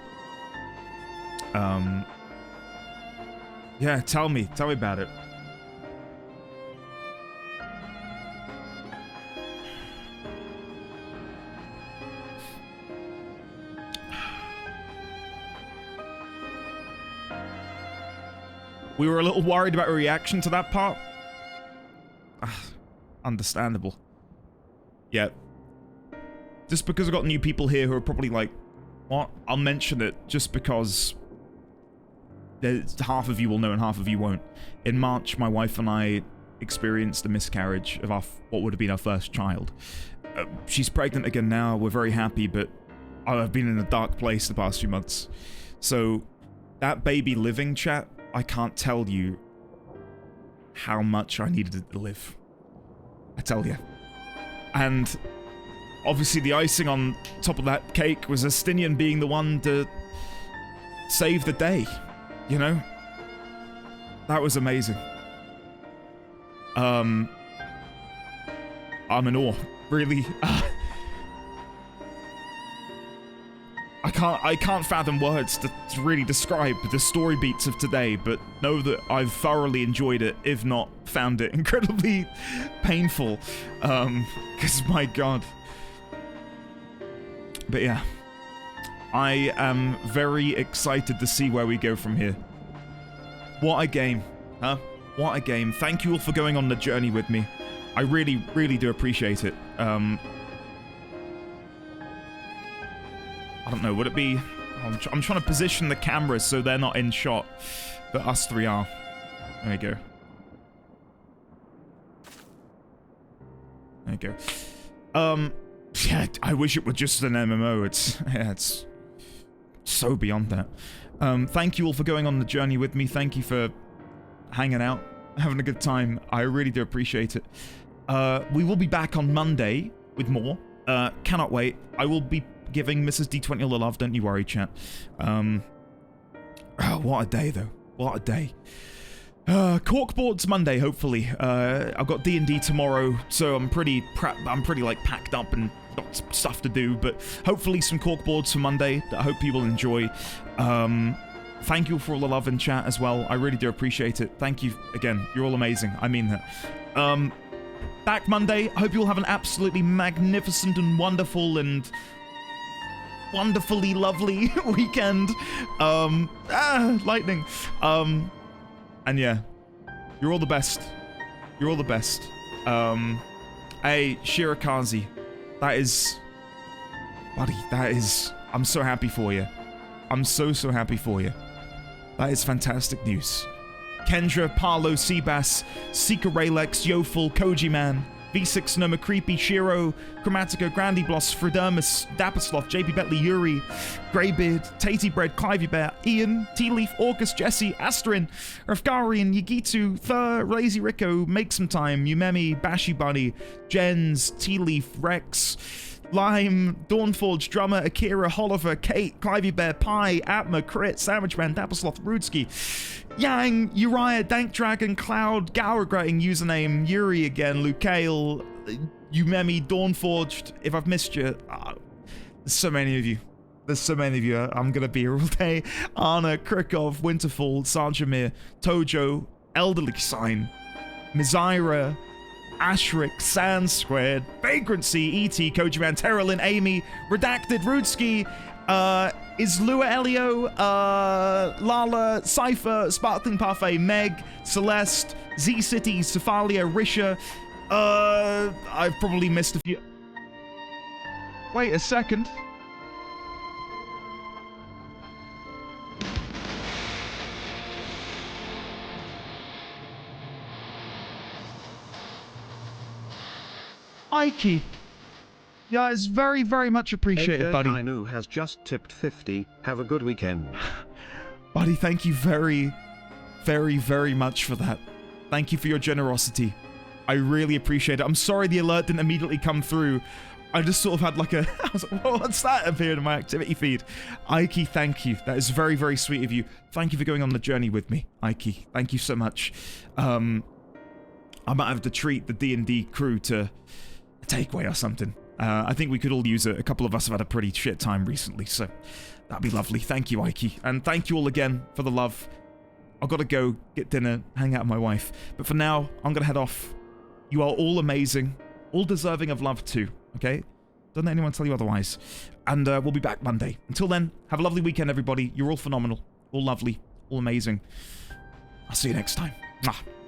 Yeah, tell me about it. We were a little worried about a reaction to that part. Understandable. Yeah. Just because I've got new people here who are probably like, what? I'll mention it just because half of you will know and half of you won't. In March, my wife and I experienced a miscarriage of what would have been our first child. She's pregnant again now. We're very happy, but I've been in a dark place the past few months. So that baby living, chat, I can't tell you how much I needed it to live. I tell you. And obviously the icing on top of that cake was Estinian being the one to save the day, you know? That was amazing. I'm in awe, really. I can't fathom words to really describe the story beats of today, but know that I've thoroughly enjoyed it, if not found it incredibly painful. Because my god. But yeah, I am very excited to see where we go from here. What a game, huh? What a game. Thank you all for going on the journey with me. I really, really do appreciate it. I don't know, would it be... I'm trying to position the cameras so they're not in shot, but us three are. There we go. There you go. Yeah, I wish it were just an MMO. It's so beyond that. Thank you all for going on the journey with me. Thank you for hanging out, having a good time. I really do appreciate it. We will be back on Monday with more. Cannot wait. I will be giving Mrs. D20 all the love, don't you worry, chat. Oh, what a day, though. What a day. Corkboard's Monday, hopefully. I've got D&D tomorrow, so I'm pretty like packed up and got some stuff to do, but hopefully some corkboards for Monday that I hope you will enjoy. Thank you for all the love in chat as well. I really do appreciate it. Thank you again. You're all amazing. I mean that. Back Monday. I hope you all have an absolutely magnificent and wonderful and wonderfully lovely weekend. Lightning. And yeah, you're all the best. You're all the best. Hey, Shirakazi, that is, buddy, that is, I'm so happy for you. I'm so happy for you. That is fantastic news. Kendra, Parlo, Seabass, Sika Raylex, Yoful, Koji Man, V6 Noma, Creepy, Shiro, Chromatico, Grandy Bloss, Fredermus, Dappersloth, JP Bentley, Yuri, Greybeard, Tatey Bread, Clivey Bear, Ian, Tea Leaf, Orcus, Jesse, Astrin, Rafgarian, Yigitu, Thur, Lazy Rico, Make Some Time, Umemi, Bashi Bunny, Jens, Tea Leaf, Rex, Lime, Dawnforge, Drummer, Akira, Holliver, Kate, Clivey Bear, Pie, Atma, Crit, Sandwich Man, Dappersloth, Rudski, Yang, Uriah, Dank Dragon, Cloud, Gowergratting, username, Yuri again, Lucail, Umemi, Dawnforged. If I've missed you, there's so many of you. There's so many of you. I'm gonna be here all day. Anna, Krikov, Winterfall, Sanjamir, Tojo, Elderly Sign, Mizira, Ashrik, Sand Squared, Vagrancy, E.T., Kojiman, Terralin, Amy, Redacted, Rudski, is Lua Elio, Lala, Cypher, Sparkling Parfait, Meg, Celeste, Z-City, Cephalia, Risha. I've probably missed a few. Wait a second. Ike. Yeah, it's very, very much appreciated, buddy. Ainu has just tipped 50. Have a good weekend. Buddy, thank you very, very, very much for that. Thank you for your generosity. I really appreciate it. I'm sorry the alert didn't immediately come through. I just sort of had like a... I was like, well, what's that appeared in my activity feed? Ike, thank you. That is very, very sweet of you. Thank you for going on the journey with me, Ike. Thank you so much. I might have to treat the D&D crew to a takeaway or something. I think we could all use it. A couple of us have had a pretty shit time recently, so that'd be lovely. Thank you, Ike. And thank you all again for the love. I've got to go get dinner, hang out with my wife. But for now, I'm going to head off. You are all amazing, all deserving of love too, okay? Don't let anyone tell you otherwise. And we'll be back Monday. Until then, have a lovely weekend, everybody. You're all phenomenal, all lovely, all amazing. I'll see you next time. Mwah.